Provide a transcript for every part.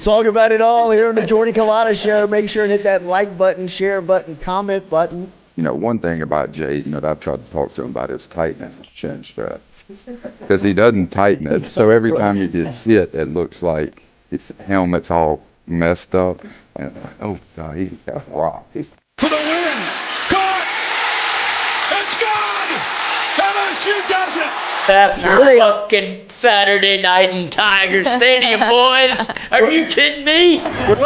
Talk about it all here on the Jordy Culotta Show. Make sure and hit that like button, share button, comment button. You know, one thing about Jay, that I've tried to talk to him about is tightening his chin strap. Because he doesn't tighten it. So every time he gets hit, it looks like his helmet's all messed up. And oh, God, he got rocked. For the win! Caught! It's good! LSU does it! After fucking Saturday night in Tiger Stadium, boys. Are you kidding me? Well,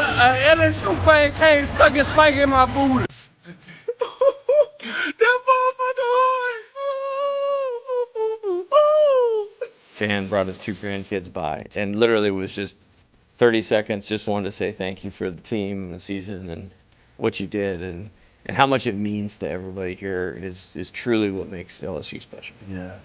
LSU fan came stuck his spike in my boots. That motherfucker hard. Fan brought his 2 grandkids by and literally was just 30 seconds, just wanted to say thank you for the team and the season and what you did and how much it means to everybody here is truly what makes LSU special. Yeah.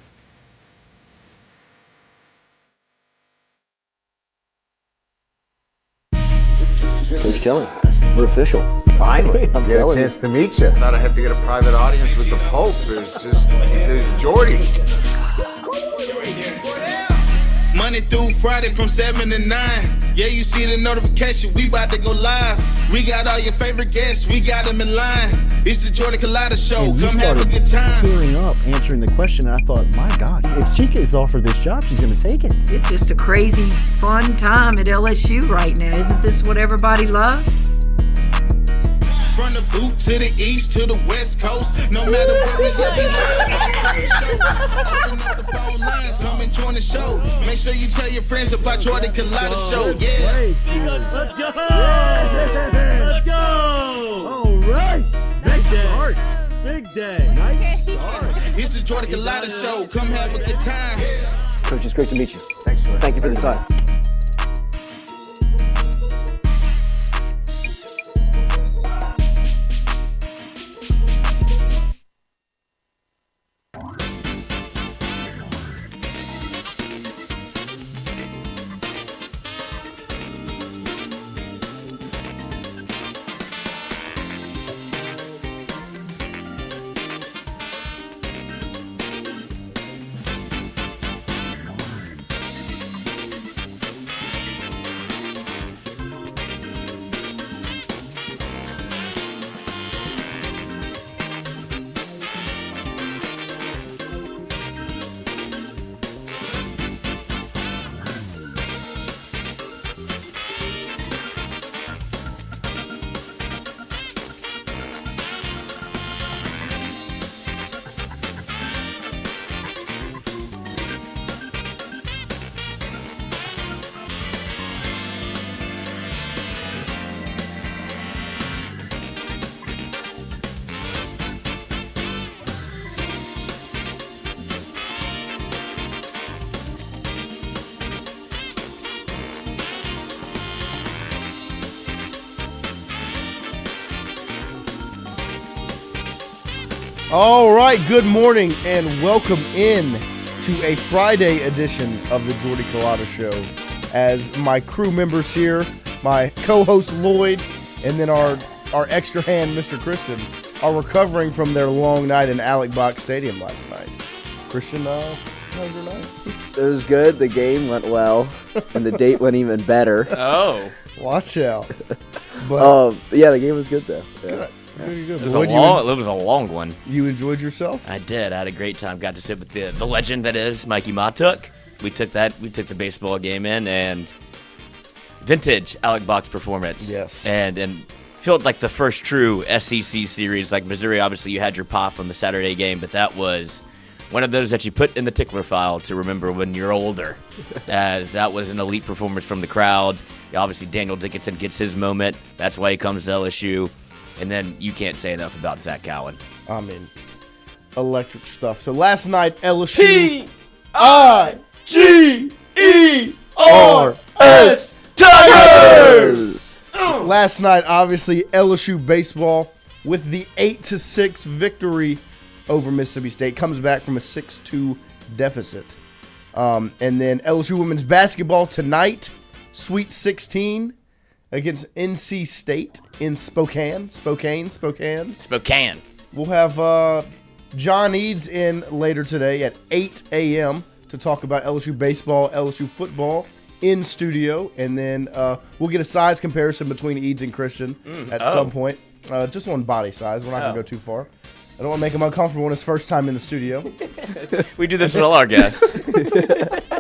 Coach Kelly, we're official. Finally, I'm get a telling chance to meet you. Thought I had to get a private audience with the Pope. There's Jordy. Monday through Friday from 7 to 9. Yeah, you see the notification, we about to go live. We got all your favorite guests, we got them in line. It's the Jordy Culotta Show, come have a good time. Clearing up, answering the question, and I thought, my God, if Chica is offered this job, she's going to take it. It's just a crazy, fun time at LSU right now. Isn't this what everybody loves? From the boot to the east to the west coast, no matter where we at, we open up the phone lines, come and join the show. Make sure you tell your friends about Jordy Culotta Show, yeah. Let's go! Let's go! All right! Big start. Big day. Nice start. It's the Jordy Culotta Show, come have a good time. Coach, it's great to meet you. Thanks, sir. Thank you for the time. All right, good morning and welcome in to a Friday edition of the Jordy Culotta Show. As my crew members here, my co-host Lloyd, and then our extra hand, Mr. Christian, are recovering from their long night in Alec Box Stadium last night. Christian, how was your night? It was good. The game went well, and the date went even better. Oh. Watch out. But, yeah, the game was good, though. Yeah. Good. Good. It was a long one. You enjoyed yourself? I did. I had a great time. Got to sit with the legend that is Mikey Matuk. We took the baseball game in and vintage Alec Box performance. Yes. And felt like the first true SEC series. Like Missouri, obviously you had your pop on the Saturday game, but that was one of those that you put in the tickler file to remember when you're older, as that was an elite performance from the crowd. Obviously Daniel Dickinson gets his moment. That's why he comes to LSU. And then you can't say enough about Zach Cowan. I mean, electric stuff. So last night, LSU Tigers! Tigers! Last night, obviously, LSU baseball with the 8-6 victory over Mississippi State comes back from a 6-2 deficit. And then LSU women's basketball tonight, Sweet 16. Against NC State in Spokane. We'll have John Eads in later today at 8 a.m. to talk about LSU baseball, LSU football, in studio, and then we'll get a size comparison between Eads and Christian at some point. Just one body size. We're not going to go too far. I don't want to make him uncomfortable when it's first time in the studio. We do this with all our guests.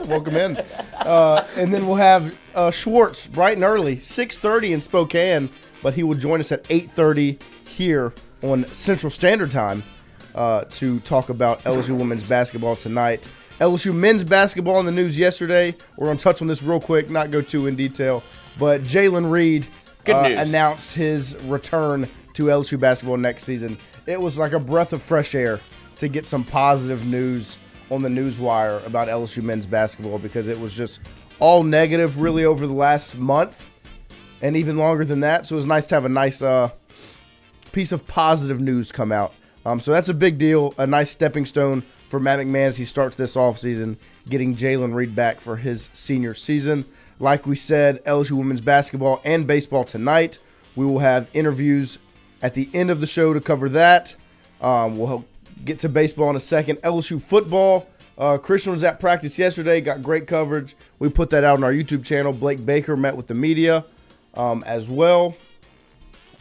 Welcome in. And then we'll have Schwartz bright and early, 6:30 in Spokane, but he will join us at 8:30 here on Central Standard Time to talk about LSU women's basketball tonight. LSU men's basketball in the news yesterday. We're going to touch on this real quick, not go too in detail, but Jalen Reed announced his return to LSU basketball next season. It was like a breath of fresh air to get some positive news on the news wire about LSU men's basketball, because it was just all negative really over the last month and even longer than that. So it was nice to have a nice piece of positive news come out. So that's a big deal, a nice stepping stone for Matt McMahon as he starts this offseason, getting Jalen Reed back for his senior season. Like we said, LSU women's basketball and baseball tonight. We will have interviews at the end of the show to cover that. We'll get to baseball in a second. LSU football. Christian was at practice yesterday, got great coverage. We put that out on our YouTube channel. Blake Baker met with the media as well.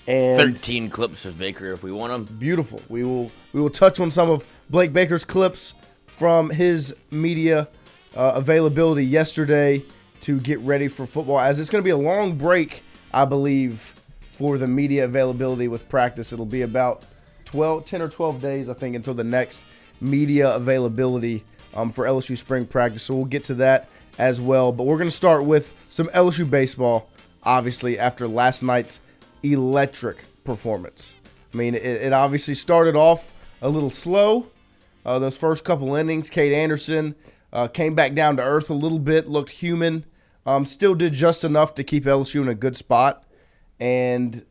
And 13 clips of Baker if we want them. Beautiful. We will touch on some of Blake Baker's clips from his media availability yesterday to get ready for football, as it's going to be a long break, I believe, for the media availability with practice. It'll be about 10 or 12 days, I think, until the next media availability for LSU spring practice. So we'll get to that as well. But we're going to start with some LSU baseball, obviously, after last night's electric performance. I mean, it obviously started off a little slow. Those first couple innings, Kate Anderson came back down to earth a little bit, looked human, still did just enough to keep LSU in a good spot. And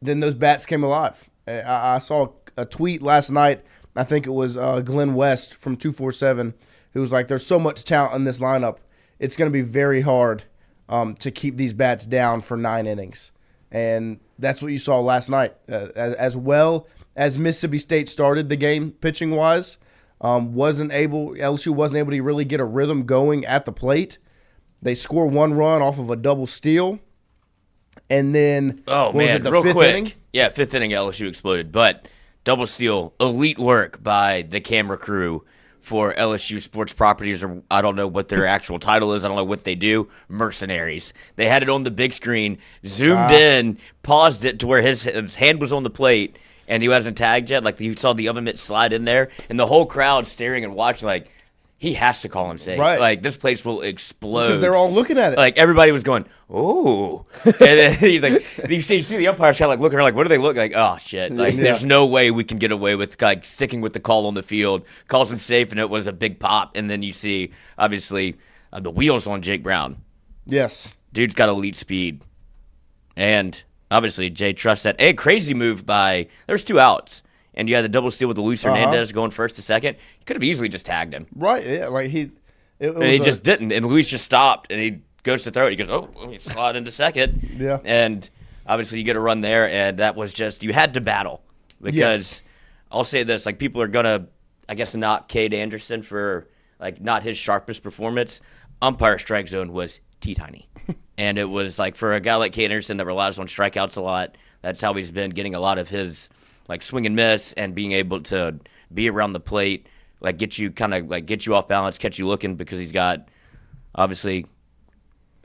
then those bats came alive. I saw a tweet last night. I think it was Glenn West from 247, who was like, there's so much talent in this lineup. It's going to be very hard to keep these bats down for 9 innings. And that's what you saw last night. As well as Mississippi State started the game pitching-wise, LSU wasn't able to really get a rhythm going at the plate. They score 1 run off of a double steal. And then, real quick. Yeah, 5th inning, LSU exploded. But double steal, elite work by the camera crew for LSU Sports Properties, or I don't know what their actual title is. I don't know what they do. Mercenaries. They had it on the big screen, zoomed in, paused it to where his hand was on the plate, and he wasn't tagged yet. Like, you saw the oven mitt slide in there, and the whole crowd staring and watching like, he has to call him safe. Right. Like, this place will explode. Because they're all looking at it. Like, everybody was going, ooh. And then he's like, you see the umpires kind of like looking around like, what do they look like? Oh, shit. Like, there's no way we can get away with like sticking with the call on the field. Calls him safe, and it was a big pop. And then you see, obviously, the wheels on Jake Brown. Yes. Dude's got elite speed. And obviously, Jay trusts that. Hey, crazy move by, there's 2 outs. And you had the double steal with the Luis Hernandez going first to second. You could have easily just tagged him. Right, yeah. Like he just didn't. And Luis just stopped, and he goes to throw it. He goes, oh, let me slide into second. Yeah. And obviously you get a run there, and that was just, you had to battle. Because I'll say this, like, people are going to, I guess, knock Cade Anderson for, like, not his sharpest performance. Umpire strike zone was teeny. And it was, like, for a guy like Cade Anderson that relies on strikeouts a lot, that's how he's been getting a lot of his, like, swing and miss, and being able to be around the plate, like, get you off balance, catch you looking, because he's got, obviously,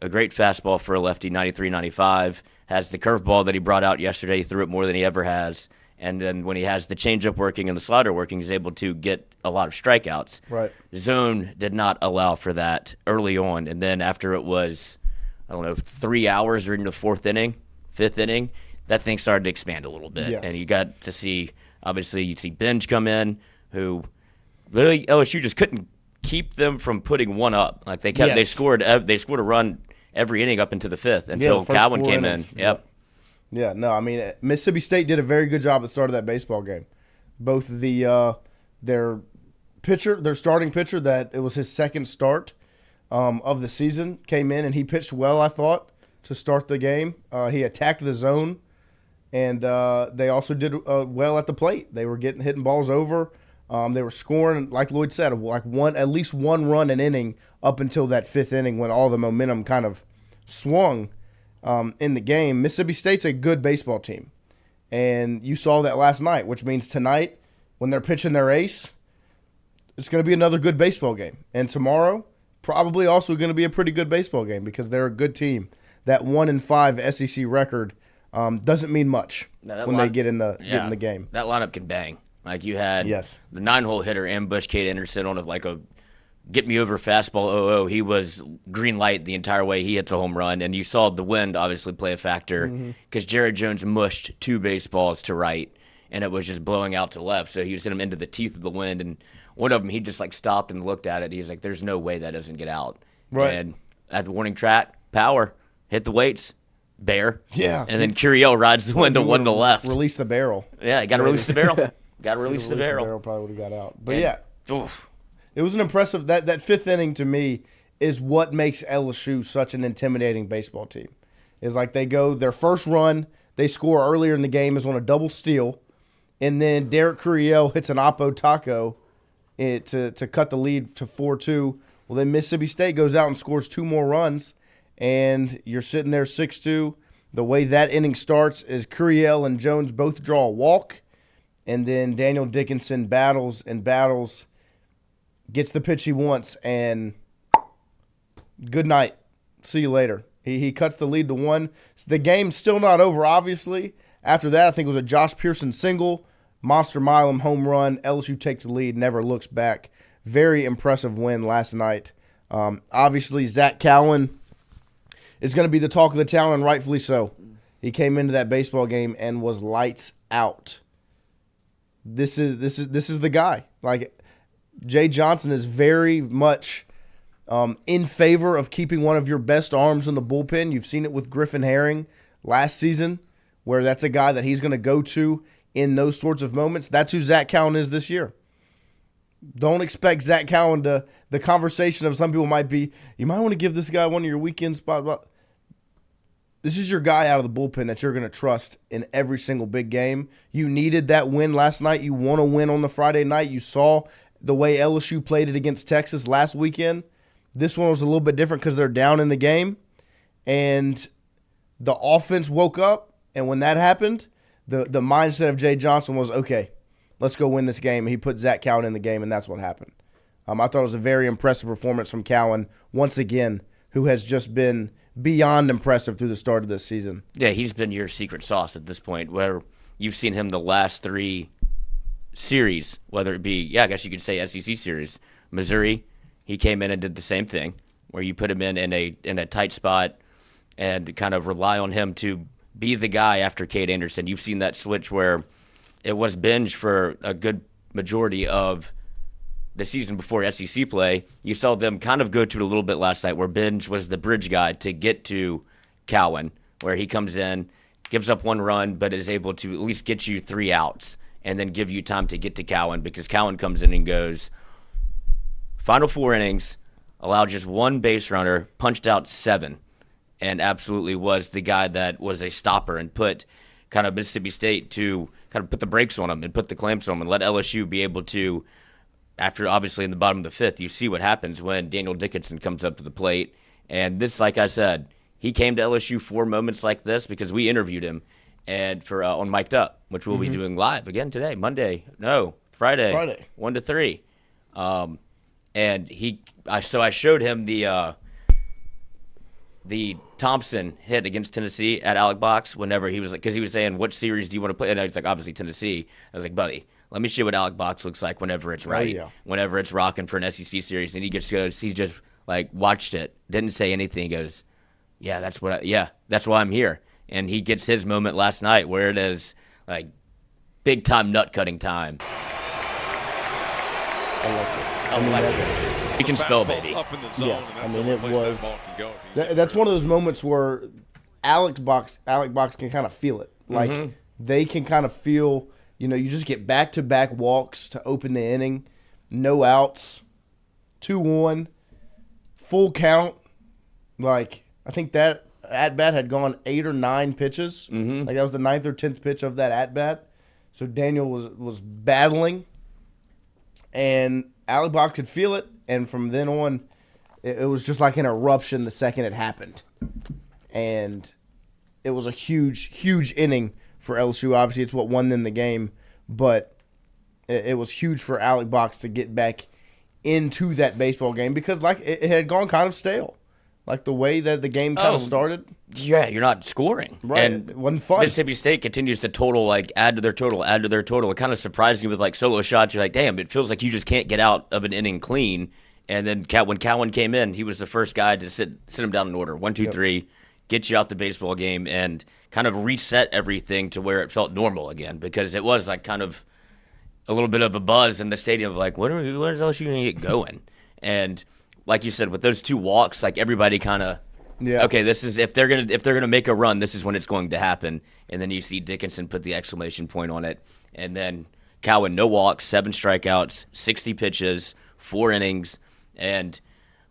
a great fastball for a lefty, 93, 95, has the curveball that he brought out yesterday. He threw it more than he ever has. And then when he has the changeup working and the slider working, he's able to get a lot of strikeouts. Right. Zone did not allow for that early on. And then after it was, 3 hours or into the 4th inning, 5th inning, that thing started to expand a little bit. Yes. And you got to see, obviously, you see Benj come in, who literally LSU just couldn't keep them from putting 1 up. Like, they scored a run every inning up into the 5th until Cowan came in. Yep. Yeah, no, I mean, Mississippi State did a very good job at the start of that baseball game. Both their starting pitcher, that it was his second start of the season, came in and he pitched well, I thought, to start the game. He attacked the zone, and they also did well at the plate. They were hitting balls over. They were scoring, like Lloyd said, like at least one run an inning up until that fifth inning when all the momentum kind of swung in the game. Mississippi State's a good baseball team, and you saw that last night, which means tonight when they're pitching their ace, it's going to be another good baseball game. And tomorrow, probably also going to be a pretty good baseball game because they're a good team. That 1-5 SEC record doesn't mean much when they get in the game. That lineup can bang. Like you had the 9-hole hitter ambush Kate Anderson on a get me over fastball 0-0. He was green light the entire way. He hits a home run, and you saw the wind obviously play a factor because Jared Jones mushed 2 baseballs to right, and it was just blowing out to left. So he was hit him into the teeth of the wind, and one of them he just stopped and looked at it. He was like, "There's no way that doesn't get out." Right. And at the warning track, power hit the weights. Bear. Yeah. And then Curiel rides the wind to one to left. Release the barrel. Yeah, you got to release the barrel. Got to release the barrel. The barrel probably would have got out. But it was an impressive. That fifth inning to me is what makes LSU such an intimidating baseball team. Is like they go their first run, they score earlier in the game is on a double steal, and then Derek Curiel hits an oppo taco to cut the lead to 4-2. Well, then Mississippi State goes out and scores 2 more runs. And you're sitting there 6-2. The way that inning starts is Curiel and Jones both draw a walk, and then Daniel Dickinson battles, gets the pitch he wants, and good night. See you later. He cuts the lead to 1. The game's still not over, obviously. After that, I think it was a Josh Pearson single, Monster Milam home run. LSU takes the lead, never looks back. Very impressive win last night. Obviously, Zach Cowan is going to be the talk of the town, and rightfully so. He came into that baseball game and was lights out. This is the guy. Like, Jay Johnson is very much in favor of keeping one of your best arms in the bullpen. You've seen it with Griffin Herring last season, where that's a guy that he's going to go to in those sorts of moments. That's who Zach Cowan is this year. Don't expect Zach Cowan to – the conversation of some people might be, you might want to give this guy one of your weekend spots. This is your guy out of the bullpen that you're going to trust in every single big game. You needed that win last night. You want to win on the Friday night. You saw the way LSU played it against Texas last weekend. This one was a little bit different because they're down in the game. And the offense woke up, and when that happened, the mindset of Jay Johnson was, okay, let's go win this game. He put Zach Cowan in the game, and that's what happened. I thought it was a very impressive performance from Cowan, once again, who has just been beyond impressive through the start of this season. Yeah, he's been your secret sauce at this point, where you've seen him the last 3 series, whether it be, I guess you could say SEC series. Missouri, he came in and did the same thing, where you put him in a tight spot and kind of rely on him to be the guy after Kate Anderson. You've seen that switch where it was Binge for a good majority of the season before SEC play. You saw them kind of go to it a little bit last night, where Binge was the bridge guy to get to Cowan, where he comes in, gives up 1 run, but is able to at least get you 3 outs and then give you time to get to Cowan, because Cowan comes in and goes, final 4 innings, allowed just 1 base runner, punched out 7, and absolutely was the guy that was a stopper and put kind of Mississippi State to kind of put the brakes on him and put the clamps on him and let LSU be able to, after obviously in the bottom of the 5th, you see what happens when Daniel Dickinson comes up to the plate. And this, like I said, he came to LSU for moments like this because we interviewed him and for on Mic'd Up, which we'll be doing live again today, Friday. 1 to 3. And I showed him the Thompson hit against Tennessee at Alec Box whenever he was like, because he was saying, what series do you want to play? And I was like, obviously Tennessee. I was like, buddy, let me show you what Alec Box looks like whenever it's right, whenever it's rocking for an SEC series. And he just like watched it, didn't say anything. He goes, that's why I'm here. And he gets his moment last night where it is like big time nut cutting time. Electric. He can spell, baby. Yeah, I mean, it was. That's one of those moments where Alec Box can kind of feel it. Like, they can kind of feel, you just get back-to-back walks to open the inning, no outs, 2-1, full count. Like, I think that at-bat had gone 8 or 9 pitches. Like, that was the 9th or 10th pitch of that at-bat. So Daniel was battling. And Alec Box could feel it, and from then on, it was just like an eruption the second it happened. And it was a huge, huge inning for LSU. Obviously, it's what won them the game, but it was huge for Alec Box to get back into that baseball game because like it had gone kind of stale. Like the way that the game kind of started. Yeah, you're not scoring. Right. And it wasn't fun. Mississippi State continues to total, like, add to their total. It kind of surprised you with, like, solo shots. You're like, damn, it feels like you just can't get out of an inning clean. And then when Cowan came in, he was the first guy to sit him down in order. 1, 2, 3, get you out the baseball game and kind of reset everything to where it felt normal again because it was, like, kind of a little bit of a buzz in the stadium of, like, when is LSU going to get going? And like you said, with those 2 walks, like everybody kind of, okay, this is if they're gonna make a run, this is when it's going to happen. And then you see Dickinson put the exclamation point on it, and then Cowan, no walks, 7 strikeouts, 60 pitches, 4 innings, and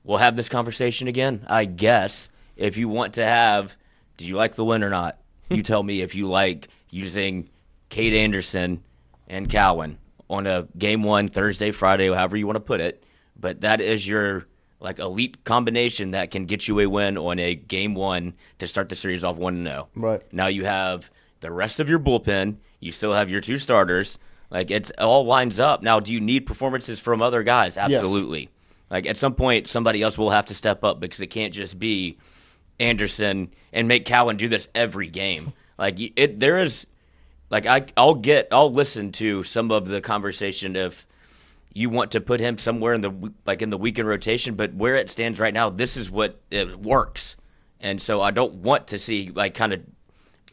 we'll have this conversation again, I guess. If you want to have, do you like the win or not? You tell me if you like using Cade Anderson and Cowan on a game 1 Thursday, Friday, however you want to put it, but that is your like elite combination that can get you a win on a game 1 to start the series off 1-0. Right. Now you have the rest of your bullpen. You still have your 2 starters. Like it all lines up. Now, do you need performances from other guys? Absolutely. Yes. Like at some point, somebody else will have to step up because it can't just be Anderson and make Cowan do this every game. Like there is, like I'll listen to some of the conversation if you want to put him somewhere in the weekend rotation, but where it stands right now, this is what it works. And so I don't want to see like kind of,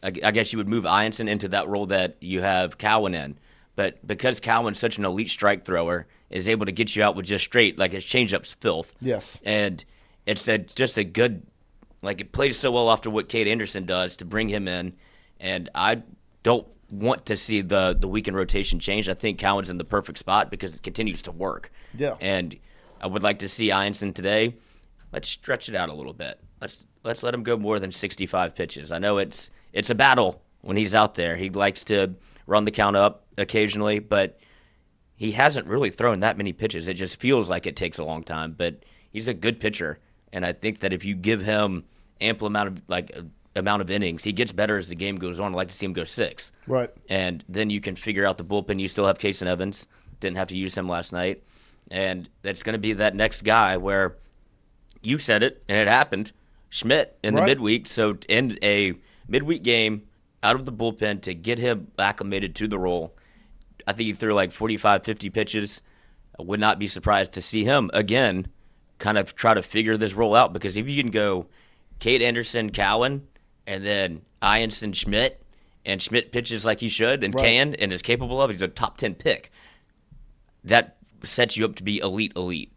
I guess you would move Ianson into that role that you have Cowan in. But because Cowan's such an elite strike thrower, is able to get you out with just straight, like his changeup's filth. Yes. And it's just a good, like it plays so well after what Cade Anderson does to bring him in. And I don't want to see the weekend rotation change. I think Cowan's in the perfect spot because it continues to work. Yeah. And I would like to see Ianson today. Let's stretch it out a little bit. Let's let him go more than 65 pitches. I know it's a battle when he's out there. He likes to run the count up occasionally, but he hasn't really thrown that many pitches. It just feels like it takes a long time, but he's a good pitcher. And I think that if you give him ample amount of innings, he gets better as the game goes on. I'd like to see him go 6. Right. And then you can figure out the bullpen. You still have Case and Evans. Didn't have to use him last night. And that's going to be that next guy where you said it, and it happened. Schmidt in the midweek. So in a midweek game out of the bullpen to get him acclimated to the role, I think he threw like 45, 50 pitches. I would not be surprised to see him, again, kind of try to figure this role out. Because if you can go Cade Anderson, Cowan, and then Ianson, Schmidt, and Schmidt pitches like he should and can and is capable of, he's a top 10 pick. That sets you up to be elite.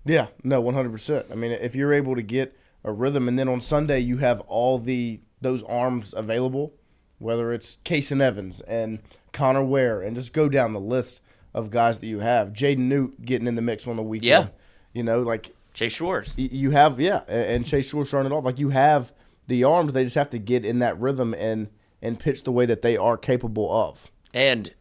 Yeah, no, 100%. I mean, if you're able to get a rhythm, and then on Sunday you have all those arms available, whether it's Case and Evans and Connor Ware, and just go down the list of guys that you have. Jaden Newt getting in the mix on the weekend. Yeah. You know, like Chase Schwartz. You have, and Chase Schwartz starting it off. Like you have the arms, they just have to get in that rhythm and pitch the way that they are capable of. And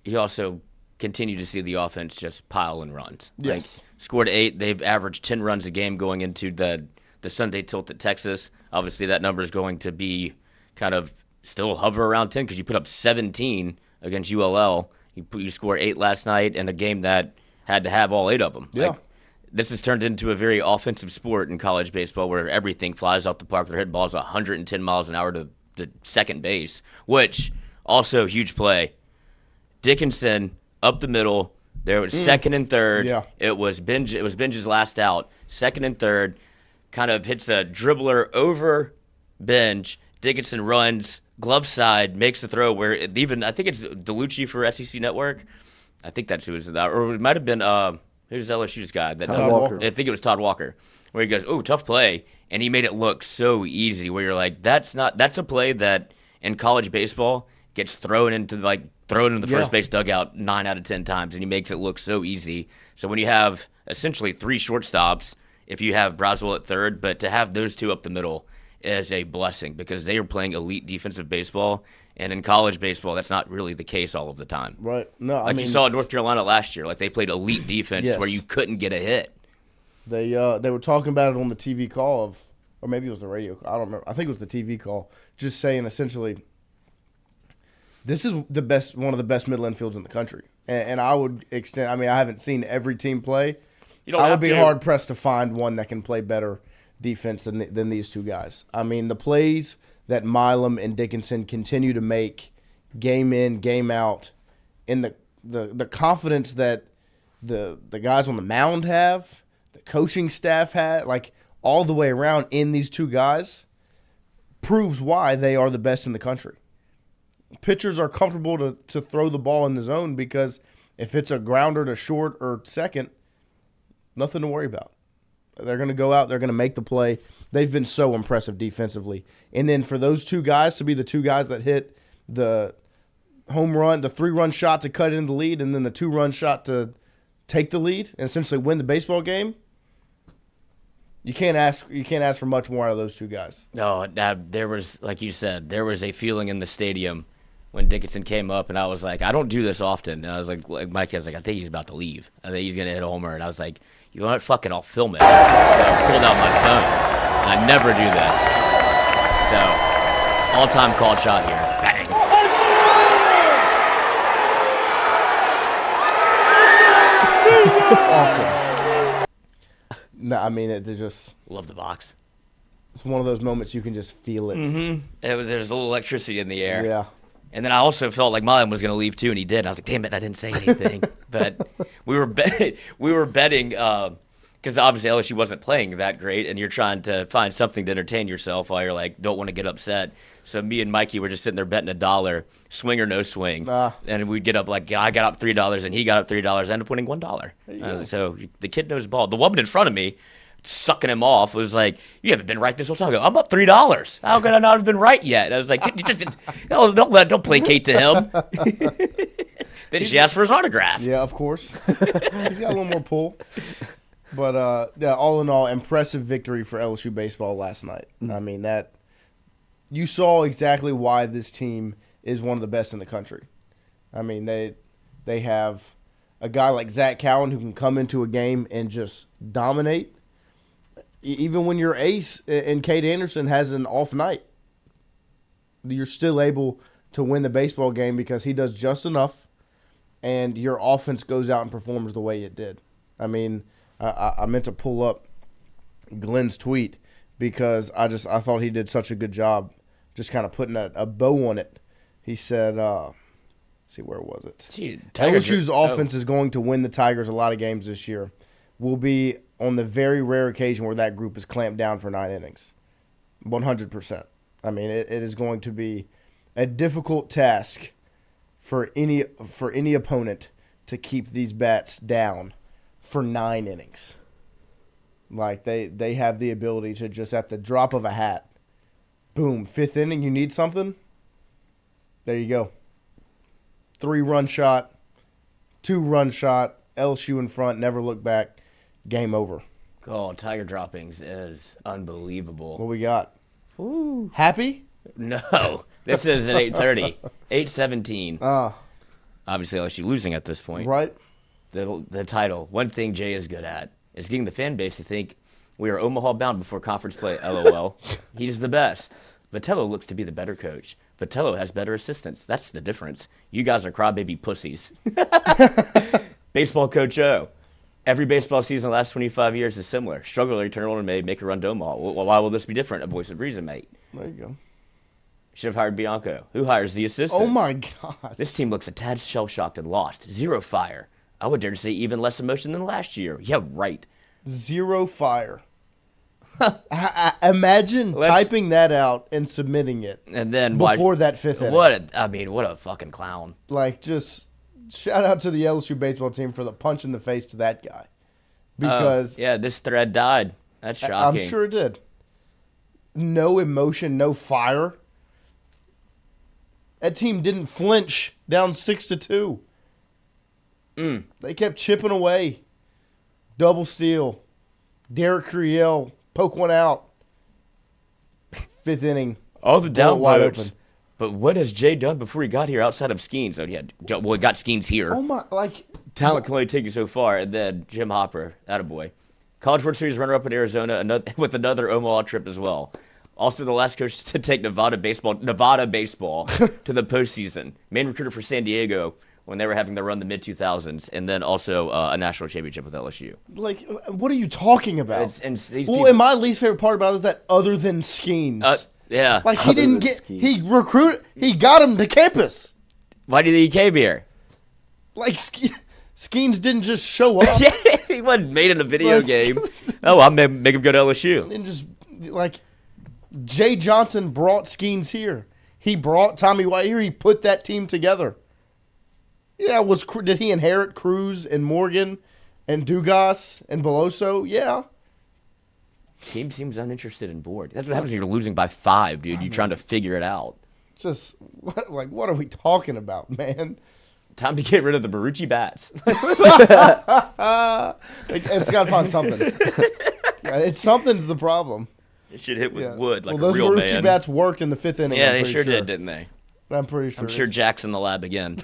you also continue to see the offense just pile in runs. Yes. Like, scored 8. They've averaged 10 runs a game going into the Sunday tilt at Texas. Obviously, that number is going to be kind of still hover around 10 because you put up 17 against ULL. You scored 8 last night in a game that had to have all 8 of them. Yeah. Like, this has turned into a very offensive sport in college baseball where everything flies off the park. They're hitting balls 110 miles an hour to the second base, which also huge play. Dickinson up the middle. There was second and third. Yeah. It was Benj's last out. Second and third, kind of hits a dribbler over Benj. Dickinson runs glove side, makes the throw where I think it's DeLucci for SEC Network. I think that's who was that, or it might have been who's LSU's guy that Todd Walker. I think it was Todd Walker, where he goes, "Oh, tough play," and he made it look so easy. Where you're like, that's a play that in college baseball gets thrown into the first base dugout 9 out of 10 times, and he makes it look so easy. So when you have essentially 3 shortstops, if you have Braswell at third, but to have those 2 up the middle is a blessing because they are playing elite defensive baseball, And in college baseball, that's not really the case all of the time. Right. No, Like you saw in North Carolina last year, like they played elite defense Yes. where you couldn't get a hit. They were talking about it on the TV call or maybe it was the radio. I don't remember. I think it was the TV call, just saying essentially, this is one of the best middle infields in the country. And I would extend. I mean, I haven't seen every team play. I would be hard pressed to find one that can play better defense than these two guys. I mean, the plays that Milam and Dickinson continue to make, game in, game out, and the confidence that the guys on the mound have, the coaching staff had, like all the way around in these two guys, proves why they are the best in the country. Pitchers are comfortable to throw the ball in the zone because if it's a grounder to short or second, nothing to worry about. They're going to go out. They're going to make the play. They've been so impressive defensively. And then for those two guys to be the two guys that hit the home run, the 3-run shot to cut in the lead, and then the 2-run shot to take the lead and essentially win the baseball game, you can't ask for much more out of those two guys. No, there was, like you said, there was a feeling in the stadium when Dickinson came up, and I was like, I don't do this often. And I was like Mike was like, I think he's about to leave. I think he's going to hit a homer. And I was like, you know what? Fuck it, I'll film it. So I pulled out my phone. I never do this. So, all-time called shot here. Bang. Awesome. No, I mean, it just... Love the box. It's one of those moments you can just feel it. Mm-hmm. There's a little electricity in the air. Yeah. And then I also felt like Milam was going to leave too, and he did. And I was like, damn it, I didn't say anything. But we were betting because obviously LSU wasn't playing that great, and you're trying to find something to entertain yourself while you're like, don't want to get upset. So me and Mikey were just sitting there betting $1, swing or no swing. And we'd get up like, I got up $3, and he got up $3. I ended up winning $1. So the kid knows ball. The woman in front of me, sucking him off, was like, you haven't been right this whole time. I go, I'm up $3. How could I not have been right yet? And I was like, you just don't placate to him. Then she asked for his autograph. Yeah, of course. He's got a little more pull. But yeah, all in all, impressive victory for LSU baseball last night. I mean, that you saw exactly why this team is one of the best in the country. I mean, they have a guy like Zach Cowan who can come into a game and just dominate. Even when your ace and Cade Anderson has an off night, you're still able to win the baseball game because he does just enough, and your offense goes out and performs the way it did. I mean, I meant to pull up Glenn's tweet because I thought he did such a good job just kind of putting a bow on it. He said, let's see, where was it? LSU's offense is going to win the Tigers a lot of games this year. Will be on the very rare occasion where that group is clamped down for 9 innings. 100%. I mean, it is going to be a difficult task for any opponent to keep these bats down for 9 innings. Like, they have the ability to just at the drop of a hat, boom, 5th inning, you need something? There you go. 3-run shot, 2-run shot, LSU in front, never look back. Game over. Oh, Tiger droppings is unbelievable. What we got? Ooh. Happy? No. This is at 8:30. 8:17. Obviously, LSU losing at this point. Right. The title. One thing Jay is good at is getting the fan base to think we are Omaha bound before conference play. LOL. He's the best. Vitello looks to be the better coach. Vitello has better assistants. That's the difference. You guys are crybaby pussies. Baseball coach O. Every baseball season in the last 25 years is similar. Struggle to turn on and make a run to Omaha. Well, why will this be different? A voice of reason, mate. There you go. Should have hired Bianco. Who hires the assistants? Oh, my God. This team looks a tad shell-shocked and lost. 0 fire. I would dare to say even less emotion than last year. Yeah, right. 0 fire. Imagine typing that out and submitting it. And then before that 5th inning. What a fucking clown. Like, just shout out to the LSU baseball team for the punch in the face to that guy. Because this thread died. That's shocking. I'm sure it did. No emotion, no fire. That team didn't flinch down 6-2. They kept chipping away. Double steal. Derek Curiel, poke one out. 5th inning. All the down wide pokes. open. But what has Jay done before he got here outside of Skeens? He got Skeens here. Oh my, Talent can only take you so far. And then Jim Hopper, attaboy. College World Series runner-up in Arizona with another Omaha trip as well. Also the last coach to take Nevada baseball to the postseason. Main recruiter for San Diego when they were having their run the mid-2000s. And then also a national championship with LSU. What are you talking about? And my least favorite part about it is that other than Skeens. Yeah. He didn't get, he recruited, he got him to campus. Why did he came here? Skeens didn't just show up. Yeah, he wasn't made in a video game. Oh, I'll make him go to LSU. And just, Jay Johnson brought Skeens here. He brought Tommy White here. He put that team together. Yeah, did he inherit Cruz and Morgan and Dugas and Beloso? Yeah. Team seems uninterested in board. That's what happens when you're losing by 5, dude. You're trying to figure it out. Just, what are we talking about, man? Time to get rid of the Marucci bats. It's got to find something. Something's the problem. It should hit with wood like those a real Marucci man. bats worked in the 5th inning. Yeah, they sure did, didn't they? I'm pretty sure. I'm sure Jack's in the lab again.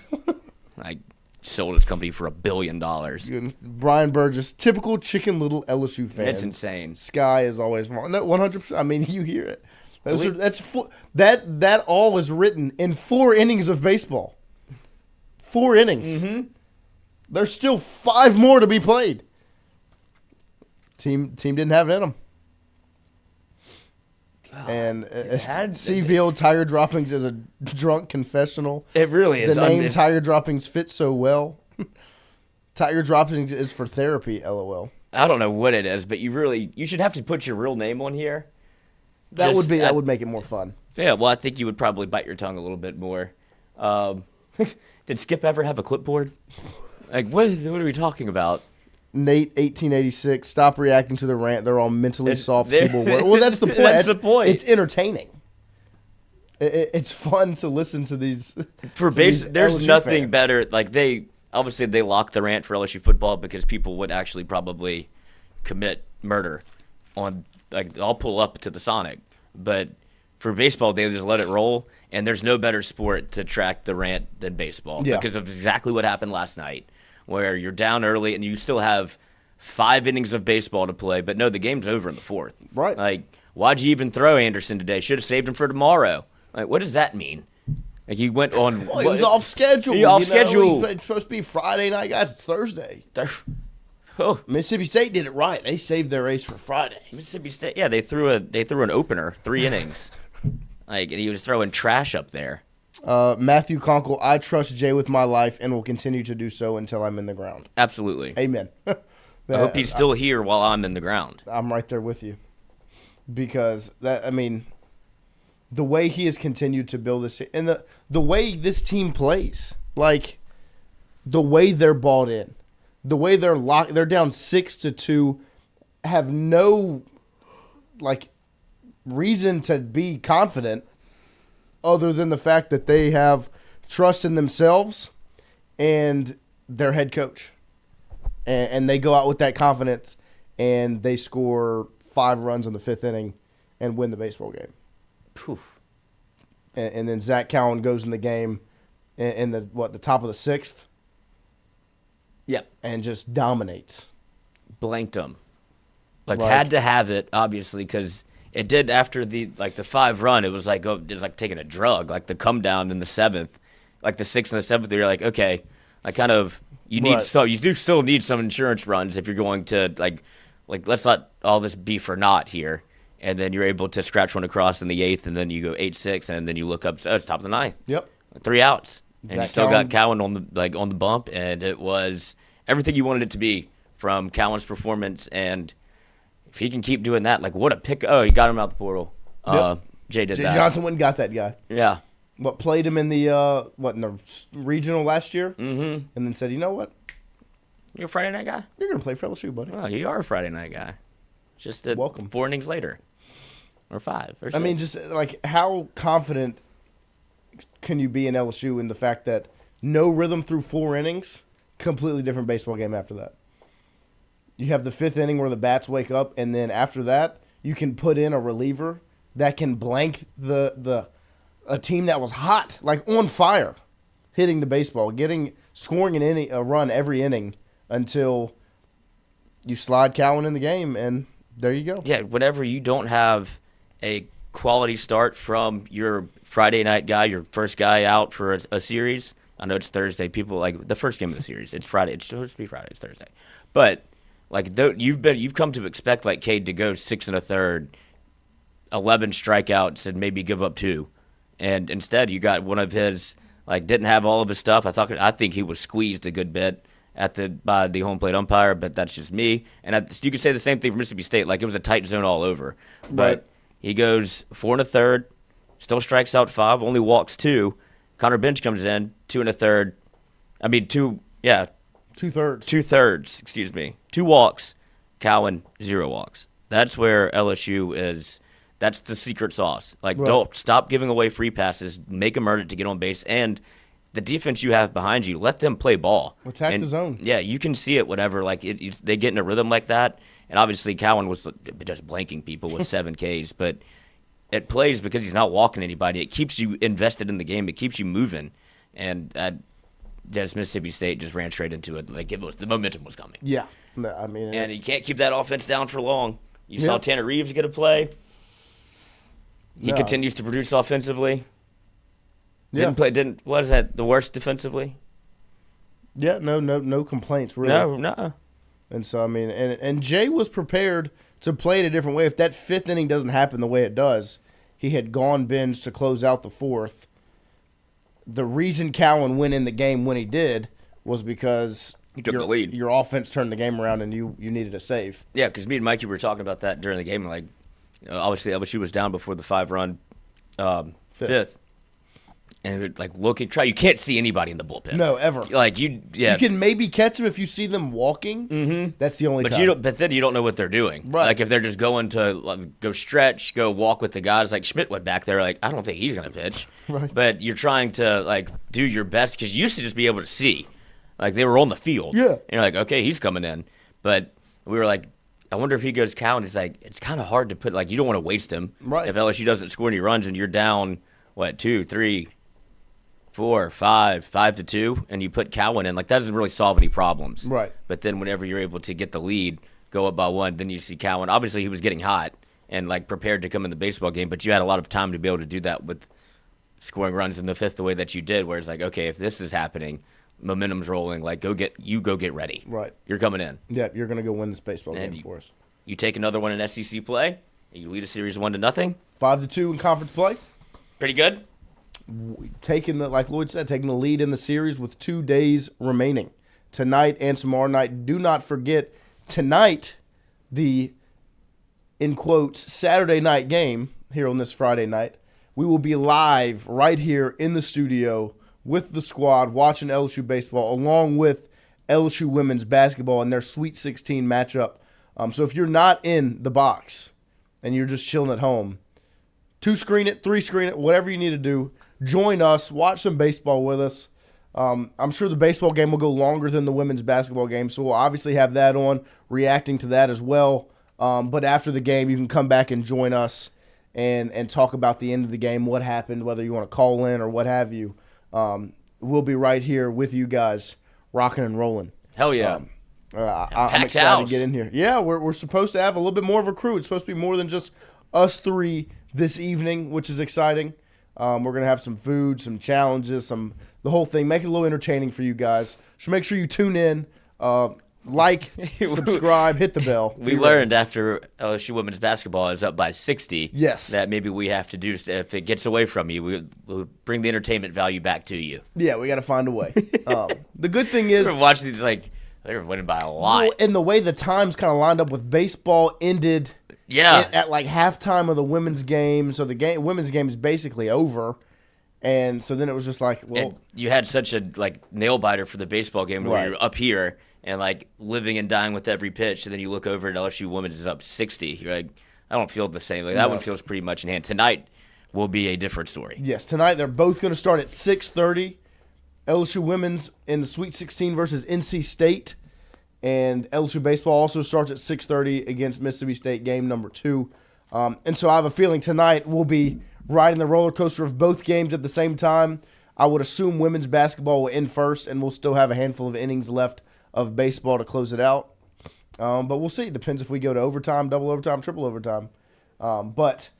I sold his company for $1 billion. Brian Burgess, typical Chicken Little LSU fan. It's insane. Sky is always wrong. No, 100%. I mean, you hear it. That all is written in 4 innings of baseball. 4 innings. Mm-hmm. There's still 5 more to be played. Team didn't have it in them. And CVO Tire Droppings is a drunk confessional. It really is. The name Tire Droppings fits so well. Tire Droppings is for therapy, LOL. I don't know what it is, but you should have to put your real name on here. That would make it more fun. Yeah, well, I think you would probably bite your tongue a little bit more. Did Skip ever have a clipboard? What are we talking about? Nate, 1886. Stop reacting to the rant. They're all mentally soft keyboard warriors. Well, that's the point. That's the point. It's entertaining. It's fun to listen to these. There's LSU nothing fans. better. They locked the rant for LSU football because people would actually probably commit murder on. I'll pull up to the Sonic, but for baseball, they just let it roll. And there's no better sport to track the rant than baseball because of exactly what happened last night, where you're down early and you still have 5 innings of baseball to play. But no, the game's over in the 4th. Right. Why'd you even throw Anderson today? Should have saved him for tomorrow. What does that mean? He went on. Well, he was off schedule. He off schedule. It's supposed to be Friday night, guys. It's Thursday. Oh. Mississippi State did it right. They saved their ace for Friday. Mississippi State, yeah, they threw an opener, 3 innings. And he was throwing trash up there. Matthew Conkle, I trust Jay with my life and will continue to do so until I'm in the ground. Absolutely. Amen. I hope he's still here while I'm in the ground. I'm right there with you. Because, the way he has continued to build this, and the way this team plays, the way they're bought in, the way they're locked, they're down 6-2, have no, reason to be confident other than the fact that they have trust in themselves and their head coach. And they go out with that confidence and they score 5 runs in the 5th inning and win the baseball game. Poof. And then Zach Cowan goes in the game in the top of the 6th. Yep. And just dominates. Blanked them. Had to have it, obviously, because it did after the 5 run. It was like taking a drug. The come down in the 7th, the 6th and the 7th. You're like, okay, you do still need some insurance runs if you're going to let's not all this be for naught here. And then you're able to scratch one across in the 8th, and then you go 8-6, and then you look up. Oh, it's top of the 9th. Yep. 3 outs, and Zach you still Cowan. got Cowan on the bump, and it was everything you wanted it to be from Cowan's performance. And if he can keep doing that, what a pick! Oh, he got him out the portal. Yep. Jay did Jay that. Johnson went and got that guy. Yeah. Played him in the in the regional last year, Mm-hmm. and then said, you know what? You're a Friday night guy. You're gonna play for LSU, buddy. Well, you are a Friday night guy. Just welcome. 4 innings later, or 5, or 6. Just how confident can you be in LSU in the fact that no rhythm through 4 innings, completely different baseball game after that. You have the 5th inning where the bats wake up, and then after that, you can put in a reliever that can blank the a team that was hot, like on fire, hitting the baseball, scoring a run every inning until you slide Cowan in the game, and there you go. Yeah, whenever you don't have a quality start from your Friday night guy, your first guy out for a series. I know it's Thursday. People like the first game of the series. It's Friday. It's supposed to be Friday. It's Thursday. But like you've come to expect like Cade to go 6 1/3, 11 strikeouts, and maybe give up 2, and instead you got one of his didn't have all of his stuff. I think he was squeezed a good bit by the home plate umpire, but that's just me. And you could say the same thing for Mississippi State. Like it was a tight zone all over, but. Right. He goes 4 1/3, still strikes out 5, only walks 2. Connor Bench comes in 2 1/3. I mean 2 2/3. 2/3. Excuse me. 2 walks. Cowan 0 walks. That's where LSU is. That's the secret sauce. Like Don't stop giving away free passes. Make them earn it to get on base, and the defense you have behind you, let them play ball. Attack the zone. Yeah, you can see it. Whatever. Like they get in a rhythm like that. And obviously, Cowan was just blanking people with 7 Ks, but it plays because he's not walking anybody. It keeps you invested in the game. It keeps you moving, and Mississippi State just ran straight into it. Like the momentum was coming. Yeah, no, I mean, and you can't keep that offense down for long. You saw Tanner Reeves get a play. He continues to produce offensively. Yeah. What is that? The worst defensively? Yeah, no complaints really. No. And so, I mean, and Jay was prepared to play it a different way. If that 5th inning doesn't happen the way it does, he had gone Bench to close out the 4th. The reason Cowan went in the game when he did was because he took the lead. Your offense turned the game around and you needed a save. Yeah, because me and Mikey were talking about that during the game. Like, obviously, LSU was down before the 5-run 5th. And you can't see anybody in the bullpen. No, ever. You can maybe catch them if you see them walking. Mm-hmm. That's the only time. But then you don't know what they're doing. Right. Like if they're just going to go stretch, go walk with the guys. Like Schmidt went back there. Like I don't think he's going to pitch. Right. But you're trying to do your best because you used to just be able to see. Like they were on the field. Yeah. And you're like, okay, he's coming in. But we were like, I wonder if he goes Cowan. It's like it's kind of hard to put. Like you don't want to waste him. Right. If LSU doesn't score any runs and you're down 2, 3. 4, 5, 5-2, and you put Cowan in, that doesn't really solve any problems. Right. But then whenever you're able to get the lead, go up by 1, then you see Cowan. Obviously, he was getting hot and prepared to come in the baseball game, but you had a lot of time to be able to do that with scoring runs in the 5th the way that you did. Where it's okay, if this is happening, momentum's rolling. Go get ready. Right. You're coming in. Yeah, you're gonna go win this baseball game for us. You take another one in SEC play, and you lead a series 1-0. 5-2 in conference play. Pretty good. Like Lloyd said, taking the lead in the series with 2 days remaining. Tonight and tomorrow night. Do not forget, tonight, the, in quotes, Saturday night game here on this Friday night. We will be live right here in the studio with the squad watching LSU baseball along with LSU women's basketball and their Sweet 16 matchup. So if you're not in the box and you're just chilling at home, 2-screen it, 3-screen it, whatever you need to do. Join us. Watch some baseball with us. I'm sure the baseball game will go longer than the women's basketball game, so we'll obviously have that on, reacting to that as well. But after the game, you can come back and join us and talk about the end of the game, what happened, whether you want to call in or what have you. We'll be right here with you guys, rocking and rolling. Hell yeah. I'm excited to get in here. Yeah, we're supposed to have a little bit more of a crew. It's supposed to be more than just us 3 this evening, which is exciting. We're going to have some food, some challenges, the whole thing. Make it a little entertaining for you guys. So make sure you tune in, subscribe, hit the bell. We learned after LSU women's basketball is up by 60 that maybe we have to do, if it gets away from you, we'll bring the entertainment value back to you. Yeah, we got to find a way. The good thing is, watching these, they were winning by a lot. Well, and the way the times kind of lined up with baseball ended at halftime of the women's game. So the women's game is basically over. And so then it was just and you had such a nail biter for the baseball game where you're up here and living and dying with every pitch. And then you look over and LSU women's is up 60. You're like, I don't feel the same. That one feels pretty much in hand. Tonight will be a different story. Yes, tonight they're both going to start at 6:30. LSU women's in the Sweet 16 versus NC State. And LSU baseball also starts at 6:30 against Mississippi State, game number 2. And so I have a feeling tonight will be riding the roller coaster of both games at the same time. I would assume women's basketball will end first, and we'll still have a handful of innings left of baseball to close it out. But we'll see. It depends if we go to overtime, double overtime, triple overtime. But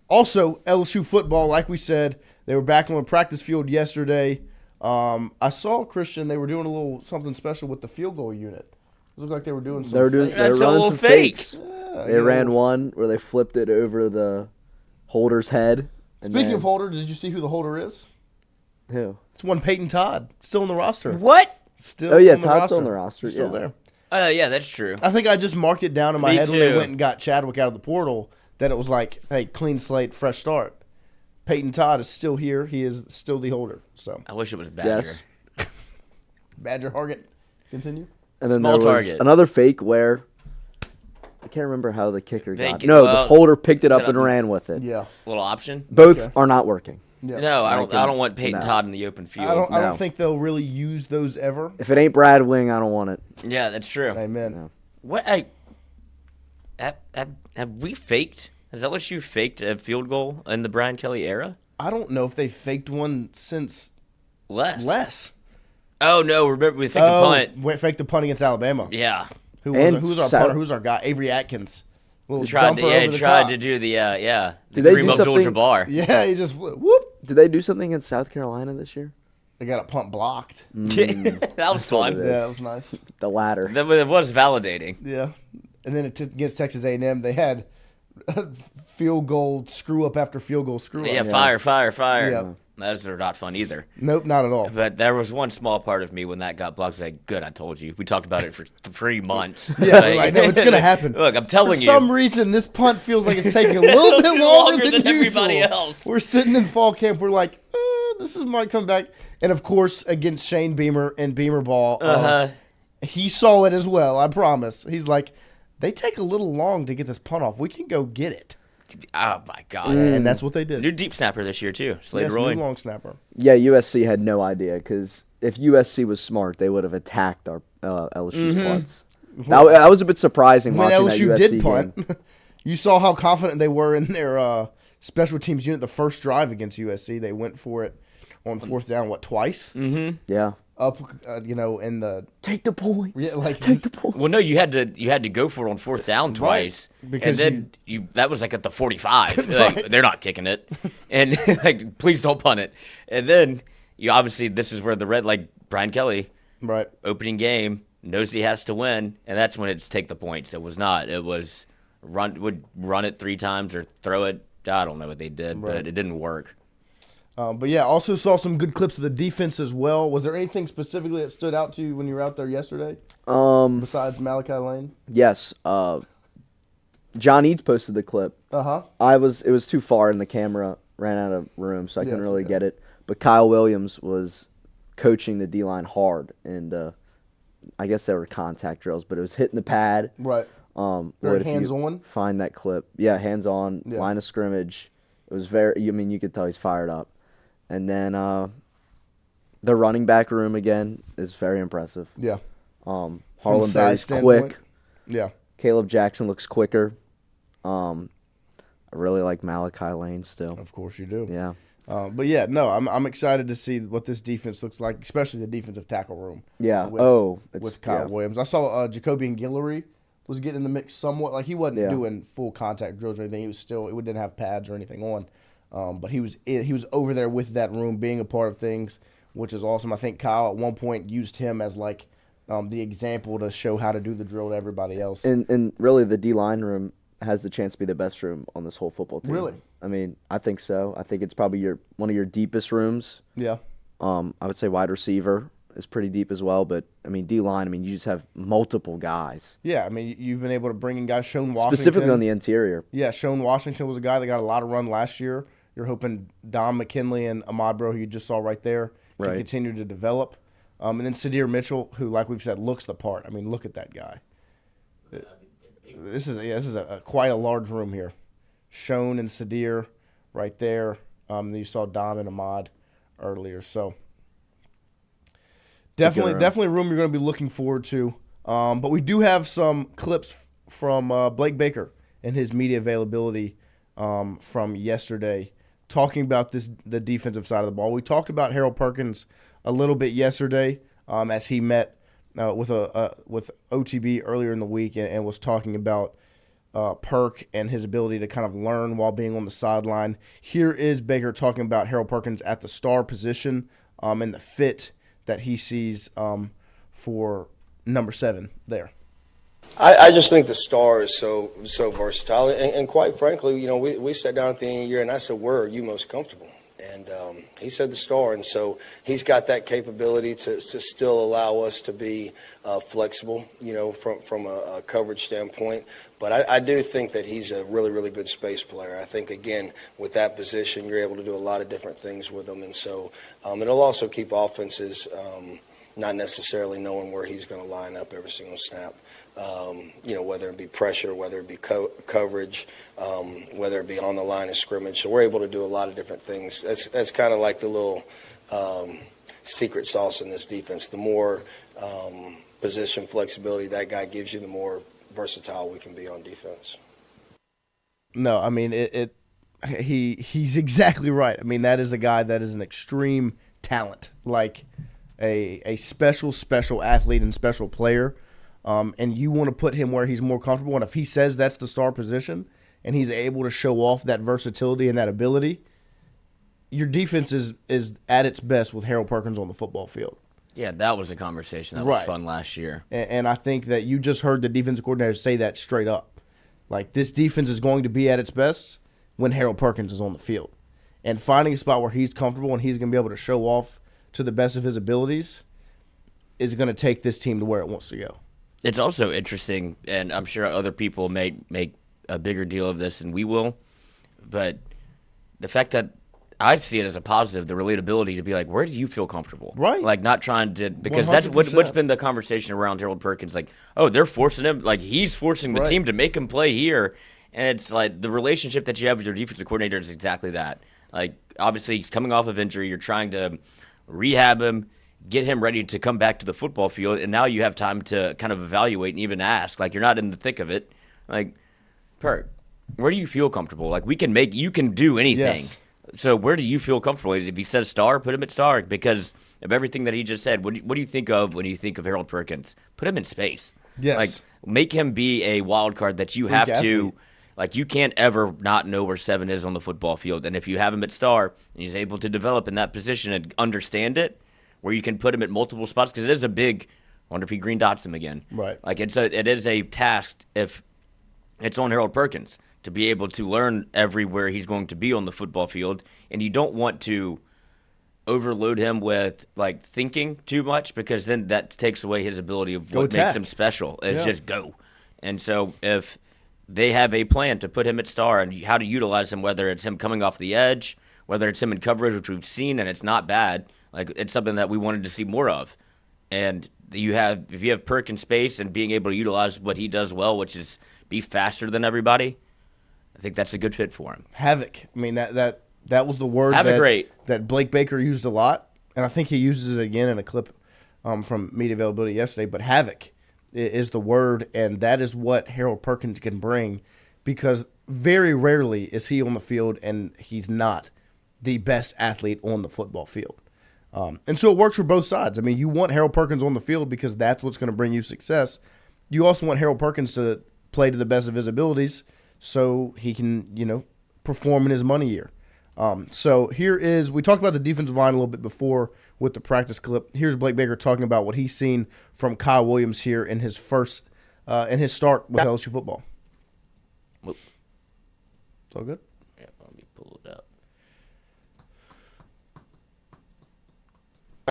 also, LSU football, like we said, they were back on the practice field yesterday. I saw, Christian, they were doing a little something special with the field goal unit. It looked like they were doing some fakes. That's a running little some fake. fakes. They ran one where they flipped it over the holder's head. Speaking of holder, did you see who the holder is? Who? It's one Peyton Todd, still on the roster. What? Still Oh, yeah, on the Todd's roster. still on the roster. Still yeah. there. Oh, yeah, that's true. I think I just marked it down in my Me head when they too. went and got Chadwick out of the portal. That it was like, hey, clean slate, fresh start. Peyton Todd is still here. He is still the holder. So I wish it was Badger. Yes. Badger Hargett, continue. And then Small there was target. another fake where I can't remember how the kicker got. They- No, well, the holder picked it set up and up- ran with it. Yeah. Little option? Both Okay. are not working. Yeah. No, I don't want Peyton No. Todd in the open field. I don't No. think they'll really use those ever. If it ain't Brad Wing, I don't want it. Yeah, that's true. Amen. No. What have we faked? Has LSU faked a field goal in the Brian Kelly era? I don't know if they faked one since Less. Oh no, remember we faked the punt. Faked the punt against Alabama. Yeah. Who was And who's our punter? Who's our guy? Avery Atkins. Little Tried dumper to, over the tried top. to do the the Did they do Kareem something- Abdul-Jabbar. Yeah, he just whoop. Did they do something in South Carolina this year? They got a punt blocked. that was fun. it is. Yeah, that was nice. The latter. It was validating. Yeah, and then against Texas A&M, they had field goal screw up after field goal screw up. Yeah, fire. Yeah. Those are not fun either. Nope, not at all. But there was one small part of me when that got blocked. I was like, good, I told you. We talked about it for 3 months. Yeah, like, no, it's gonna happen. Look, I'm telling For you. some reason, this punt feels like it's taking a little bit longer than everybody usual. else. We're sitting in fall camp. We're like, this is my comeback. And of course, against Shane Beamer and Beamer Ball, he saw it as well. I promise. He's like, they take a little long to get this punt off. We can go get it. Oh my God! And that's what they did. New deep snapper this year too. Slade Yes, Roy. new long snapper. Yeah, USC had no idea because if USC was smart, they would have attacked our LSU's punts. That was a bit surprising When watching LSU that USC did punt, game. you saw how confident they were in their special teams unit. The first drive against USC, they went for it on fourth down. Twice? Mm-hmm. Yeah. Up, in the take the point. Yeah, like take the point. Well, no, you had to go for it on fourth down twice, because and then that was like at the 45. Like, they're not kicking it, and like please don't punt it. And then you obviously this is where the red Brian Kelly, right, opening game knows he has to win, and that's when it's take the points. It was not. It was run it 3 times or throw it. I don't know what they did, but it didn't work. But yeah, also saw some good clips of the defense as well. Was there anything specifically that stood out to you when you were out there yesterday? Besides Malachi Lane? Yes. John Eads posted the clip. Uh-huh. It was too far and the camera ran out of room, so I couldn't really get it. But Kyle Williams was coaching the D-line hard, and I guess they were contact drills, but it was hitting the pad. Right. Very hands-on? Find that clip. Yeah, hands-on, line of scrimmage. It was you could tell he's fired up. And then the running back room again is very impressive. Yeah. Harlan Berry's quick. Yeah. Caleb Jackson looks quicker. I really like Malachi Lane still. Of course you do. Yeah. But yeah, no, I'm excited to see what this defense looks like, especially the defensive tackle room. Yeah. With Kyle Williams. I saw Jacobian Guillory was getting in the mix somewhat. Like he wasn't doing full contact drills or anything. He was still didn't have pads or anything on. But he was over there with that room, being a part of things, which is awesome. I think Kyle at one point used him as the example to show how to do the drill to everybody else. And really, the D-line room has the chance to be the best room on this whole football team. Really? I mean, I think so. I think it's probably one of your deepest rooms. Yeah. I would say wide receiver is pretty deep as well, but I mean D-line. You just have multiple guys. Yeah, I mean you've been able to bring in guys. Shone Washington, specifically on the interior. Yeah, Shone Washington was a guy that got a lot of run last year. You're hoping Dom McKinley and Ahmad Bro, who you just saw right there, can continue to develop. And then Sadir Mitchell, who, like we've said, looks the part. I mean, look at that guy. This is quite a large room here. Shone and Sadir right there. You saw Dom and Ahmad earlier. So definitely a room you're going to be looking forward to. But we do have some clips from Blake Baker and his media availability from yesterday, talking about the defensive side of the ball. We talked about Harold Perkins a little bit yesterday as he met with OTB earlier in the week and was talking about Perk and his ability to kind of learn while being on the sideline. Here is Baker talking about Harold Perkins at the star position and the fit that he sees for number 7 there. I just think the star is so versatile, and quite frankly, we sat down at the end of the year and I said, where are you most comfortable? And he said the star, and so he's got that capability to still allow us to be flexible, from a coverage standpoint. But I do think that he's a really, really good space player. I think, again, with that position, you're able to do a lot of different things with him, and so it'll also keep offenses not necessarily knowing where he's going to line up every single snap. Whether it be pressure, whether it be coverage, whether it be on the line of scrimmage. So we're able to do a lot of different things. That's kind of like the little secret sauce in this defense. The more position flexibility that guy gives you, the more versatile we can be on defense. No, I mean, he's exactly right. I mean, that is a guy that is an extreme talent, like a special athlete and special player. And you want to put him where he's more comfortable. And if he says that's the star position and he's able to show off that versatility and that ability, your defense is at its best with Harold Perkins on the football field. Yeah, that was a conversation that was fun last year. And I think that you just heard the defensive coordinator say that straight up. Like, this defense is going to be at its best when Harold Perkins is on the field. And finding a spot where he's comfortable and he's going to be able to show off to the best of his abilities is going to take this team to where it wants to go. It's also interesting, and I'm sure other people may make a bigger deal of this than we will, but the fact that I see it as a positive, the relatability to be like, where do you feel comfortable? Right. Like, not trying to, because 100%. that's what's been the conversation around Harold Perkins. Like, oh, they're forcing him, like, he's forcing the team to make him play here. And it's like the relationship that you have with your defensive coordinator is exactly that. Like, obviously, he's coming off of injury. You're trying to rehab him, get him ready to come back to the football field, and now you have time to kind of evaluate and even ask. Like, you're not in the thick of it. Like, Perk, where do you feel comfortable? Like, you can do anything. Yes. So where do you feel comfortable? If he says star, put him at star because of everything that he just said. What do you think of when you think of Harold Perkins? Put him in space. Yes. Like, make him be a wild card that you have to. Like, you can't ever not know where 7 is on the football field. And if you have him at star and he's able to develop in that position and understand it, where you can put him at multiple spots, because it is a big, I wonder if he green dots him again. Right. Like, it is a task if it's on Harold Perkins to be able to learn everywhere he's going to be on the football field. And you don't want to overload him with, like, thinking too much, because then that takes away his ability of what makes him special. It's just go. And so if they have a plan to put him at star and how to utilize him, whether it's him coming off the edge, whether it's him in coverage, which we've seen, and it's not bad. Like, it's something that we wanted to see more of. And if you have Perk in space and being able to utilize what he does well, which is be faster than everybody, I think that's a good fit for him. Havoc. I mean, that was the word that Blake Baker used a lot, and I think he uses it again in a clip from media availability yesterday. But havoc is the word, and that is what Harold Perkins can bring, because very rarely is he on the field and he's not the best athlete on the football field. And so it works for both sides. I mean, you want Harold Perkins on the field because that's what's going to bring you success. You also want Harold Perkins to play to the best of his abilities so he can, perform in his money year. So here is, we talked about the defensive line a little bit before with the practice clip. Here's Blake Baker talking about what he's seen from Kyle Williams here in his in his start with LSU football. Whoop. It's all good? Yeah, let me pull it up.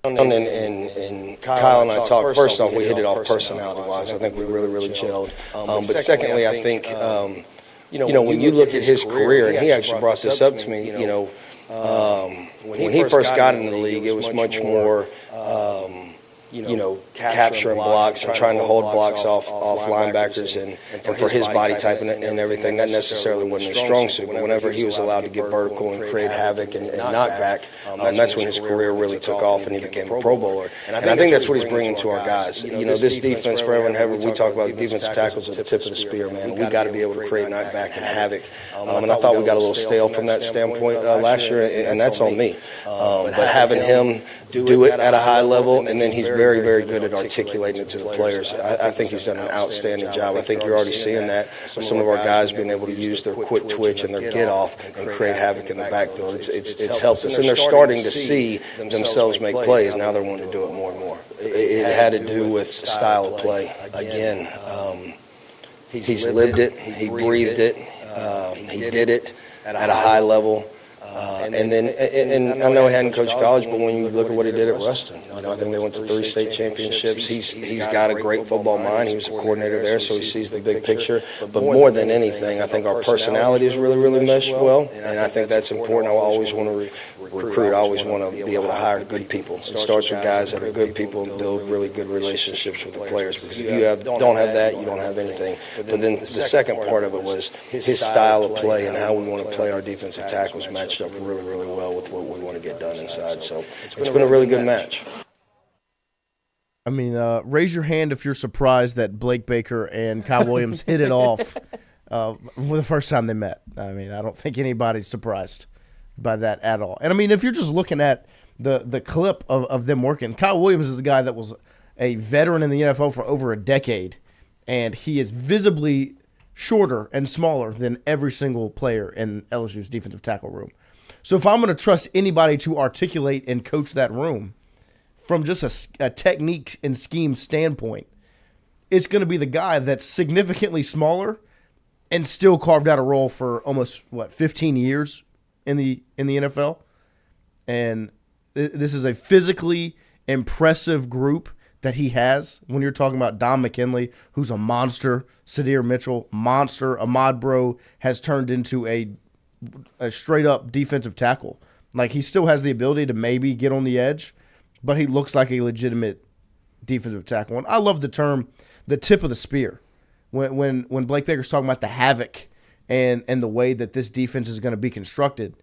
And Kyle and I talked. First off, we hit it off personality-wise. I think we really gelled. But secondly, I think, when you look at his career, and he actually brought this up to me, when he first got into the league, it was much more capturing blocks and trying to hold blocks off linebackers and for his body type and everything, that necessarily wasn't his strong suit. But whenever he was allowed to get vertical and create havoc and knock back, that's when his career really took off and he became a Pro Bowler. And I think that's what he's bringing to our guys. This defense, forever and ever, we talk about defensive tackles at the tip of the spear, man. We got to be able to create knockback and havoc. And I thought we got a little stale from that standpoint last year, and that's on me. But having him do it at a high level, and then he's very, very good at articulating it to the players. I think he's done an outstanding job. I think you're already seeing that. Some of our guys being able to use their quick twitch and their get off and create havoc in the backfield. It's helped us, and they're starting to see themselves make plays. Now they're wanting to do it more and more. It had to do with style of play. Again, he's lived it. He breathed it. He did it at a high level. And I know he hadn't coached college, but when you look at what he did at Ruston, I think they went to 3 state championships. He's got a great football mind. He was a coordinator there, so he sees the big picture. But more than anything, I think our personalities really, really meshed well, and I think that's important. I always want to recruit. I always want to be able to hire good people. It starts with guys that are good people and build really good relationships with the players, because if you don't have that, you don't have anything. But then the second part of it was his style of play and how we want to play our defensive tackles matched up really, really well with what we want to get done inside. So it's been a really good match. I mean, raise your hand if you're surprised that Blake Baker and Kyle Williams hit it off the first time they met. I mean, I don't think anybody's surprised by that at all. And I mean, if you're just looking at the clip of them working, Kyle Williams is the guy that was a veteran in the NFL for over a decade, and he is visibly shorter and smaller than every single player in LSU's defensive tackle room. So if I'm going to trust anybody to articulate and coach that room from just a technique and scheme standpoint, it's going to be the guy that's significantly smaller and still carved out a role for almost, 15 years in the NFL. And this is a physically impressive group that he has. When you're talking about Don McKinley, who's a monster, Sadir Mitchell, monster, Ahmad Bro has turned into a straight-up defensive tackle. Like, he still has the ability to maybe get on the edge, but he looks like a legitimate defensive tackle. And I love the term, the tip of the spear. When Blake Baker's talking about the havoc and the way that this defense is going to be constructed,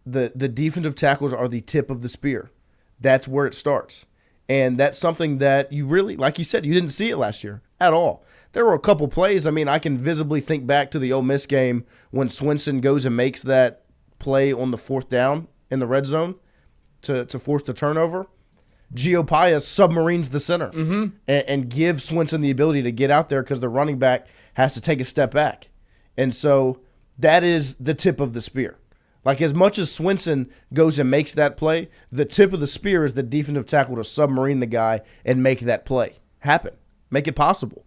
the defensive tackles are the tip of the spear. That's where it starts. And that's something that you really, like you said, you didn't see it last year at all. There were a couple plays. I mean, I can visibly think back to the Ole Miss game when Swinson goes and makes that play on the 4th down in the red zone to force the turnover. Gio Pius submarines the center and gives Swinson the ability to get out there because the running back has to take a step back. And so that is the tip of the spear. Like, as much as Swinson goes and makes that play, the tip of the spear is the defensive tackle to submarine the guy and make that play happen, make it possible.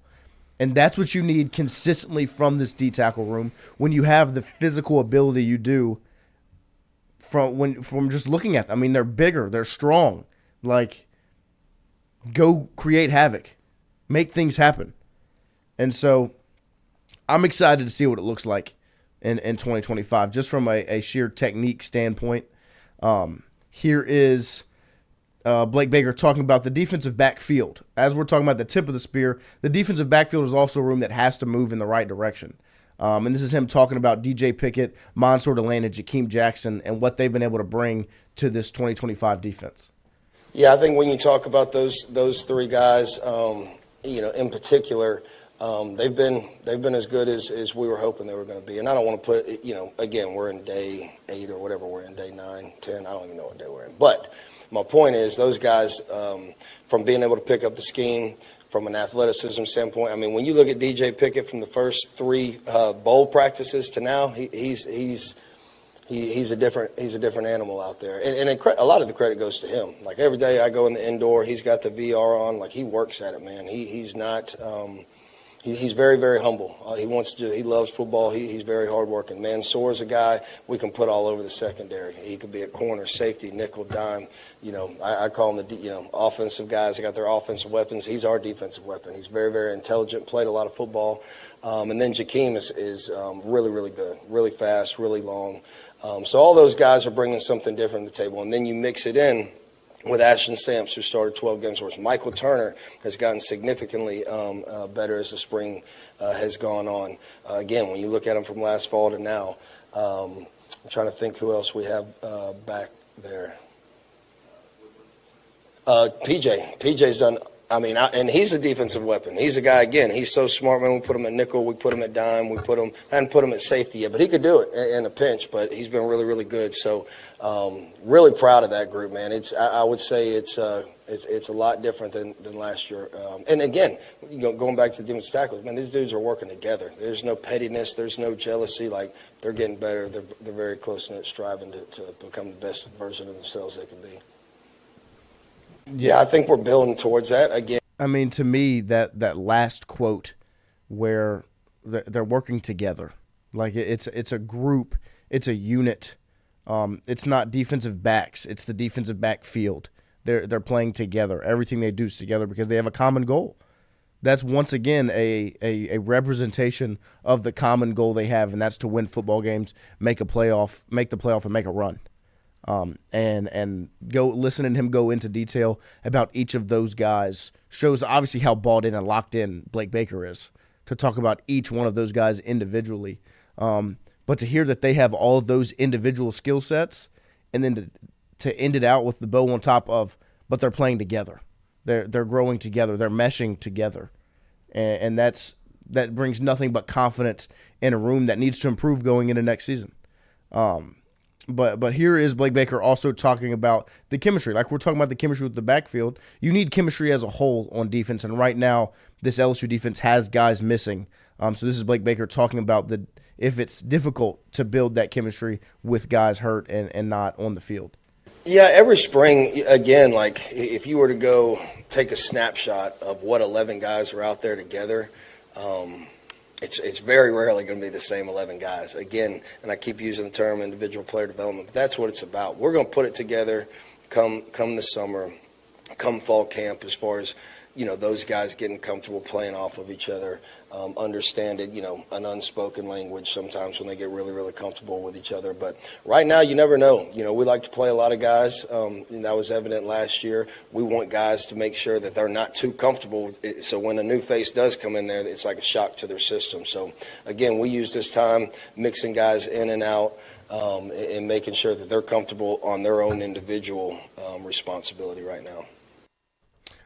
And that's what you need consistently from this D-tackle room when you have the physical ability you do from just looking at them. I mean, they're bigger, they're strong. Like, go create havoc, make things happen. And so I'm excited to see what it looks like in 2025, just from a sheer technique standpoint. Here is Blake Baker talking about the defensive backfield. As we're talking about the tip of the spear, the defensive backfield is also a room that has to move in the right direction. And this is him talking about DJ Pickett, Mansour Delane, and Jakeem Jackson and what they've been able to bring to this 2025 defense. Yeah, I think when you talk about those 3 guys, in particular, they've been as good as we were hoping they were going to be. And I don't want to put, again, we're in day 8 or whatever, we're in day 9, 10, I don't even know what day we're in. But my point is those guys, from being able to pick up the scheme, from an athleticism standpoint, I mean, when you look at DJ Pickett from the first 3 bowl practices to now, he's a different animal out there, and a lot of the credit goes to him. Like, every day I go in the indoor, he's got the VR on, like, he works at it, man. He's not. He's very, very humble. He loves football. He's very hardworking. Mansour's a guy we can put all over the secondary. He could be at corner, safety, nickel, dime. I call him the offensive guys. They got their offensive weapons. He's our defensive weapon. He's very, very intelligent. Played a lot of football. And then Jakeem is really, really good, really fast, really long. So all those guys are bringing something different to the table. And then you mix it in with Ashton Stamps, who started 12 games for us. Michael Turner has gotten significantly better as the spring has gone on. Again, when you look at him from last fall to now, I'm trying to think who else we have back there. PJ's done. I mean, and he's a defensive weapon. He's a guy, again, he's so smart, man. We put him at nickel, we put him at dime, I hadn't put him at safety yet, but he could do it in a pinch, but he's been really, really good. So really proud of that group, man. I would say it's a lot different than last year. And again, going back to the defensive tackles, man, these dudes are working together. There's no pettiness, there's no jealousy. Like, they're getting better. They're very close-knit, striving to become the best version of themselves they can be. Yeah, I think we're building towards that again. I mean, to me, that last quote where they're working together, like it's a group, it's a unit. It's not defensive backs; it's the defensive backfield. They're playing together. Everything they do is together because they have a common goal. That's once again a representation of the common goal they have, and that's to win football games, make the playoff, and make a run. And go listening to him go into detail about each of those guys shows obviously how balled in and locked in Blake Baker is to talk about each one of those guys individually. But to hear that they have all of those individual skill sets and then to end it out with the bow on top of, but they're playing together. They're growing together. They're meshing together. And that brings nothing but confidence in a room that needs to improve going into next season. But here is Blake Baker also talking about the chemistry. Like we're talking about the chemistry with the backfield. You need chemistry as a whole on defense, and right now this LSU defense has guys missing. So this is Blake Baker talking about if it's difficult to build that chemistry with guys hurt and not on the field. Yeah, every spring, again, like if you were to go take a snapshot of what 11 guys are out there together, it's very rarely going to be the same 11 guys. Again, and I keep using the term individual player development, but that's what it's about. We're going to put it together come the summer, come fall camp, as far as, those guys getting comfortable playing off of each other, understand it, an unspoken language sometimes when they get really, really comfortable with each other. But right now, you never know. We like to play a lot of guys, and that was evident last year. We want guys to make sure that they're not too comfortable with it, so when a new face does come in there, it's like a shock to their system. So, again, we use this time mixing guys in and out and making sure that they're comfortable on their own individual responsibility right now.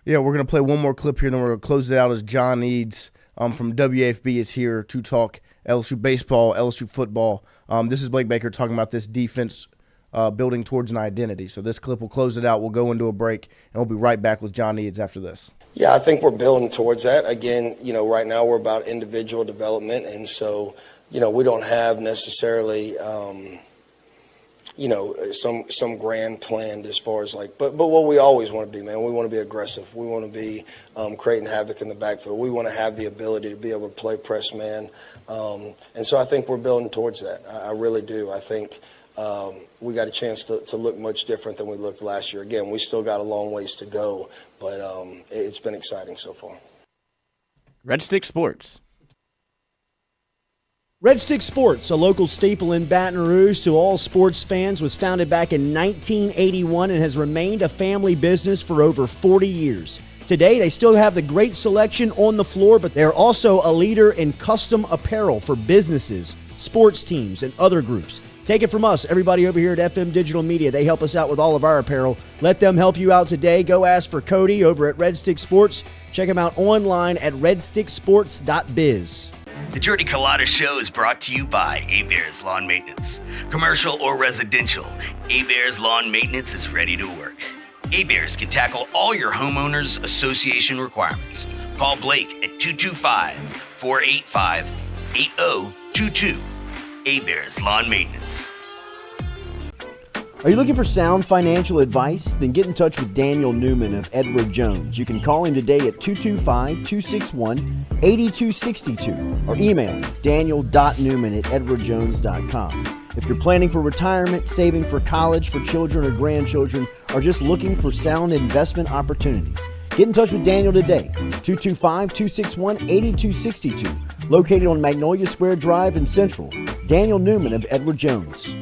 Yeah, we're going to play one more clip here, and then we're going to close it out as John Eads from WAFB is here to talk LSU baseball, LSU football. This is Blake Baker talking about this defense building towards an identity. So this clip will close it out. We'll go into a break, and we'll be right back with John Eads after this. Yeah, I think we're building towards that. Again, right now we're about individual development, and so, we don't have necessarily some grand plan as far as but what we always want to be, man, we want to be aggressive. We want to be creating havoc in the backfield. We want to have the ability to be able to play press man. And so I think we're building towards that. I really do. I think we got a chance to look much different than we looked last year. Again, we still got a long ways to go, but it's been exciting so far. Red Stick Sports. Red Stick Sports, a local staple in Baton Rouge to all sports fans, was founded back in 1981 and has remained a family business for over 40 years. Today, they still have the great selection on the floor, but they're also a leader in custom apparel for businesses, sports teams, and other groups. Take it from us, everybody over here at FM Digital Media. They help us out with all of our apparel. Let them help you out today. Go ask for Cody over at Red Stick Sports. Check him out online at redsticksports.biz. The Jordy Culotta Show is brought to you by A-Bears Lawn Maintenance. Commercial or residential, A-Bears Lawn Maintenance is ready to work. A-Bears can tackle all your homeowners association requirements. Call Blake at 225-485-8022. A-Bears Lawn Maintenance. Are you looking for sound financial advice? Then get in touch with Daniel Newman of Edward Jones. You can call him today at 225-261-8262 or email him daniel.newman@edwardjones.com. If you're planning for retirement, saving for college, for children or grandchildren, or just looking for sound investment opportunities, get in touch with Daniel today, 225-261-8262, located on Magnolia Square Drive in Central. Daniel Newman of Edward Jones.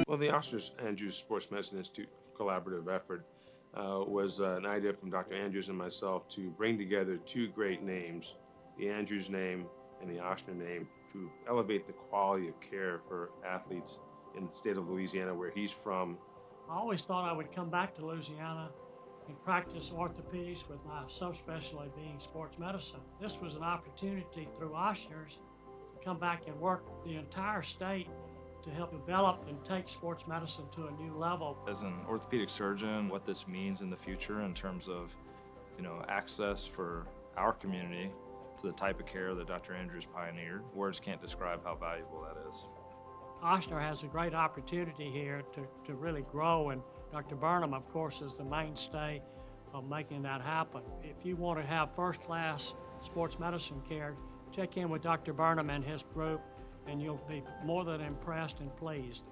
Well, the Andrews Sports Medicine Institute collaborative effort was an idea from Dr. Andrews and myself to bring together two great names, the Andrews name and the Ochsner name, to elevate the quality of care for athletes in the state of Louisiana, where he's from. I always thought I would come back to Louisiana and practice orthopedics with my subspecialty being sports medicine. This was an opportunity through Ochsner's to come back and work the entire state to help develop and take sports medicine to a new level. As an orthopedic surgeon, what this means in the future in terms of, access for our community to the type of care that Dr. Andrews pioneered, words can't describe how valuable that is. Ochsner has a great opportunity here to really grow, and Dr. Burnham, of course, is the mainstay of making that happen. If you want to have first-class sports medicine care, check in with Dr. Burnham and his group, and you'll be more than impressed and pleased.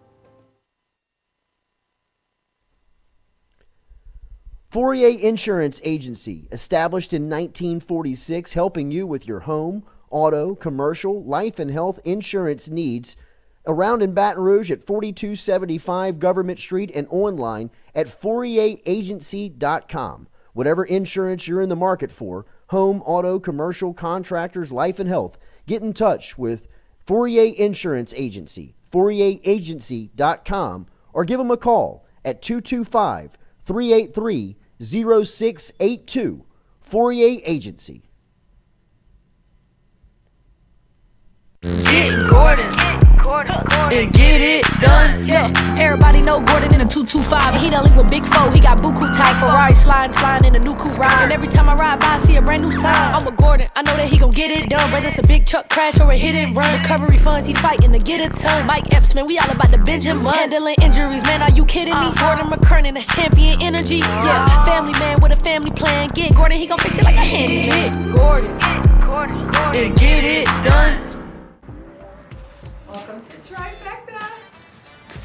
Fourier Insurance Agency, established in 1946, helping you with your home, auto, commercial, life and health insurance needs. Around in Baton Rouge at 4275 Government Street and online at FourierAgency.com. Whatever insurance you're in the market for, home, auto, commercial, contractors, life and health, get in touch with Fourier Insurance Agency, FourierAgency.com, or give them a call at 225-383-0682. Fourier Agency. Get Gordon and get it done. Yeah, everybody know Gordon in a 225. And he done link with Big Four. He got buku ties, Ferrari sliding, flying in a new coupe ride. And every time I ride by, I see a brand new sign. I'm with Gordon, I know that he gon' get it done. Whether it's a big truck crash or a hit and run, recovery funds, he fighting to get a ton. Mike Epps, man, we all about the Benjamin. Handling injuries, man, are you kidding me? Gordon McKernan, that's champion energy. Yeah, family man with a family plan. Get Gordon, he gon' fix it like a handyman. Get Gordon and get it done. Welcome to Trifecta.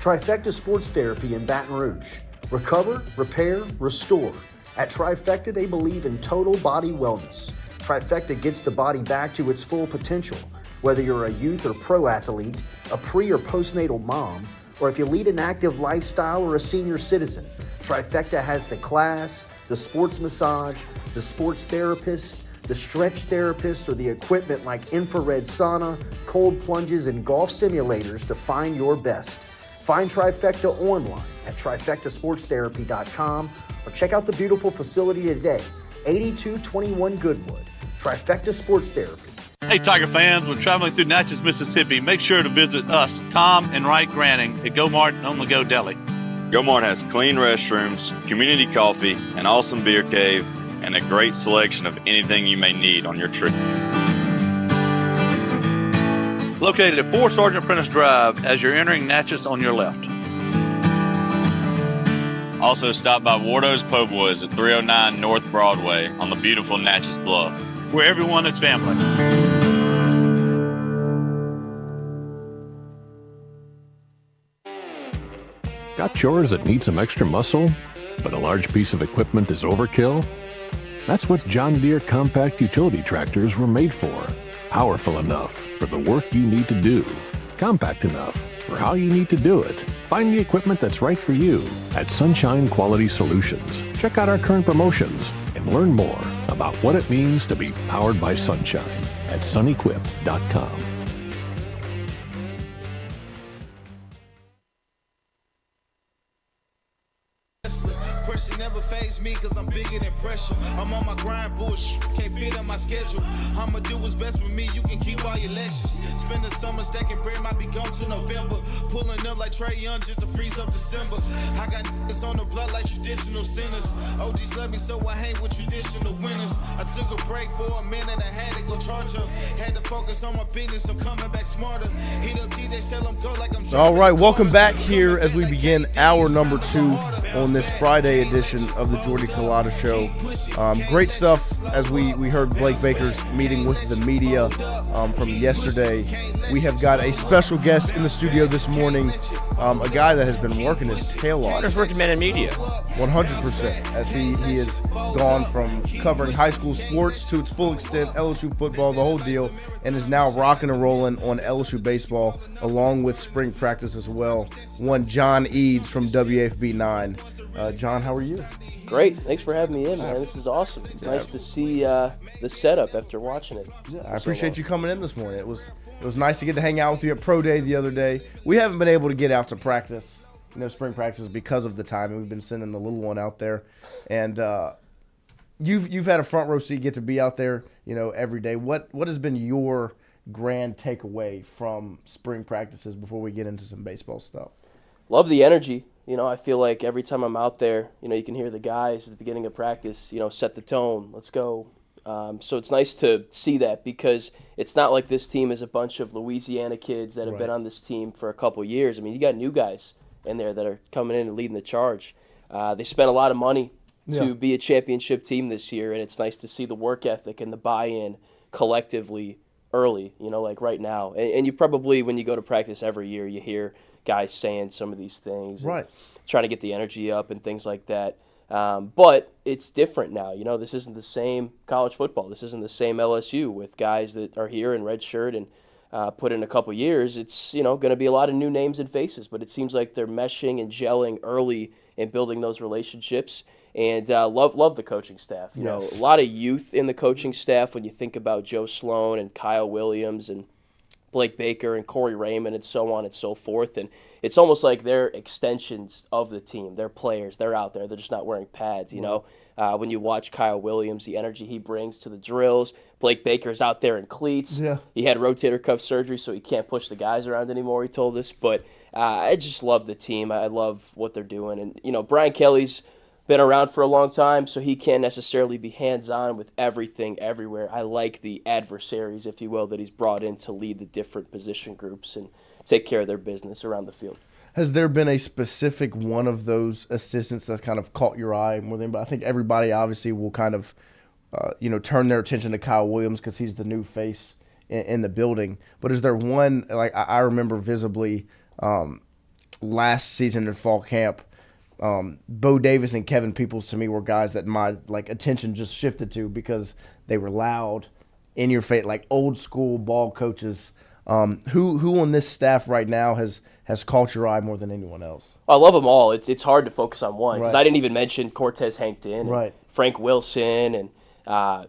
Trifecta Sports Therapy in Baton Rouge. Recover, repair, restore. At Trifecta, they believe in total body wellness. Trifecta gets the body back to its full potential. Whether you're a youth or pro athlete, a pre or postnatal mom, or if you lead an active lifestyle or a senior citizen, Trifecta has the class, the sports massage, the sports therapist, the stretch therapist, or the equipment like infrared sauna, cold plunges, and golf simulators to find your best. Find Trifecta online at trifectasportstherapy.com or check out the beautiful facility today, 8221 Goodwood. Trifecta Sports Therapy. Hey, Tiger fans, when traveling through Natchez, Mississippi, make sure to visit us, Tom and Wright Granning, at Go Mart on the Go Deli. Go Mart has clean restrooms, community coffee, an awesome beer cave, and a great selection of anything you may need on your trip. Located at 4 Sergeant Prentice Drive as you're entering Natchez on your left. Also stop by Wardo's Po' Boys at 309 North Broadway on the beautiful Natchez Bluff, where everyone is family. Got chores that need some extra muscle, but a large piece of equipment is overkill? That's what John Deere compact utility tractors were made for. Powerful enough for the work you need to do. Compact enough for how you need to do it. Find the equipment that's right for you at Sunshine Quality Solutions. Check out our current promotions and learn more about what it means to be powered by sunshine at sunequip.com. Pressure never fazed me cause I'm bigger than pressure. I'm on my grind, bullshit, can't fit on my schedule. I'ma do what's best for me, you can keep all your lectures. Spend the summer stacking bread, might be gone to November. Pulling up like Trey Young just to freeze up December. I got niggas on the blood like traditional sinners. OGs love me so I hang with traditional winners. I took a break for a minute, I had to go charge up. Had to focus on my business, I'm coming back smarter. Heat up DJ, tell them go like I'm All right, welcome back here as we begin hour number 2 on this Friday edition of the Jordy Culotta Culotta Show. Great stuff as we heard Blake Baker's meeting with the media from yesterday. We have got a special guest in the studio this morning, a guy that has been working his tail off. Hardest working man in media. 100%, as he has gone from covering high school sports to its full extent, LSU football, the whole deal, and is now rocking and rolling on LSU baseball along with spring practice as well. One John Eads from WFB 9. John, how are you? Great. Thanks for having me in, man. This is awesome. It's nice to see the setup after watching it. Yeah, I appreciate you coming in this morning. It was nice to get to hang out with you at Pro Day the other day. We haven't been able to get out to practice, spring practice, because of the time, and we've been sending the little one out there. And you've had a front row seat, get to be out there, every day. What has been your grand takeaway from spring practices before we get into some baseball stuff? Love the energy. I feel like every time I'm out there, you can hear the guys at the beginning of practice, set the tone, let's go. So it's nice to see that, because it's not like this team is a bunch of Louisiana kids that have been on this team for a couple of years. I mean, you got new guys in there that are coming in and leading the charge. They spent a lot of money to be a championship team this year, and it's nice to see the work ethic and the buy-in collectively early, like right now. And you probably, when you go to practice every year, you hear guys saying some of these things, trying to get the energy up and things like that. But it's different now. This isn't the same college football. This isn't the same LSU with guys that are here in red shirt and put in a couple years. It's, going to be a lot of new names and faces, but it seems like they're meshing and gelling early and building those relationships. And love the coaching staff. A lot of youth in the coaching staff when you think about Joe Sloan and Kyle Williams and Blake Baker and Corey Raymond and so on and so forth. And it's almost like they're extensions of the team. They're players. They're out there. They're just not wearing pads, When you watch Kyle Williams, the energy he brings to the drills. Blake Baker's out there in cleats. Yeah. He had rotator cuff surgery, so he can't push the guys around anymore, he told us. But I just love the team. I love what they're doing. And, Brian Kelly's been around for a long time, so he can't necessarily be hands-on with everything everywhere. I like the adversaries, if you will, that he's brought in to lead the different position groups and take care of their business around the field. Has there been a specific one of those assistants that's kind of caught your eye more than anybody? I think everybody obviously will kind of, turn their attention to Kyle Williams because he's the new face in the building. But is there one, like I remember visibly last season in fall camp, Bo Davis and Kevin Peoples to me were guys that my attention just shifted to because they were loud, in your face, like old school ball coaches. Who on this staff right now has caught your eye more than anyone else? I love them all. It's hard to focus on one because I didn't even mention Cortez Hankton, and Frank Wilson, and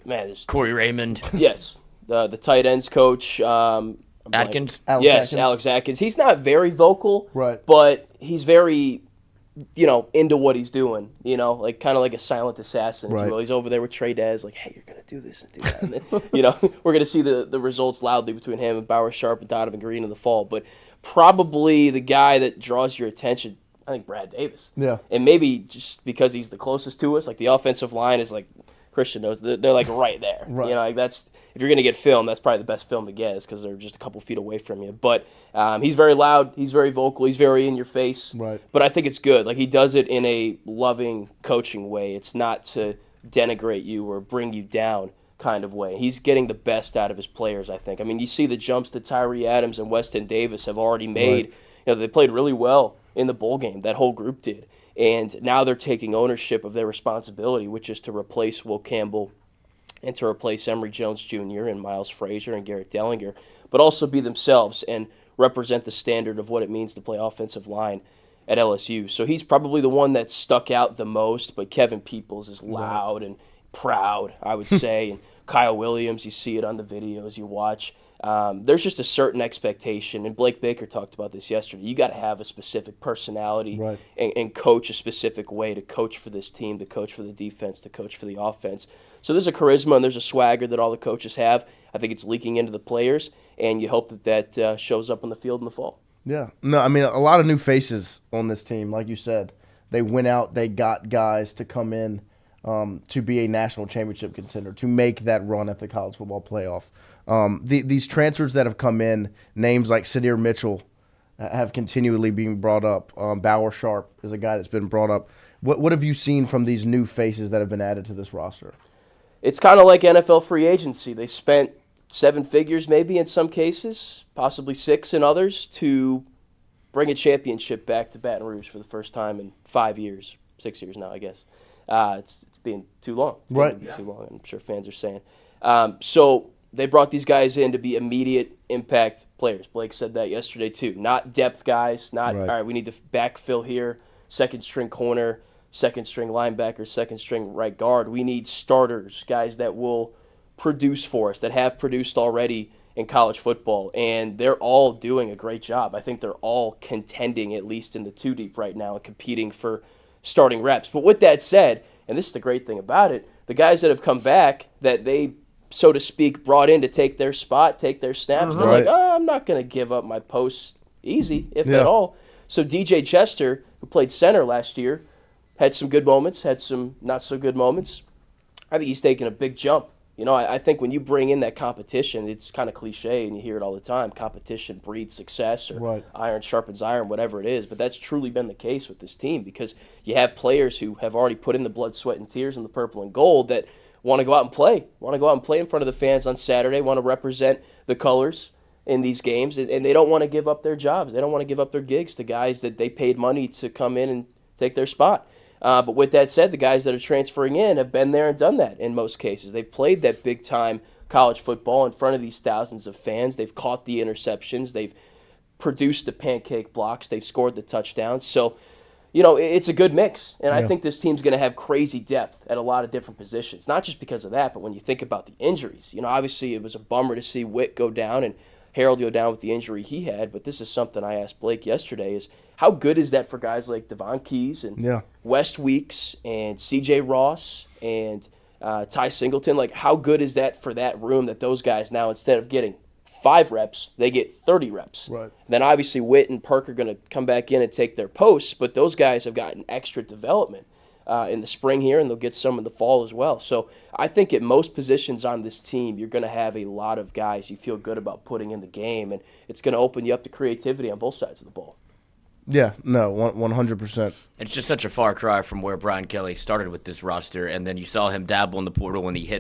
there's Corey Raymond. Yes, the tight ends coach. Atkins. Alex Atkins. He's not very vocal, but he's very into what he's doing, kind of like a silent assassin. If you will. He's over there with Trey Dez, like, hey, you're going to do this and do that. And then, we're going to see the results loudly between him and Bauer Sharp and Donovan Green in the fall. But probably the guy that draws your attention, I think Brad Davis. Yeah. And maybe just because he's the closest to us, like the offensive line is like, Christian knows, they're like right there. That's, if you're going to get film, that's probably the best film to get, is because they're just a couple feet away from you. But he's very loud, he's very vocal, he's very in your face. But I think it's good. Like, he does it in a loving, coaching way. It's not to denigrate you or bring you down kind of way. He's getting the best out of his players, I think. I mean, you see the jumps that Tyree Adams and Weston Davis have already made. They played really well in the bowl game. That whole group did. And now they're taking ownership of their responsibility, which is to replace Will Campbell and to replace Emory Jones Jr. and Miles Frazier and Garrett Dellinger, but also be themselves and represent the standard of what it means to play offensive line at LSU. So he's probably the one that stuck out the most, but Kevin Peoples is loud and proud, I would say. And Kyle Williams, you see it on the videos you watch. There's just a certain expectation, and Blake Baker talked about this yesterday. You got to have a specific personality and coach a specific way to coach for this team, to coach for the defense, to coach for the offense. So there's a charisma and there's a swagger that all the coaches have. I think it's leaking into the players, and you hope that shows up on the field in the fall. Yeah. No, I mean, a lot of new faces on this team. Like you said, they went out, they got guys to come in to be a national championship contender, to make that run at the college football playoff. These transfers that have come in, names like Sadir Mitchell have continually been brought up. Bauer Sharp is a guy that's been brought up. What have you seen from these new faces that have been added to this roster? It's kind of like NFL free agency. They spent 7 figures maybe in some cases, possibly 6 in others, to bring a championship back to Baton Rouge for the first time in 5 years, 6 years now, I guess. It's been too long. It's right. Been too long, I'm sure fans are saying. So they brought these guys in to be immediate impact players. Blake said that yesterday too. Not depth guys, not, all right, we need to backfill here, second string corner, second string linebacker, second string right guard. We need starters, guys that will produce for us, that have produced already in college football, and they're all doing a great job. I think they're all contending, at least in the 2 deep right now, and competing for starting reps. But with that said, and this is the great thing about it, the guys that have come back that they, so to speak, brought in to take their spot, take their snaps, they're like, I'm not going to give up my posts easy, if at all. So DJ Chester, who played center last year, had some good moments, had some not so good moments. I think he's taken a big jump. You know, I think when you bring in that competition, it's kind of cliche and you hear it all the time, competition breeds success, or iron sharpens iron, whatever it is. But that's truly been the case with this team, because you have players who have already put in the blood, sweat, and tears in the purple and gold that want to go out and play, in front of the fans on Saturday, want to represent the colors in these games, and they don't want to give up their jobs. They don't want to give up their gigs to guys that they paid money to come in and take their spot. But with that said, the guys that are transferring in have been there and done that in most cases. They've played that big-time college football in front of these thousands of fans. They've caught the interceptions. They've produced the pancake blocks. They've scored the touchdowns. So, you know, it's a good mix. And I think this team's going to have crazy depth at a lot of different positions, not just because of that, but when you think about the injuries. You know, obviously it was a bummer to see Witt go down and Harold go down with the injury he had, but this is something I asked Blake yesterday, is how good is that for guys like Devon Keys and West Weeks and C.J. Ross and Ty Singleton? Like, how good is that for that room, that those guys now, instead of getting 5 reps, they get 30 reps? Right. Then obviously Witt and Perk are going to come back in and take their posts, but those guys have gotten extra development in the spring here, and they'll get some in the fall as well. So I think at most positions on this team, you're going to have a lot of guys you feel good about putting in the game, and it's going to open you up to creativity on both sides of the ball. Yeah, no, 100%. It's just such a far cry from where Brian Kelly started with this roster, and then you saw him dabble in the portal when he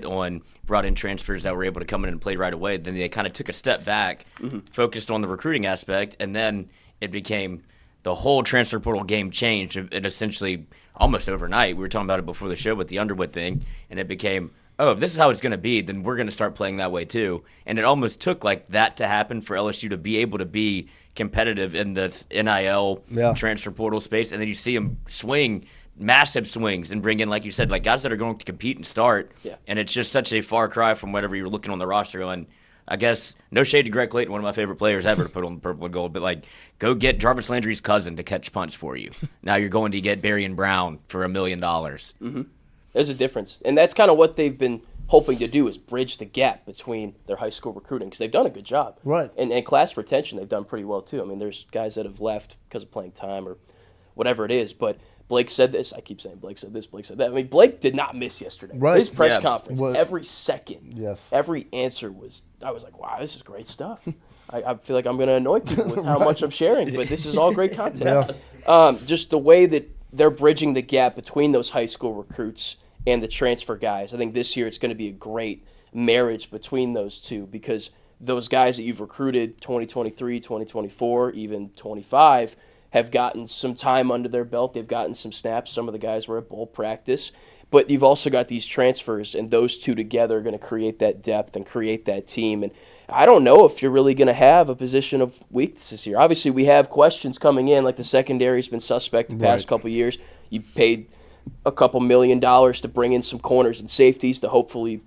brought in transfers that were able to come in and play right away. Then they kind of took a step back, focused on the recruiting aspect, and then it became the whole transfer portal game changed. It essentially almost overnight. We were talking about it before the show with the Underwood thing, and it became, oh, if this is how it's going to be, then we're going to start playing that way too. And it almost took like that to happen for LSU to be able to be competitive in the NIL transfer portal space. And then you see them swing massive swings and bring in, like you said, like guys that are going to compete and start. Yeah. And it's just such a far cry from whatever you're looking on the roster going, I guess, no shade to Greg Clayton, one of my favorite players ever to put on the purple and gold, but like, go get Jarvis Landry's cousin to catch punts for you. Now you're going to get Berrien Brown for $1 million. There's a difference. And that's kind of what they've been hoping to do, is bridge the gap between their high school recruiting, because they've done a good job. Right. And class retention, they've done pretty well too. I mean, there's guys that have left because of playing time or whatever it is, but Blake said this. I keep saying Blake said this, Blake said that. I mean, Blake did not miss yesterday. Right. His press conference, every second, yes, every answer was, I was like, wow, this is great stuff. I feel like I'm going to annoy people with how much I'm sharing, but this is all great content. Just the way that they're bridging the gap between those high school recruits and the transfer guys. I think this year it's going to be a great marriage between those two, because those guys that you've recruited 2023, 2024, even 25 have gotten some time under their belt. They've gotten some snaps. Some of the guys were at bowl practice. But you've also got these transfers, and those two together are going to create that depth and create that team. And I don't know if you're really going to have a position of weakness this year. Obviously, we have questions coming in, like the secondary's been suspect the past couple of years. You paid a couple $1 million to bring in some corners and safeties to hopefully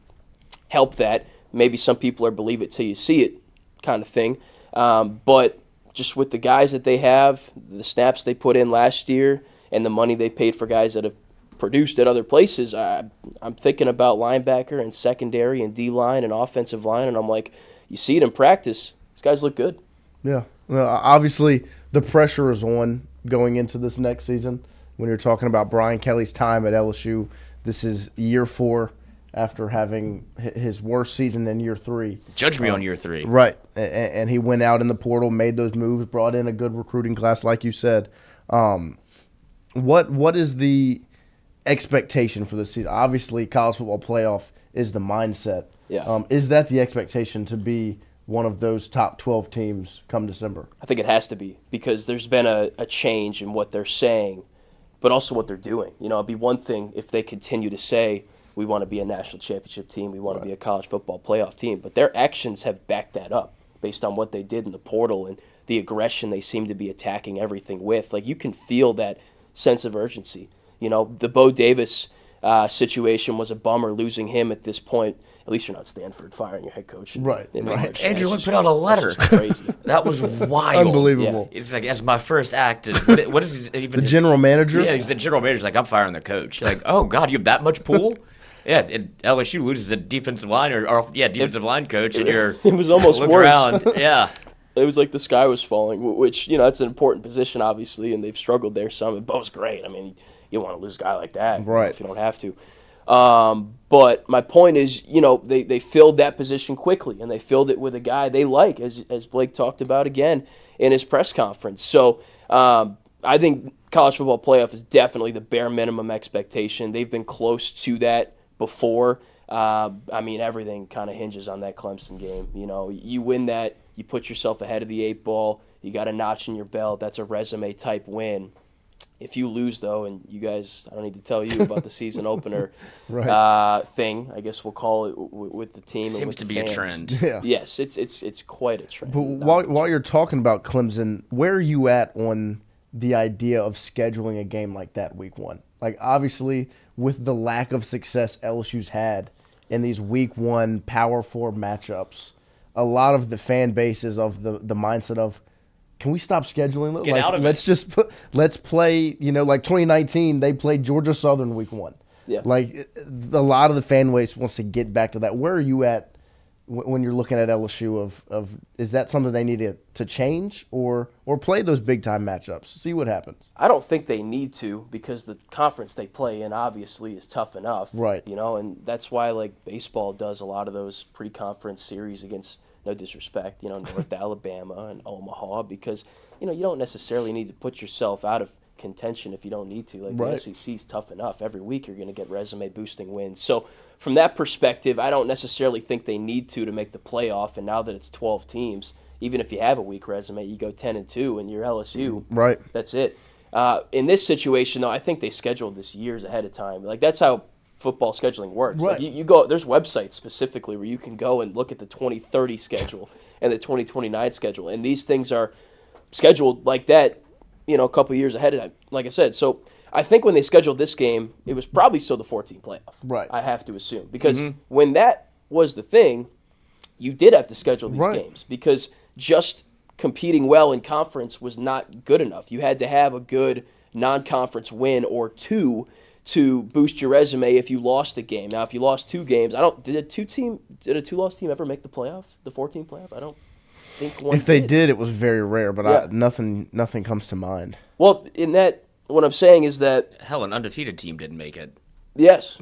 help that. Maybe some people are believe it till you see it kind of thing. But just with the guys that they have, the snaps they put in last year, and the money they paid for guys that have produced at other places, I'm thinking about linebacker and secondary and D-line and offensive line, and I'm like, you see it in practice, these guys look good. Yeah. Well, obviously, the pressure is on going into this next season. When you're talking about Brian Kelly's time at LSU, this is year 4 after having his worst season in year 3. Judge me on year 3. Right. And he went out in the portal, made those moves, brought in a good recruiting class, like you said. What is the – expectation for this season? Obviously, college football playoff is the mindset. Yeah. Is that the expectation to be one of those top 12 teams come December? I think it has to be, because there's been a change in what they're saying, but also what they're doing. You know, it'd be one thing if they continue to say, we want to be a national championship team, we want to be a college football playoff team, but their actions have backed that up based on what they did in the portal and the aggression they seem to be attacking everything with. Like, you can feel that sense of urgency. You know, the Bo Davis situation was a bummer, losing him at this point. At least you're not Stanford firing your head coach. Right. Andrew Luck put out a letter. Crazy. That was wild. Unbelievable. Yeah. It's like, as my first act, what is even the general manager? Yeah, he's the general manager. He's like, I'm firing the coach. You're like, oh, God, you have that much pull? Yeah, LSU loses the defensive line defensive line coach, and you're it was almost look worse. Around. Yeah. It was like the sky was falling, which, you know, that's an important position, obviously, and they've struggled there some. And Bo's great. I mean, you want to lose a guy like that, right? If you don't have to. But my point is, you know, they filled that position quickly, and they filled it with a guy they like, as Blake talked about again in his press conference. So I think college football playoff is definitely the bare minimum expectation. They've been close to that before. I mean, everything kind of hinges on that Clemson game. You know, you win that, you put yourself ahead of the 8 ball, you got a notch in your belt, that's a resume type win. If you lose, though, and you guys, I don't need to tell you about the season opener thing, I guess we'll call it with the team. Seems and with to the be fans. a trend. Yeah. Yes, it's quite a trend. But while you're talking about Clemson, where are you at on the idea of scheduling a game like that week 1? Like, obviously, with the lack of success LSU's had in these week 1 Power 4 matchups, a lot of the fan base is of the mindset of, can we stop scheduling? Get out of it. Let's play, you know, like 2019, they played Georgia Southern week 1. Yeah. Like, a lot of the fan base wants to get back to that. Where are you at when you're looking at LSU of is that something they need to change or play those big-time matchups, see what happens? I don't think they need to, because the conference they play in obviously is tough enough. Right. You know, and that's why, like, baseball does a lot of those pre-conference series against, no disrespect, you know, North Alabama and Omaha, because, you know, you don't necessarily need to put yourself out of contention if you don't need to. Like, right. The SEC is tough enough. Every week you're going to get resume-boosting wins. So from that perspective, I don't necessarily think they need to make the playoff. And now that it's 12 teams, even if you have a weak resume, you go 10-2 and you're LSU. Right. That's it. In this situation, though, I think they scheduled this years ahead of time. Like, that's how football scheduling works. Right. Like, you go, there's websites specifically where you can go and look at the 2030 schedule and the 2029 schedule. And these things are scheduled like that, you know, a couple of years ahead of time, like I said. So I think when they scheduled this game, it was probably still the 14 playoff. Right. I have to assume. Because when that was the thing, you did have to schedule these games, because just competing well in conference was not good enough. You had to have a good non-conference win or two to boost your resume if you lost a game. Now, if you lost 2 games, did a 2-loss team ever make the playoff, the 14 playoff? I don't think one. If they did, it was very rare, but nothing comes to mind. Well, in that, what I'm saying is that, hell, an undefeated team didn't make it. Yes,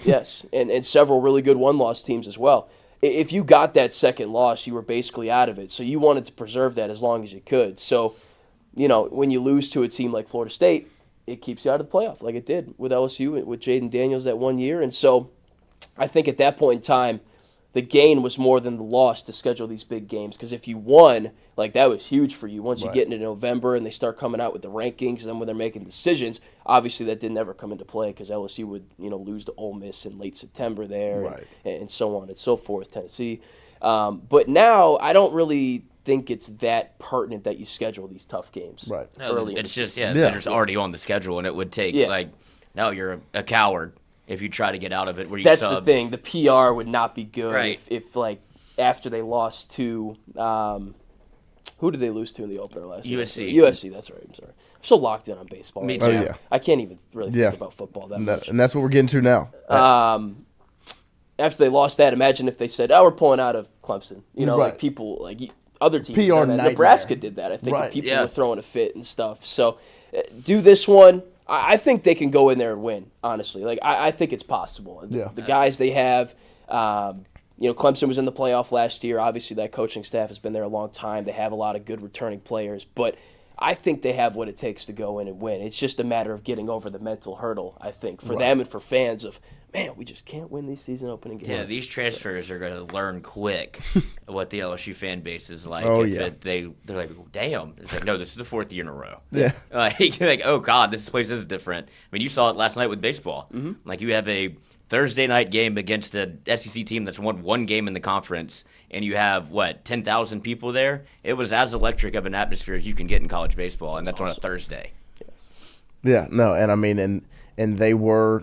yes, and several really good one-loss teams as well. If you got that second loss, you were basically out of it. So you wanted to preserve that as long as you could. So, you know, when you lose to a team like Florida State, it keeps you out of the playoff, like it did with LSU, with Jaden Daniels that 1 year. And so I think at that point in time, the gain was more than the loss to schedule these big games. Because if you won, like, that was huge for you. Once you get into November and they start coming out with the rankings, and then when they're making decisions, obviously that didn't ever come into play, because LSU would, you know, lose to Ole Miss in late September there, and so on and so forth, Tennessee. But now I don't really think it's that pertinent that you schedule these tough games. Right. No, early it's just, they're just already on the schedule, and it would take, now you're a coward if you try to get out of it where you That's sub. the thing. The PR would not be good Right. if like, after they lost to who did they lose to in the opener last year? USC. USC, that's right. I'm sorry. I'm so locked in on baseball. Me right too. now. Oh, yeah. I can't even really think about football that much. And that's what we're getting to now. After they lost that, imagine if they said, "Oh, we're pulling out of Clemson." You know, like Right. people, like other teams. PR did that. nightmare. Nebraska did that. I think Right. people were throwing a fit and stuff. So, do this one. I think they can go in there and win. Honestly, like I think it's possible. The guys they have. You know, Clemson was in the playoff last year. Obviously, that coaching staff has been there a long time. They have a lot of good returning players. But I think they have what it takes to go in and win. It's just a matter of getting over the mental hurdle, I think, for them and for fans of, man, we just can't win these season opening games. Yeah, these transfers are going to learn quick what the LSU fan base is like. Oh, They're like, damn. It's like, no, this is the 4th year in a row. Yeah. Like, oh, God, this place is different. I mean, you saw it last night with baseball. Mm-hmm. Like, you have a Thursday night game against a SEC team that's won one game in the conference, and you have, 10,000 people there? It was as electric of an atmosphere as you can get in college baseball, and that's awesome. On a Thursday. Yeah, no, and I mean, and they were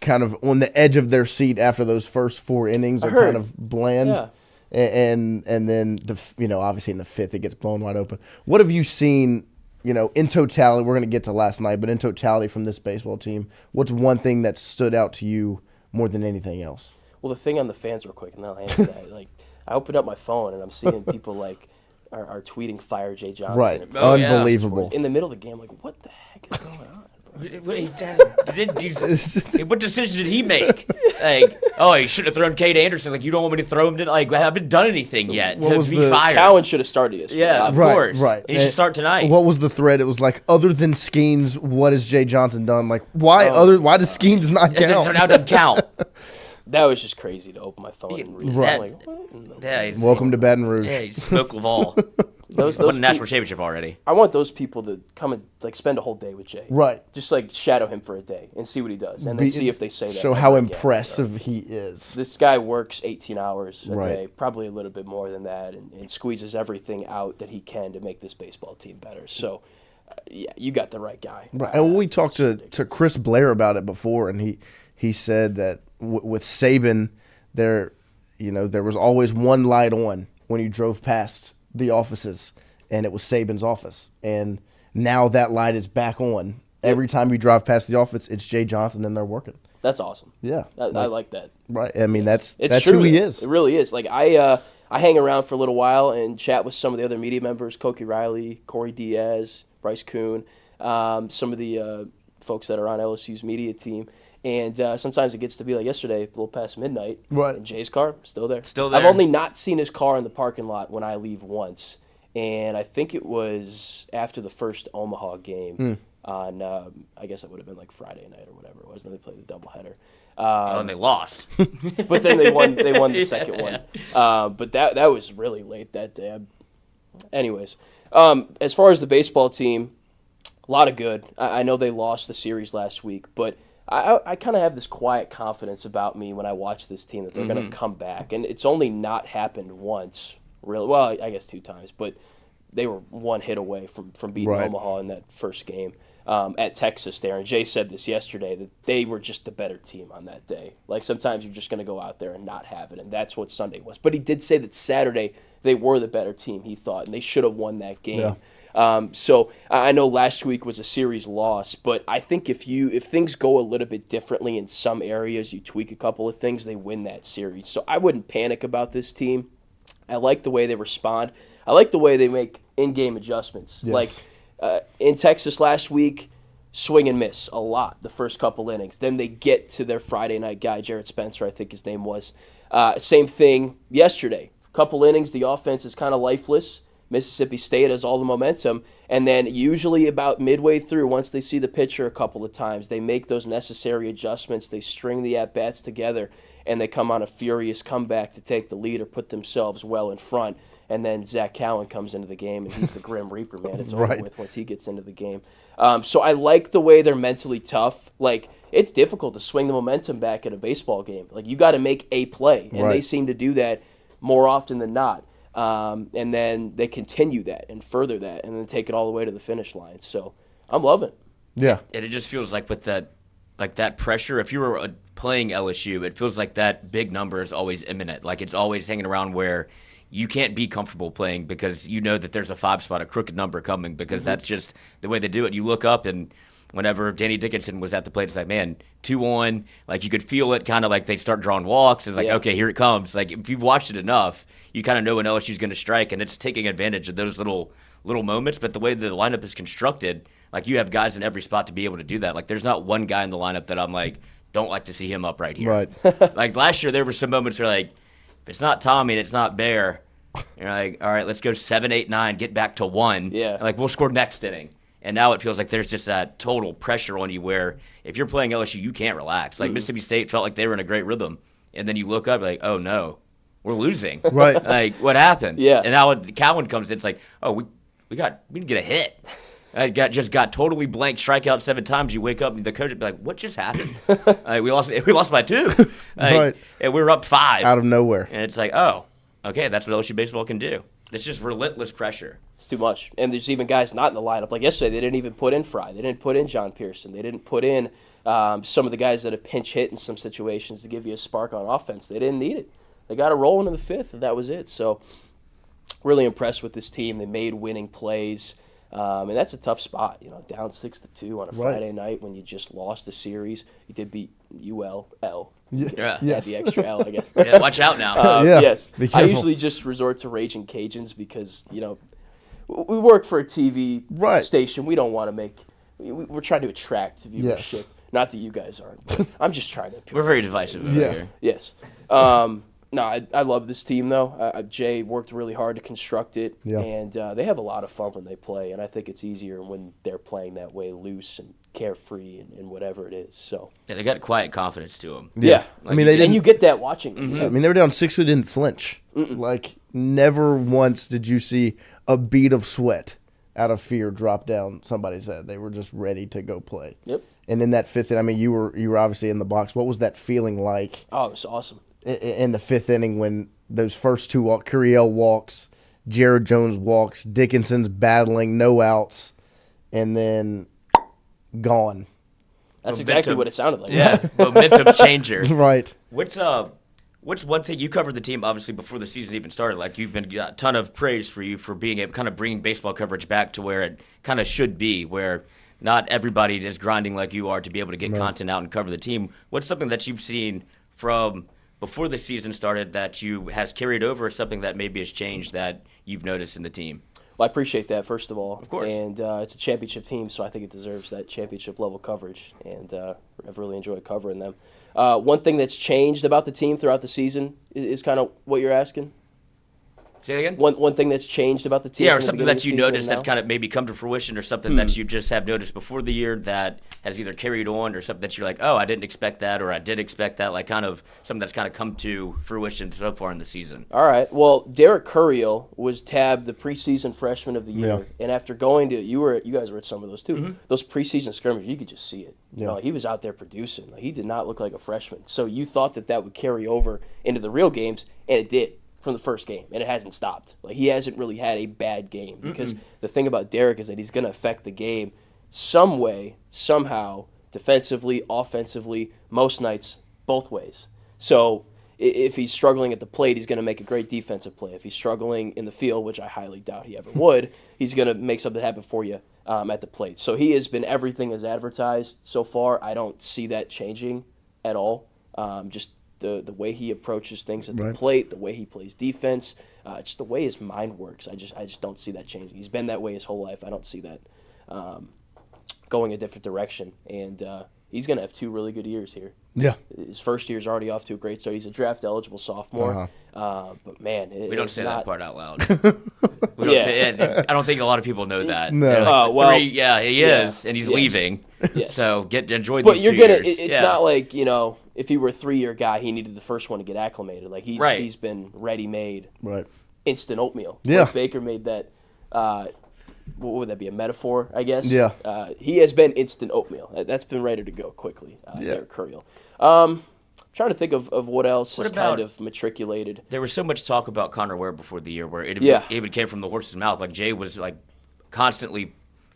kind of on the edge of their seat after those first 4 innings are kind of bland. Yeah. And then, obviously in the 5th, it gets blown wide open. What have you seen, in totality? We're going to get to last night, but in totality from this baseball team, what's one thing that stood out to you more than anything else? Well, the thing on the fans real quick, and then I'll answer that. Like, I opened up my phone, and I'm seeing people, are tweeting "Fire Jay Johnson." Right. Unbelievable. In the middle of the game, like, what the heck is going on? What decision did he make? Like, he should have thrown Cade Anderson. Like, you don't want me to throw him? I haven't done anything yet to be fired. Cowan should have started this. Yeah, of course. Right. He should start tonight. What was the thread? It was like, other than Skeens, what has Jay Johnson done? Like, why does Skeens not count? It doesn't count. That was just crazy to open my phone and read. Right. Like, what? Welcome to Baton Rouge. Yeah, he smoked Laval. Those won a national championship already. I want those people to come and spend a whole day with Jay. Right. Just shadow him for a day and see what he does, and then see if they say that. Show how impressive he is. This guy works 18 hours a Right. day, probably a little bit more than that, and squeezes everything out that he can to make this baseball team better. So, yeah, you got the right guy. Right. And we talked to Chris Blair about it before, and he said that with Saban, there was always one light on when you drove past the offices, and it was Saban's office. And now that light is back on. Every time you drive past the office, it's Jay Johnson, and they're working. That's awesome. Yeah. I like that. Right. I mean, that's true, who he is. It really is. Like, I hang around for a little while and chat with some of the other media members, Koki Riley, Corey Diaz, Bryce Kuhn, some of the folks that are on LSU's media team. And sometimes it gets to be like yesterday, a little past midnight. Right. And Jay's car, still there. Still there. I've only not seen his car in the parking lot when I leave once. And I think it was after the first Omaha game on, I guess it would have been like Friday night or whatever it was. Then they played the doubleheader. And they lost. But then they won the second one. But that was really late that day. Anyways, as far as the baseball team, a lot of good. I know they lost the series last week, but I kind of have this quiet confidence about me when I watch this team that they're going to come back. And it's only not happened once, really. Well, I guess 2 times, but they were 1 hit away from beating Omaha in that first game at Texas there. And Jay said this yesterday, that they were just the better team on that day. Like, sometimes you're just going to go out there and not have it, and that's what Sunday was. But he did say that Saturday they were the better team, he thought, and they should have won that game. Yeah. So I know last week was a series loss, but I think if things go a little bit differently in some areas, you tweak a couple of things, they win that series. So I wouldn't panic about this team. I like the way they respond. I like the way they make in-game adjustments. Yes. Like in Texas last week, swing and miss a lot the first couple innings. Then they get to their Friday night guy, Jared Spencer, I think his name was. Same thing yesterday. Couple innings, the offense is kind of lifeless. Mississippi State has all the momentum, and then usually about midway through, once they see the pitcher a couple of times, they make those necessary adjustments, they string the at-bats together, and they come on a furious comeback to take the lead or put themselves well in front, and then Zach Cowan comes into the game, and he's the Grim Reaper, man. It's over with once he gets into the game. So I like the way they're mentally tough. Like, it's difficult to swing the momentum back in a baseball game. Like, you got to make a play, and they seem to do that more often than not. And then they continue that and further that and then take it all the way to the finish line. So I'm loving it. Yeah. And it just feels like with that pressure, if you were playing LSU, it feels like that big number is always imminent. Like, it's always hanging around where you can't be comfortable playing because you know that there's a 5 spot, a crooked number coming because that's just the way they do it. You look up and whenever Danny Dickinson was at the plate, it's like, man, 2-1. Like, you could feel it kind of like they start drawing walks. It's like, okay, here it comes. Like, if you've watched it enough, you kind of know when LSU's going to strike, and it's taking advantage of those little moments. But the way the lineup is constructed, like, you have guys in every spot to be able to do that. Like, there's not one guy in the lineup that I'm like, don't like to see him up right here. Right. Like, last year there were some moments where, like, if it's not Tommy and it's not Bear, You're like, all right, let's go 7, 8, 9, get back to 1. Yeah. And like, we'll score next inning. And now it feels like there's just that total pressure on you where if you're playing LSU, you can't relax. Like Mississippi State felt like they were in a great rhythm. And then you look up like, oh, no, we're losing. Right. Like, what happened? Yeah. And now when Cowan comes in, it's like, oh, we didn't get a hit. I got totally blank, strike out 7 times. You wake up and the coach would be like, what just happened? We lost by 2. Right. And we were up 5. Out of nowhere. And it's like, oh, okay, that's what LSU baseball can do. It's just relentless pressure. It's too much. And there's even guys not in the lineup. Like yesterday, they didn't even put in Fry. They didn't put in John Pearson. They didn't put in some of the guys that have pinch hit in some situations to give you a spark on offense. They didn't need it. They got a roll into the 5th, and that was it. So really impressed with this team. They made winning plays. And that's a tough spot, down 6-2 on a Friday night when you just lost a series. You did beat UL. Yeah. Yes. The extra L, I guess. Yeah, watch out now. Yes. Be I careful. usually just resort to Raging Cajuns because, we work for a TV station. We don't want to make we're trying to attract viewership. Yes. Not that you guys aren't, but I'm just trying to. We're very divisive over here. Yes. No, I love this team, though. Jay worked really hard to construct it, and they have a lot of fun when they play, and I think it's easier when they're playing that way, loose and carefree and whatever it is. So Yeah, they got quiet confidence to them. Yeah. I mean, they didn't. and you get that watching. Yeah, I mean, they were down 6, they didn't flinch. Like, never once did you see a bead of sweat out of fear drop down somebody's head. They were just ready to go play. Yep. And in that 5th inning, I mean, you were obviously in the box. What was that feeling like? Oh, it was awesome. In the 5th inning when those first 2 Curiel walks, Jared Jones walks, Dickinson's battling, no outs, and then gone. That's exactly what it sounded like. Yeah, momentum changer. Right. What's one thing you covered the team obviously before the season even started? Like you've been got a ton of praise for you for being able kind of bringing baseball coverage back to where it kind of should be, where not everybody is grinding like you are to be able to get content out and cover the team. What's something that you've seen from before the season started that has carried over, or something that maybe has changed that you've noticed in the team? Well, I appreciate that, first of all. Of course. And it's a championship team, so I think it deserves that championship-level coverage, and I've really enjoyed covering them. One thing that's changed about the team throughout the season is kind of what you're asking? Say that again? One thing that's changed about the team? Yeah, or something that you noticed that kind of maybe come to fruition, or something that you just have noticed before the year that has either carried on, or something that you're like, oh, I didn't expect that, or I did expect that, like kind of something that's kind of come to fruition so far in the season. All right. Well, Derek Curiel was tabbed the preseason freshman of the year, and after going to you guys were at some of those too. Those preseason scrimmages, you could just see it. He was out there producing. He did not look like a freshman. So you thought that would carry over into the real games, and it did. From the first game, and it hasn't stopped. Like, he hasn't really had a bad game, because the thing about Derek is that he's going to affect the game some way, somehow, defensively, offensively, most nights, both ways. So if he's struggling at the plate, he's going to make a great defensive play. If he's struggling in the field, which I highly doubt he ever would, he's going to make something happen for you at the plate. So he has been everything as advertised so far. I don't see that changing at all. Just the way he approaches things at the plate, the way he plays defense, just the way his mind works. I just don't see that changing. He's been that way his whole life. I don't see that going a different direction. And he's going to have 2 really good years here. Yeah. His first year's already off to a great start. He's a draft-eligible sophomore. But, man, we don't say that part out loud. We don't say it. I don't think a lot of people know that. No. Like, 3, he is, and he's leaving. Yes. So enjoy but these you're 2 gonna. years. It's not like, if he were a 3-year guy, he needed the first one to get acclimated. Like, he's been ready-made, instant oatmeal. Yeah. Like Baker made that. What would that be, a metaphor, I guess? Yeah. He has been instant oatmeal. That's been ready to go quickly, Derek Curiel. Trying to think of what else has kind of matriculated. There was so much talk about Connor Ware before the year where it even came from the horse's mouth. Like, Jay was like constantly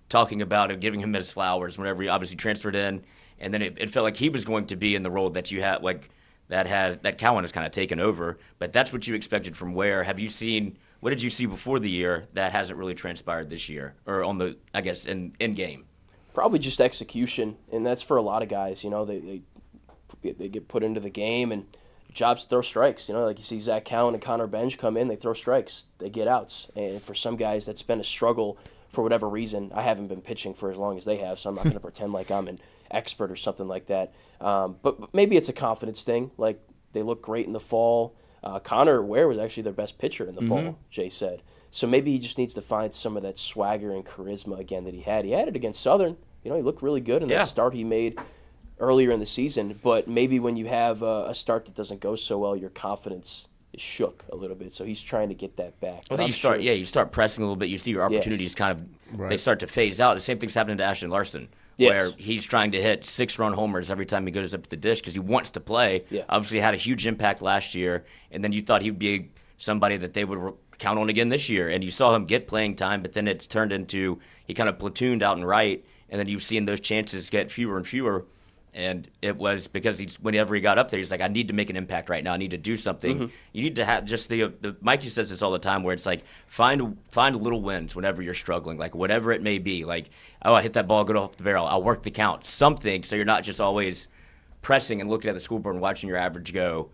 talking about it, giving him his flowers whenever he obviously transferred in. And then it felt like he was going to be in the role that you had, like that Cowan has kind of taken over. But that's what you expected from Ware. What did you see before the year that hasn't really transpired this year, or on the, I guess, in game? Probably just execution, and that's for a lot of guys. They get put into the game, and jobs to throw strikes. Like you see Zach Cowan and Connor Benj come in, they throw strikes, they get outs. And for some guys, that's been a struggle for whatever reason. I haven't been pitching for as long as they have, so I'm not going to pretend like I'm an expert or something like that. But maybe it's a confidence thing. Like, they look great in the fall. Connor Ware was actually their best pitcher in the fall, Jay said. So maybe he just needs to find some of that swagger and charisma again that he had. He had it against Southern. He looked really good in that start he made earlier in the season. But maybe when you have a start that doesn't go so well, your confidence is shook a little bit. So he's trying to get that back. I think you start pressing a little bit. You see your opportunities they start to phase out. The same thing's happening to Ashton Larson, where he's trying to hit 6-run homers every time he goes up to the dish because he wants to play. Yeah. Obviously had a huge impact last year, and then you thought he'd be somebody that they would count on again this year. And you saw him get playing time, but then it's turned into he kind of platooned out and right, and then you've seen those chances get fewer and fewer. And it was because whenever he got up there, he's like, I need to make an impact right now. I need to do something. You need to have just the Mikey says this all the time, where it's like find little wins whenever you're struggling, like whatever it may be. Like, oh, I hit that ball good off the barrel. I'll work the count, something, so you're not just always pressing and looking at the scoreboard and watching your average go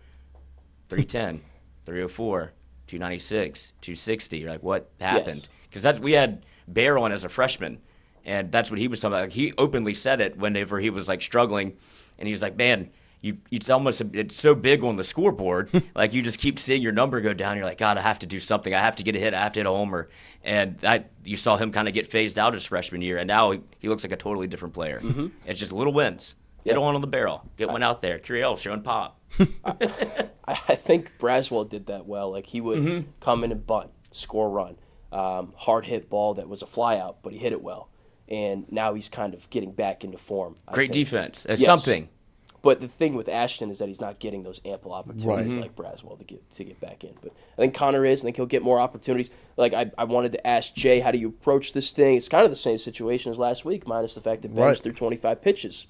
310, 304, 296, 260. You're like, what happened? Because we had Bear on as a freshman. And that's what he was talking about. Like, he openly said it whenever he was struggling, and he's like, "Man, it's so big on the scoreboard. Like you just keep seeing your number go down. You're like, God, I have to do something. I have to get a hit. I have to hit a homer." And you saw him kind of get phased out his freshman year, and now he looks like a totally different player. It's just little wins. Hit one on the barrel. Get one out there. Curiel showing pop. I think Braswell did that well. Like he would come in and bunt, score run, hard hit ball that was a fly out, but he hit it well. And now he's kind of getting back into form. Great defense. It's something. But the thing with Ashton is that he's not getting those ample opportunities like Braswell to get back in. But I think Connor is. I think he'll get more opportunities. Like I wanted to ask Jay, how do you approach this thing? It's kind of the same situation as last week, minus the fact that Ben's threw 25 pitches.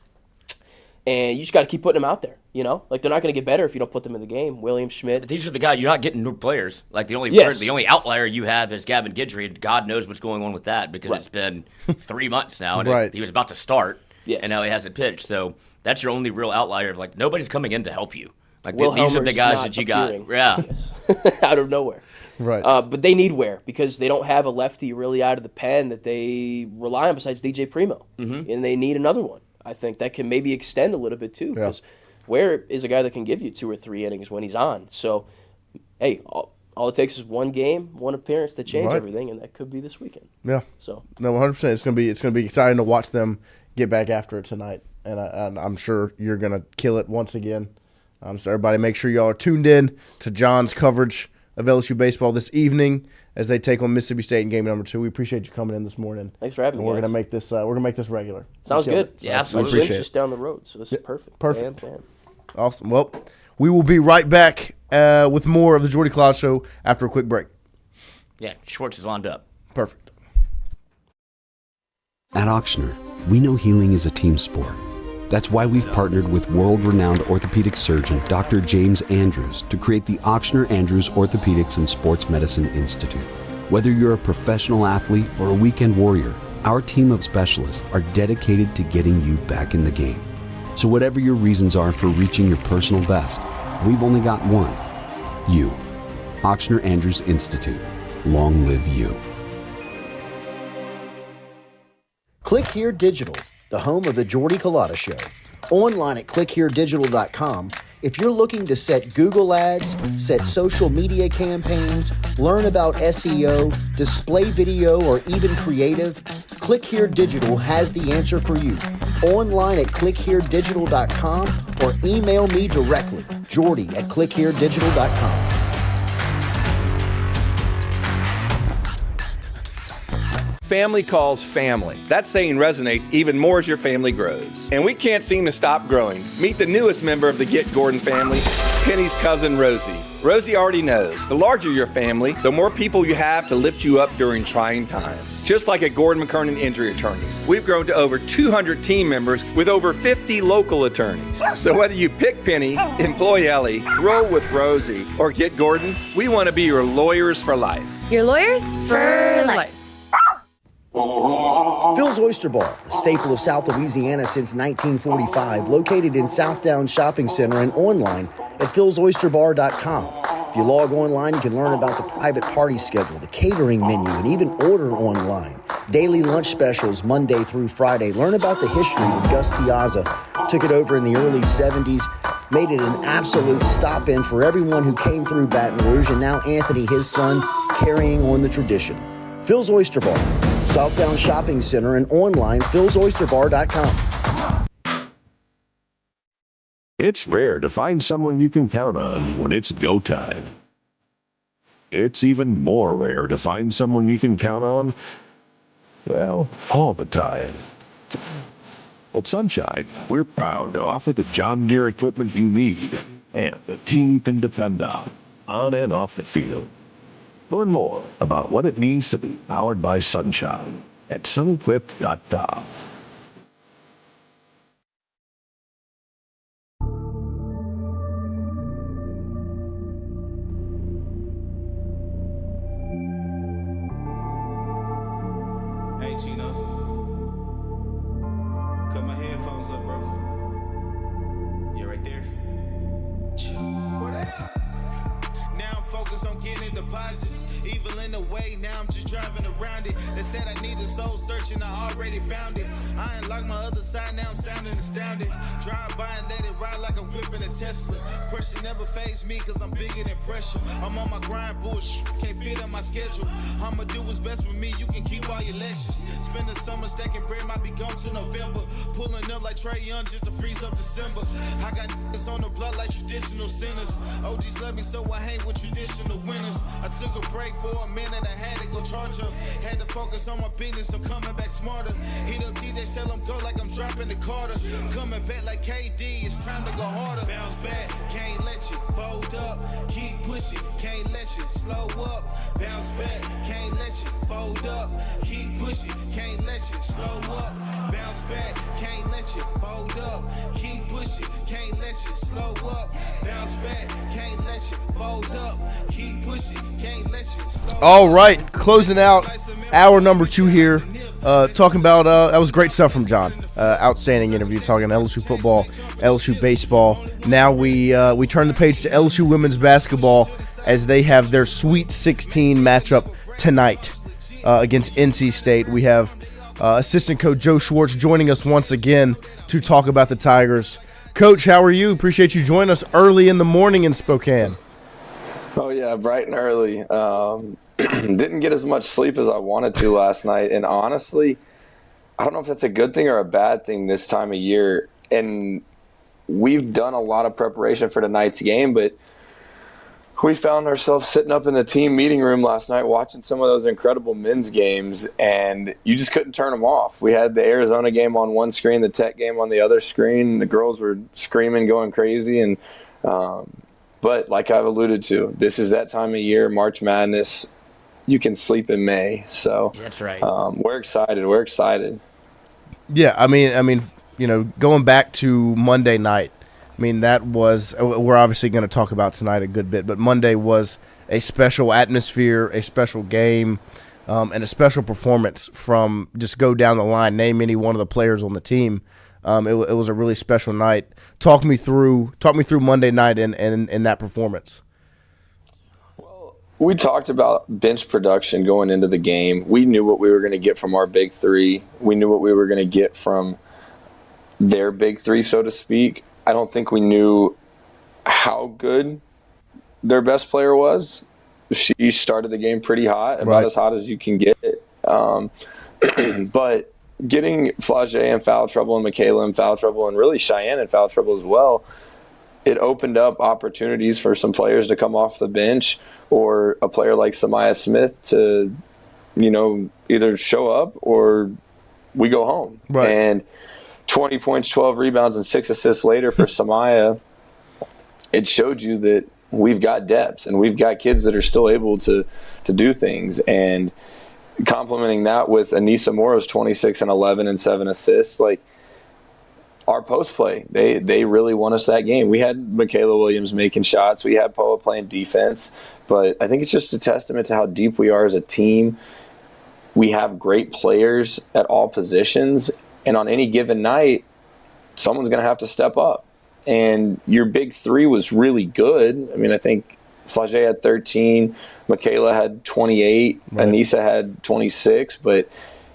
And you just got to keep putting them out there, Like, they're not going to get better if you don't put them in the game. William Schmidt. These are the guys. You're not getting new players. Like, the only outlier you have is Gavin Guidry. God knows what's going on with that because it's been 3 months now, and he was about to start, and now he hasn't pitched. So that's your only real outlier of, like, nobody's coming in to help you. Like, these are the guys that you got. Yeah. Out of nowhere. Right. But they need Ware because they don't have a lefty really out of the pen that they rely on besides DJ Primo, and they need another one. I think that can maybe extend a little bit too, because Ware is a guy that can give you 2 or 3 innings when he's on. So, hey, all it takes is one game, one appearance to change everything, and that could be this weekend. Yeah. So no, 100%. It's gonna be exciting to watch them get back after it tonight, and I'm sure you're gonna kill it once again. So everybody, make sure y'all are tuned in to John's coverage of LSU baseball this evening as they take on Mississippi State in game number 2. We appreciate you coming in this morning. Thanks for having me. We're gonna make this regular. Sounds good. Yeah, absolutely. It's just down the road, so this is perfect. Perfect. Bam. Awesome. Well, we will be right back with more of the Jordy Culotta Show after a quick break. Yeah, Schwartz is lined up. Perfect. At Ochsner, we know healing is a team sport. That's why we've partnered with world-renowned orthopedic surgeon Dr. James Andrews to create the Ochsner Andrews Orthopedics and Sports Medicine Institute. Whether you're a professional athlete or a weekend warrior, our team of specialists are dedicated to getting you back in the game. So whatever your reasons are for reaching your personal best, we've only got one. You. Ochsner Andrews Institute. Long live you. Click Here Digital, the home of the Jordy Culotta Show. Online at clickheredigital.com. If you're looking to set Google ads, set social media campaigns, learn about SEO, display video, or even creative, Click Here Digital has the answer for you. Online at clickheredigital.com or email me directly, Jordy at clickheredigital.com. Family calls family. That saying resonates even more as your family grows. And we can't seem to stop growing. Meet the newest member of the Get Gordon family, Penny's cousin Rosie. Rosie already knows, the larger your family, the more people you have to lift you up during trying times. Just like at Gordon McKernan Injury Attorneys, we've grown to over 200 team members with over 50 local attorneys. So whether you pick Penny, employ Ellie, roll with Rosie, or get Gordon, we want to be your lawyers for life. Your lawyers for life. Phil's Oyster Bar, a staple of South Louisiana since 1945, located in Southdown Shopping Center and online at philsoysterbar.com. If you log online, you can learn about the private party schedule, the catering menu, and even order online. Daily lunch specials Monday through Friday. Learn about the history when Gus Piazza took it over in the early 70s. made it an absolute stop-in for everyone who came through Baton Rouge, and now Anthony, his son, carrying on the tradition. Phil's Oyster Bar, Southdown Shopping Center, and online, philsoysterbar.com. It's rare to find someone you can count on when it's go time. It's even more rare to find someone you can count on, well, all the time. At Sunshine, we're proud to offer the John Deere equipment you need and the team you can depend on and off the field. Learn more about what it means to be powered by Sunshine at sunequip.com. Hey, Chino. Cut my headphones up, bro. Yeah, right there. Where they at? Now I'm focused on getting deposits. Evil in the way, now I'm just driving around it. They said I need a soul searching, I already found it. I unlocked my other side, now I'm sounding astounded. Drive by and let it ride like I'm whipping a Tesla. Pressure never fazed me, cause I'm bigger than pressure. I'm on my grind, bullshit, can't fit in my schedule. I'ma do what's best with me, you can keep all your lectures. Spend the summer stacking bread, might be gone to November. Pulling up like Trey Young just to freeze up December. I got niggas on the blood like traditional sinners. OGs love me, so I hang with traditional winners. I took a break for a minute, I had to go charge up. Had to focus on my business, I'm coming back smarter. Heat up DJ, tell him go like I'm dropping the Carter. Coming back like KD, it's time to go harder. Bounce back, can't let you fold up. Keep pushing, can't let you slow up. Bounce back, can't let you fold up. Keep pushing, can't let you slow up. Bounce back, can't let you fold up. Keep pushing, can't let you slow up. Bounce back, can't let you fold up. Keep pushing, can't let you slow up. All right, closing out hour number 2 here. Talking about that was great stuff from John. Outstanding interview talking LSU football, LSU baseball. Now we turn the page to LSU women's basketball as they have their Sweet 16 matchup tonight against NC State. We have assistant coach Joe Schwartz joining us once again to talk about the Tigers. Coach, how are you? Appreciate you joining us early in the morning in Spokane. Oh, yeah, bright and early. Didn't get as much sleep as I wanted to last night. And honestly, I don't know if that's a good thing or a bad thing this time of year. And we've done a lot of preparation for tonight's game, but we found ourselves sitting up in the team meeting room last night watching some of those incredible men's games, and you just couldn't turn them off. We had the Arizona game on one screen, the Tech game on the other screen. The girls were screaming, going crazy. And but like I've alluded to, this is that time of year, March Madness. You can sleep in May. So that's right. We're excited. We're excited. Yeah, I mean, you know, going back to Monday night, I mean, that was – we're obviously going to talk about tonight a good bit, but Monday was a special atmosphere, a special game, and a special performance from just go down the line, name any one of the players on the team. It was a really special night. Talk me through Monday night and that performance. We talked about bench production going into the game. We knew what we were going to get from our big three. We knew what we were going to get from their big three, so to speak. I don't think we knew how good their best player was. She started the game pretty hot, about as hot as you can get. But getting Flagey in foul trouble and Michaela in foul trouble and really Cheyenne in foul trouble as well, it opened up opportunities for some players to come off the bench or a player like Samaya Smith to, you know, either show up or we go home. Right. And 20 points, 12 rebounds, and 6 assists later for Samaya, it showed you that we've got depth and we've got kids that are still able to do things. And complementing that with Anissa Moro's 26 and 11 and 7 assists, like, our post play, they really won us that game. We had Michaela Williams making shots. We had Poa playing defense. But I think it's just a testament to how deep we are as a team. We have great players at all positions. And on any given night, someone's going to have to step up. And your big three was really good. I mean, I think Flagey had 13. Michaela had 28. Right. Anissa had 26. But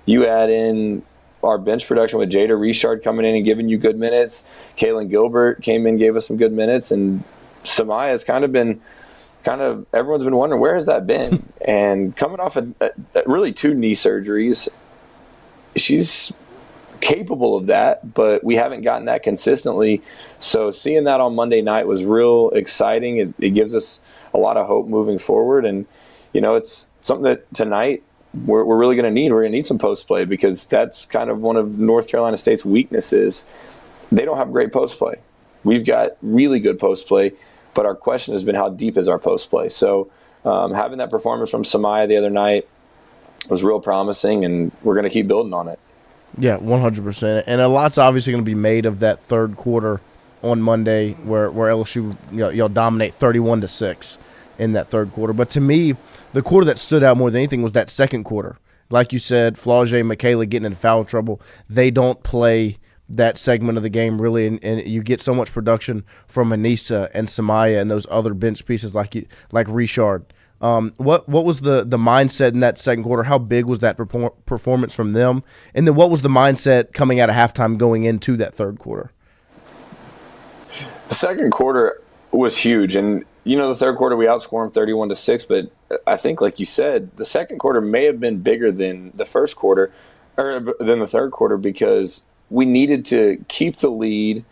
you add in our bench production with Jada Richard coming in and giving you good minutes. Kaylin Gilbert came in, gave us some good minutes, and Samaya's everyone's been wondering, where has that been? And coming off really 2 knee surgeries, she's capable of that, but we haven't gotten that consistently. So seeing that on Monday night was real exciting. It gives us a lot of hope moving forward. And, it's something that tonight we're really going to need. We're going to need some post play, because that's kind of one of North Carolina State's weaknesses. They don't have great post play. We've got really good post play, but our question has been, how deep is our post play? So having that performance from Samaya the other night was real promising, and we're going to keep building on it. Yeah, 100%. And a lot's obviously going to be made of that third quarter on Monday, where LSU y'all dominate 31-6 in that third quarter. But to me, the quarter that stood out more than anything was that second quarter. Like you said, Flau'jae and Michaela getting in foul trouble. They don't play that segment of the game really, and you get so much production from Anissa and Samaya and those other bench pieces like Richard. What was the mindset in that second quarter? How big was that performance from them? And then what was the mindset coming out of halftime going into that third quarter? The second quarter was huge. And, the third quarter we outscored them 31-6. But I think, like you said, the second quarter may have been bigger than the first quarter, or than the third quarter, because we needed to keep the lead.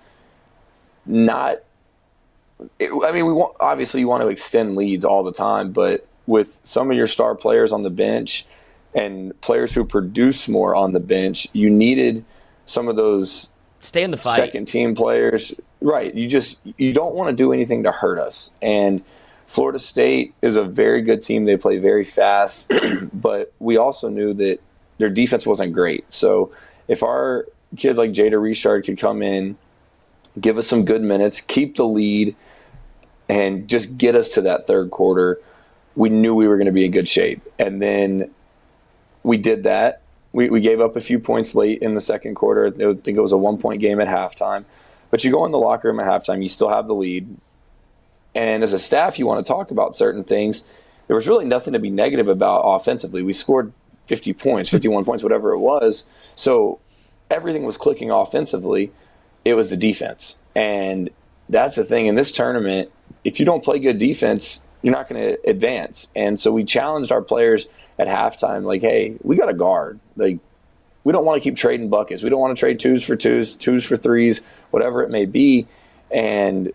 Obviously you want to extend leads all the time, but with some of your star players on the bench and players who produce more on the bench, you needed some of those stay in the fight. Second team players. Right. You don't want to do anything to hurt us. And Florida State is a very good team. They play very fast, but we also knew that their defense wasn't great. So if our kids like Jada Richard could come in, give us some good minutes, keep the lead, and just get us to that third quarter, we knew we were going to be in good shape. And then we did that. We gave up a few points late in the second quarter. I think it was a 1-point game at halftime. But you go in the locker room at halftime, you still have the lead. And as a staff, you want to talk about certain things. There was really nothing to be negative about offensively. We scored 50 points, 51 points, whatever it was. So everything was clicking offensively. It was the defense. And that's the thing in this tournament. If you don't play good defense, you're not going to advance. And so we challenged our players at halftime, like, hey, we got to guard. Like, we don't want to keep trading buckets. We don't want to trade 2s for 2s, 2s for 3s, whatever it may be. And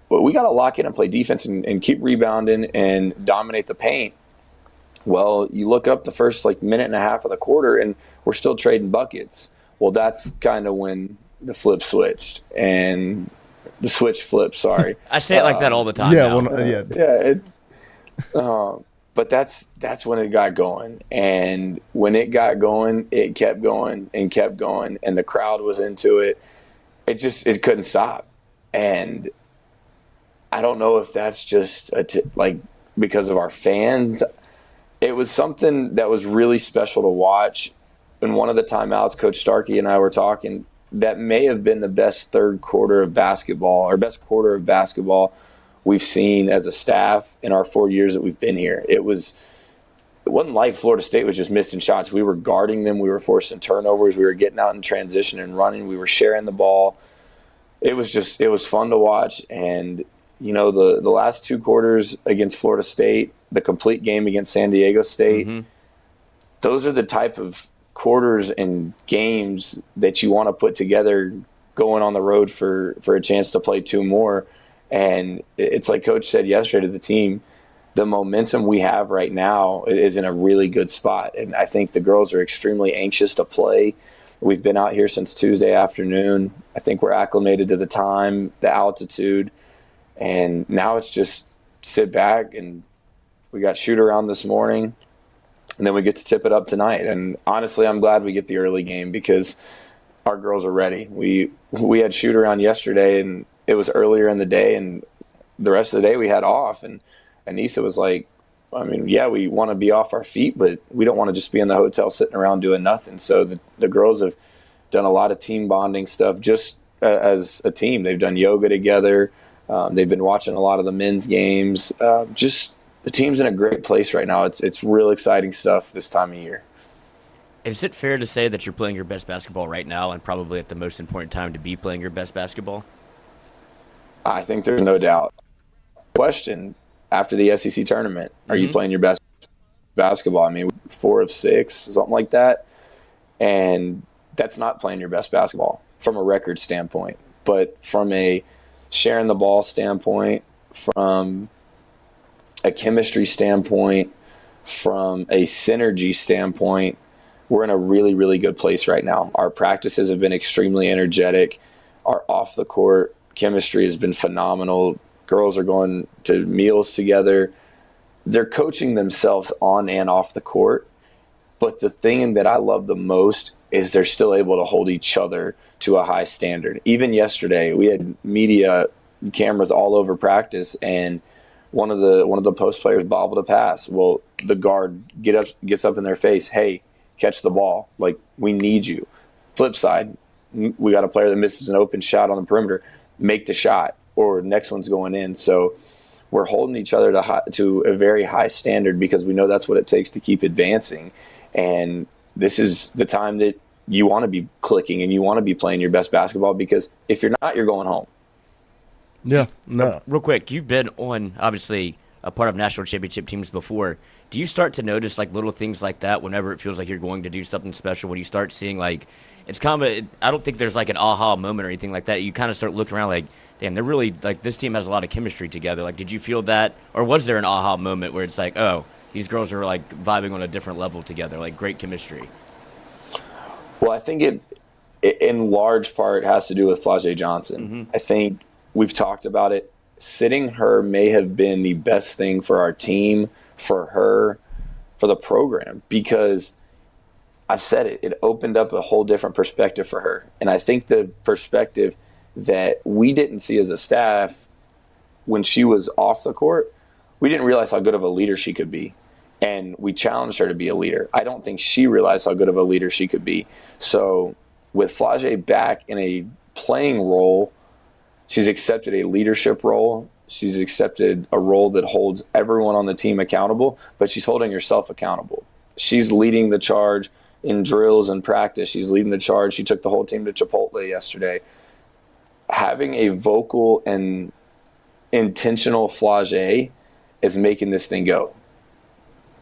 we got to lock in and play defense and keep rebounding and dominate the paint. Well, you look up the first minute and a half of the quarter, and we're still trading buckets. Well, that's kind of when the flip switched, and the switch flipped. Sorry, I say it like that all the time. Yeah, but that's when it got going, and when it got going, it kept going and kept going, and the crowd was into it. It couldn't stop, and I don't know if that's just because of our fans. It was something that was really special to watch. In one of the timeouts, Coach Starkey and I were talking, that may have been the best third quarter of basketball, or best quarter of basketball we've seen as a staff in our 4 years that we've been here. It wasn't like Florida State was just missing shots. We were guarding them. We were forcing turnovers. We were getting out in transition and running. We were sharing the ball. It was fun to watch. And, the last 2 quarters against Florida State, the complete game against San Diego State, those are the type of quarters and games that you want to put together going on the road for a chance to play 2 more. And it's like Coach said yesterday to the team, the momentum we have right now is in a really good spot. And I think the girls are extremely anxious to play. We've been out here since Tuesday afternoon. I think we're acclimated to the time, the altitude, and now it's just sit back, and we got shoot around this morning, and then we get to tip it up tonight. And honestly, I'm glad we get the early game because our girls are ready. We had shoot around yesterday, and it was earlier in the day, and the rest of the day we had off. And Anissa was like, we want to be off our feet, but we don't want to just be in the hotel sitting around doing nothing. So the girls have done a lot of team bonding stuff just as a team. They've done yoga together. They've been watching a lot of the men's games. Just the team's in a great place right now. It's real exciting stuff this time of year. Is it fair to say that you're playing your best basketball right now and probably at the most important time to be playing your best basketball? I think there's no doubt. Question after the SEC tournament, are you playing your best basketball? I mean, 4 of 6, something like that. And that's not playing your best basketball from a record standpoint. But from a sharing the ball standpoint, from a chemistry standpoint, from a synergy standpoint, we're in a really, really good place right now. Our practices have been extremely energetic. Our off-the-court chemistry has been phenomenal. Girls are going to meals together. They're coaching themselves on and off the court. But the thing that I love the most is they're still able to hold each other to a high standard. Even yesterday, we had media cameras all over practice, and one of the post players bobbled a pass. Well, the guard gets up in their face, hey, catch the ball. Like, we need you. Flip side, we got a player that misses an open shot on the perimeter. Make the shot, or next one's going in. So we're holding each other to a very high standard because we know that's what it takes to keep advancing. And this is the time that you want to be clicking and you want to be playing your best basketball, because if you're not, you're going home. Yeah, no. Real quick, you've been on, obviously, a part of national championship teams before. Do you start to notice, like, little things like that whenever it feels like you're going to do something special? When you start seeing, like, it's kind of I don't think there's, like, an aha moment or anything like that. You kind of start looking around like, damn, they're really, like, this team has a lot of chemistry together. Like, did you feel that? Or was there an aha moment where it's like, oh, these girls are, like, vibing on a different level together, like, great chemistry? Well, I think it in large part has to do with Flau'jae Johnson. I think we've talked about it. Sitting her may have been the best thing for our team, for her, for the program, because I've said it. It opened up a whole different perspective for her. And I think the perspective that we didn't see as a staff when she was off the court, we didn't realize how good of a leader she could be. And we challenged her to be a leader. I don't think she realized how good of a leader she could be. So with Flau'jae back in a playing role, she's accepted a leadership role. She's accepted a role that holds everyone on the team accountable, but she's holding herself accountable. She's leading the charge in drills and practice. She's leading the charge. She took the whole team to Chipotle yesterday. Having a vocal and intentional Flau'jae is making this thing go.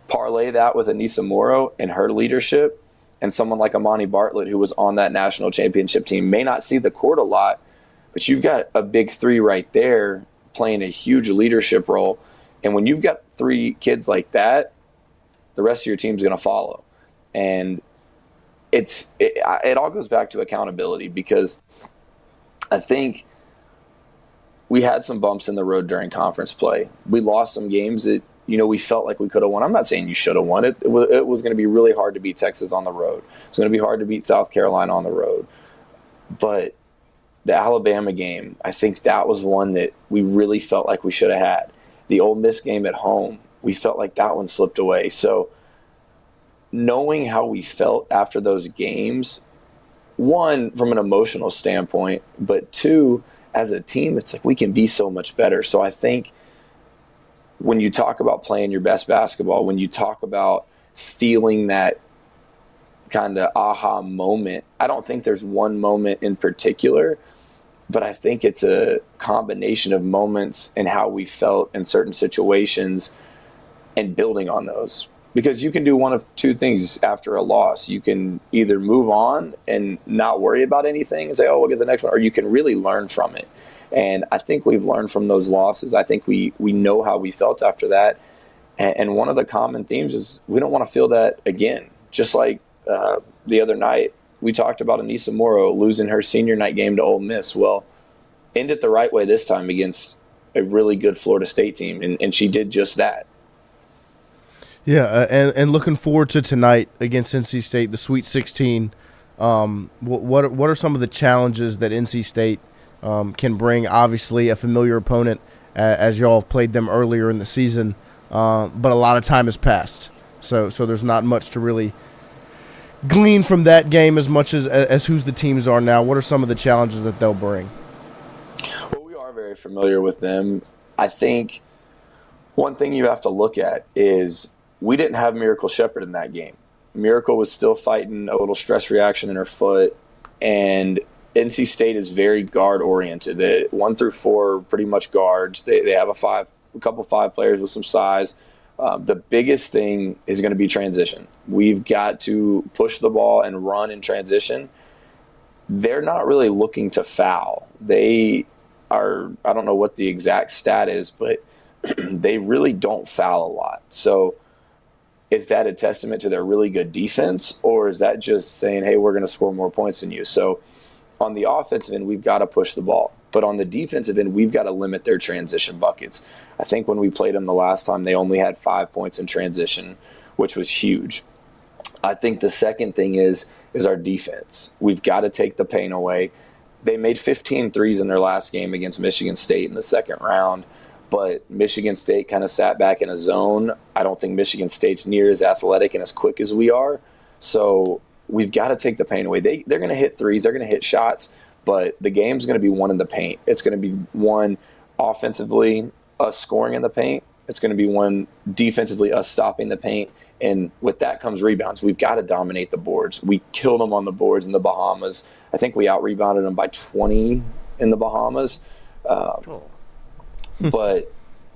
Parlay that with Anissa Morrow and her leadership, and someone like Amani Bartlett, who was on that national championship team, may not see the court a lot, but you've got a big 3 right there playing a huge leadership role. And when you've got 3 kids like that, the rest of your team's going to follow. And it all goes back to accountability, because I think we had some bumps in the road during conference play. We lost some games that, we felt like we could have won. I'm not saying you should have won it. It was going to be really hard to beat Texas on the road. It's going to be hard to beat South Carolina on the road. But the Alabama game, I think that was one that we really felt like we should have had. The Ole Miss game at home, we felt like that one slipped away. So knowing how we felt after those games, one, from an emotional standpoint, but 2, as a team, it's like we can be so much better. So I think when you talk about playing your best basketball, when you talk about feeling that kind of aha moment, I don't think there's one moment in particular, but I think it's a combination of moments and how we felt in certain situations and building on those. Because you can do one of 2 things after a loss. You can either move on and not worry about anything and say, oh, we'll get the next one, or you can really learn from it. And I think we've learned from those losses. I think we know how we felt after that. And one of the common themes is we don't want to feel that again. Just like the other night, we talked about Anissa Morrow losing her senior night game to Ole Miss. Well, end it the right way this time against a really good Florida State team, and she did just that. Yeah, and looking forward to tonight against NC State, the Sweet 16. What are some of the challenges that NC State can bring? Obviously, a familiar opponent, as y'all have played them earlier in the season, but a lot of time has passed. So there's not much to really glean from that game as much as whose the teams are now. What are some of the challenges that they'll bring? Well, we are very familiar with them. I think one thing you have to look at is we didn't have Miracle Shepherd in that game. Miracle was still fighting a little stress reaction in her foot, and NC State is very guard oriented. 1 through 4 are pretty much guards. They have a couple 5 players with some size. The biggest thing is going to be transition. We've got to push the ball and run in transition. They're not really looking to foul. They are, I don't know what the exact stat is, but they really don't foul a lot. So is that a testament to their really good defense, or is that just saying, hey, we're going to score more points than you? So on the offensive end, we've got to push the ball. But on the defensive end, we've got to limit their transition buckets. I think when we played them the last time, they only had 5 points in transition, which was huge. I think the second thing is our defense. We've got to take the pain away. They made 15 threes in their last game against Michigan State in the second round, but Michigan State kind of sat back in a zone. I don't think Michigan State's near as athletic and as quick as we are. So we've got to take the pain away. They're going to hit threes. They're going to hit shots. But the game's going to be won in the paint. It's going to be won offensively, us scoring in the paint. It's going to be won defensively, us stopping the paint. And with that comes rebounds. We've got to dominate the boards. We killed them on the boards in the Bahamas. I think we out-rebounded them by 20 in the Bahamas. But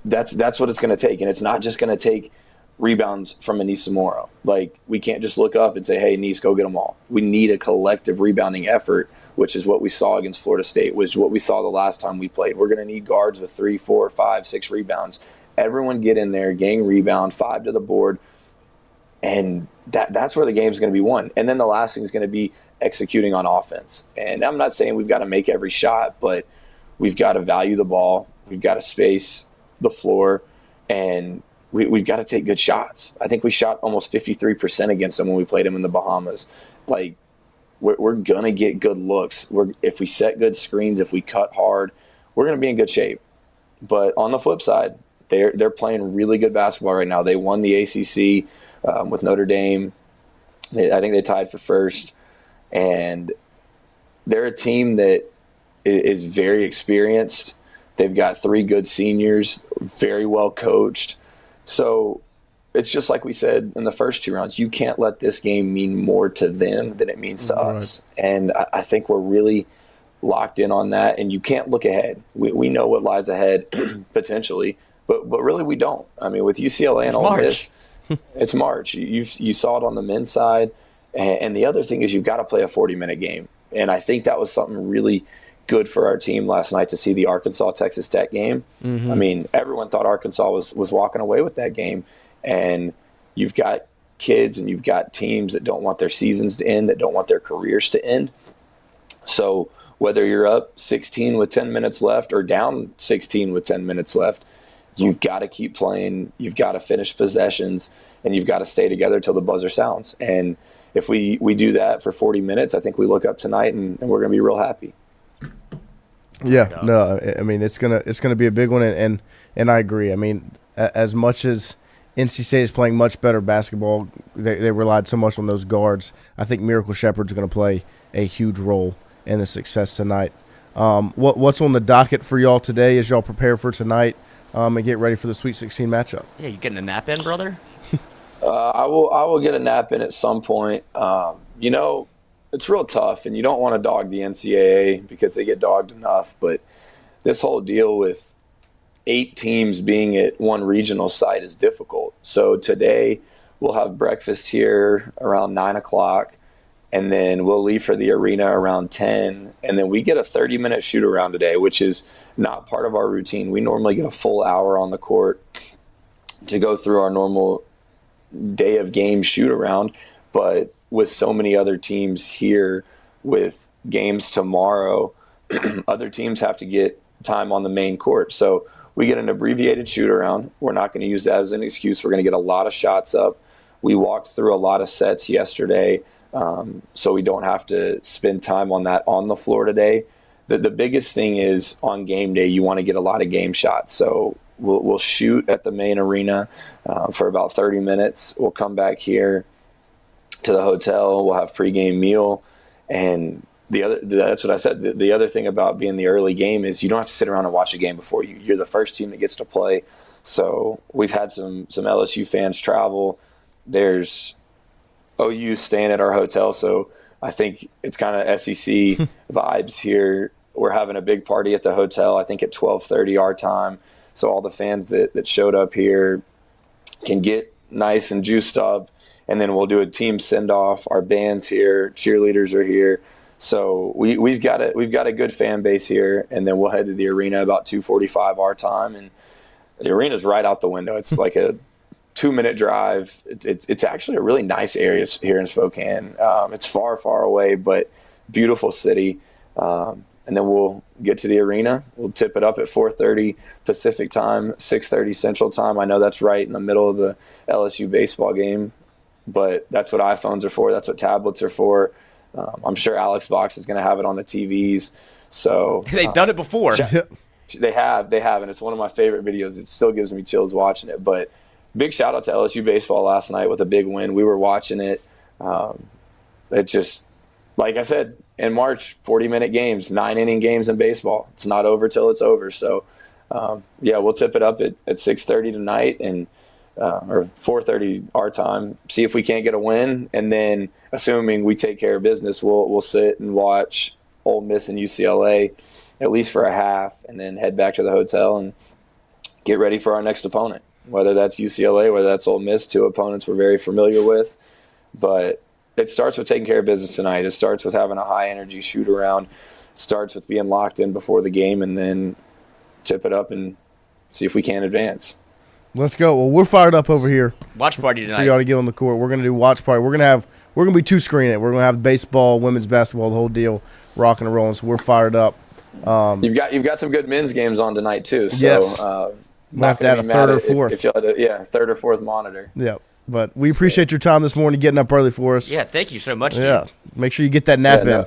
that's what it's going to take. And it's not just going to take rebounds from Anissa Morrow. Like, we can't just look up and say, hey, Nice, go get them all. We need a collective rebounding effort, which is what we saw against Florida State, which is what we saw the last time we played. We're going to need guards with 3, 4, 5, 6 rebounds. Everyone get in there, gang rebound, 5 to the board, and that's where the game's going to be won. And then the last thing is going to be executing on offense. And I'm not saying we've got to make every shot, but we've got to value the ball. We've got to space the floor, and we've got to take good shots. I think we shot almost 53% against them when we played them in the Bahamas. Like, we're going to get good looks. If we set good screens, if we cut hard, we're going to be in good shape. But on the flip side, they're playing really good basketball right now. They won the ACC with Notre Dame. I think they tied for first. And they're a team that is very experienced. They've got 3 good seniors, very well coached. So it's just like we said in the first 2 rounds, you can't let this game mean more to them than it means to us. And I think we're really locked in on that. And you can't look ahead. We know what lies ahead potentially, but really we don't. I mean, with UCLA and Ole Miss, it's March. You saw it on the men's side. And the other thing is you've got to play a 40-minute game. And I think that was something really good for our team last night to see the Arkansas-Texas Tech game. I mean, everyone thought Arkansas was walking away with that game. And you've got kids and you've got teams that don't want their seasons to end, that don't want their careers to end. So whether you're up 16 with 10 minutes left or down 16 with 10 minutes left, you've got to keep playing. You've got to finish possessions, and you've got to stay together till the buzzer sounds. And if we do that for 40 minutes, I think we look up tonight and we're going to be real happy. Yeah, no, I mean, it's gonna be a big one, and I agree. I mean, as much as NC State is playing much better basketball, they relied so much on those guards. I think Miracle Shepherd's going to play a huge role in the success tonight. What's on the docket for y'all today as y'all prepare for tonight and get ready for the Sweet 16 matchup? Yeah, you getting a nap in, brother? I will get a nap in at some point. You know, it's real tough, and you don't want to dog the NCAA because they get dogged enough. But this whole deal with 8 teams being at one regional site is difficult. So today we'll have breakfast here around 9 o'clock, and then we'll leave for the arena around 10. And then we get a 30-minute shoot-around today, which is not part of our routine. We normally get a full hour on the court to go through our normal day of game shoot-around. But with so many other teams here with games tomorrow, other teams have to get time on the main court. So we get an abbreviated shoot-around. We're not going to use that as an excuse. We're going to get a lot of shots up. We walked through a lot of sets yesterday, so we don't have to spend time on that on the floor today. The biggest thing is on game day, you want to get a lot of game shots. So we'll shoot at the main arena for about 30 minutes. We'll come back here to the hotel. We'll have pregame meal. And that's what I said. The other thing about being the early game is you don't have to sit around and watch a game before you. You're the first team that gets to play. So we've had some LSU fans travel. There's OU staying at our hotel, so I think it's kind of SEC vibes here. We're having a big party at the hotel, I think at 12:30 our time. So all the fans that showed up here can get nice and juiced up, and then we'll do a team send-off. Our band's here, cheerleaders are here. So we've got a good fan base here, and then we'll head to the arena about 2:45 our time, and the arena's right out the window. It's like a 2-minute drive. It's actually a really nice area here in Spokane. It's far, far away, but beautiful city. And then we'll get to the arena. We'll tip it up at 4:30 Pacific time, 6:30 Central time. I know that's right in the middle of the LSU baseball game, but that's what iPhones are for. That's what tablets are for. I'm sure Alex Box is going to have it on the TVs. So they've done it before. They have, and it's one of my favorite videos. It still gives me chills watching it. But big shout out to LSU baseball last night with a big win. We were watching it. It just, like I said, in March, 40-minute games, 9-inning games in baseball. It's not over till it's over. So, we'll tip it up at 6:30 tonight and or 4:30 our time. See if we can't get a win, and then assuming we take care of business, we'll sit and watch Ole Miss and UCLA at least for a half, and then head back to the hotel and get ready for our next opponent. Whether that's UCLA, whether that's Ole Miss, two opponents we're very familiar with, but it starts with taking care of business tonight. It starts with having a high-energy shoot-around. It starts with being locked in before the game, and then tip it up and see if we can advance. Let's go. Well, we're fired up over here. Watch party tonight. For y'all to get on the court. We're going to do watch party. We're going to be two-screening it. We're going to have baseball, women's basketball, the whole deal, rocking and rolling. So we're fired up. You've got some good men's games on tonight too. So, yes. We'll have to add a third or fourth. If you had third or fourth monitor. Yeah. But we appreciate your time this morning, getting up early for us. Yeah, thank you so much, Yeah. dude. Make sure you get that nap in.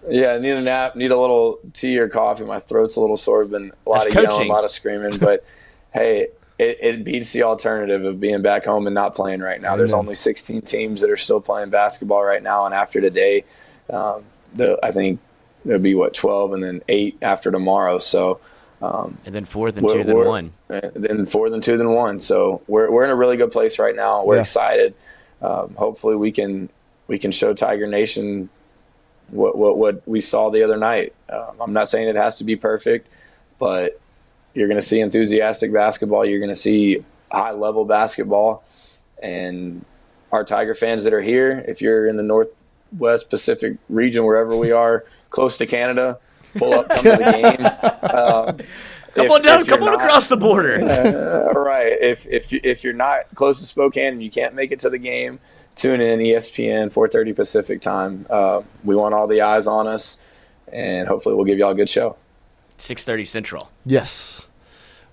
Yeah, I need a nap, need a little tea or coffee. My throat's a little sore. Been a lot of yelling, a lot of screaming. But, hey, it beats the alternative of being back home and not playing right now. There's only 16 teams that are still playing basketball right now. And after today, I think there'll be, 12 and then 8 after tomorrow. So and then 4, then 2, then 1. Then 4, then 2, then 1. So we're in a really good place right now. We're excited. Hopefully we can show Tiger Nation what we saw the other night. I'm not saying it has to be perfect, but you're going to see enthusiastic basketball. You're going to see high-level basketball. And our Tiger fans that are here, if you're in the Northwest Pacific region, wherever we are, close to Canada, pull up, come to the game. Come on across the border. Right. If you're not close to Spokane and you can't make it to the game, tune in ESPN 4:30 Pacific time. We want all the eyes on us, and hopefully we'll give y'all a good show. 6:30 Central. Yes.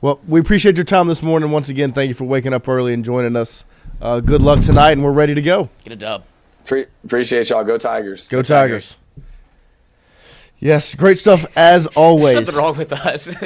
Well, we appreciate your time this morning. Once again, thank you for waking up early and joining us. Good luck tonight, and we're ready to go. Get a dub. Appreciate y'all. Go Tigers. Go Tigers. Yes, great stuff as always. There's something wrong with us. What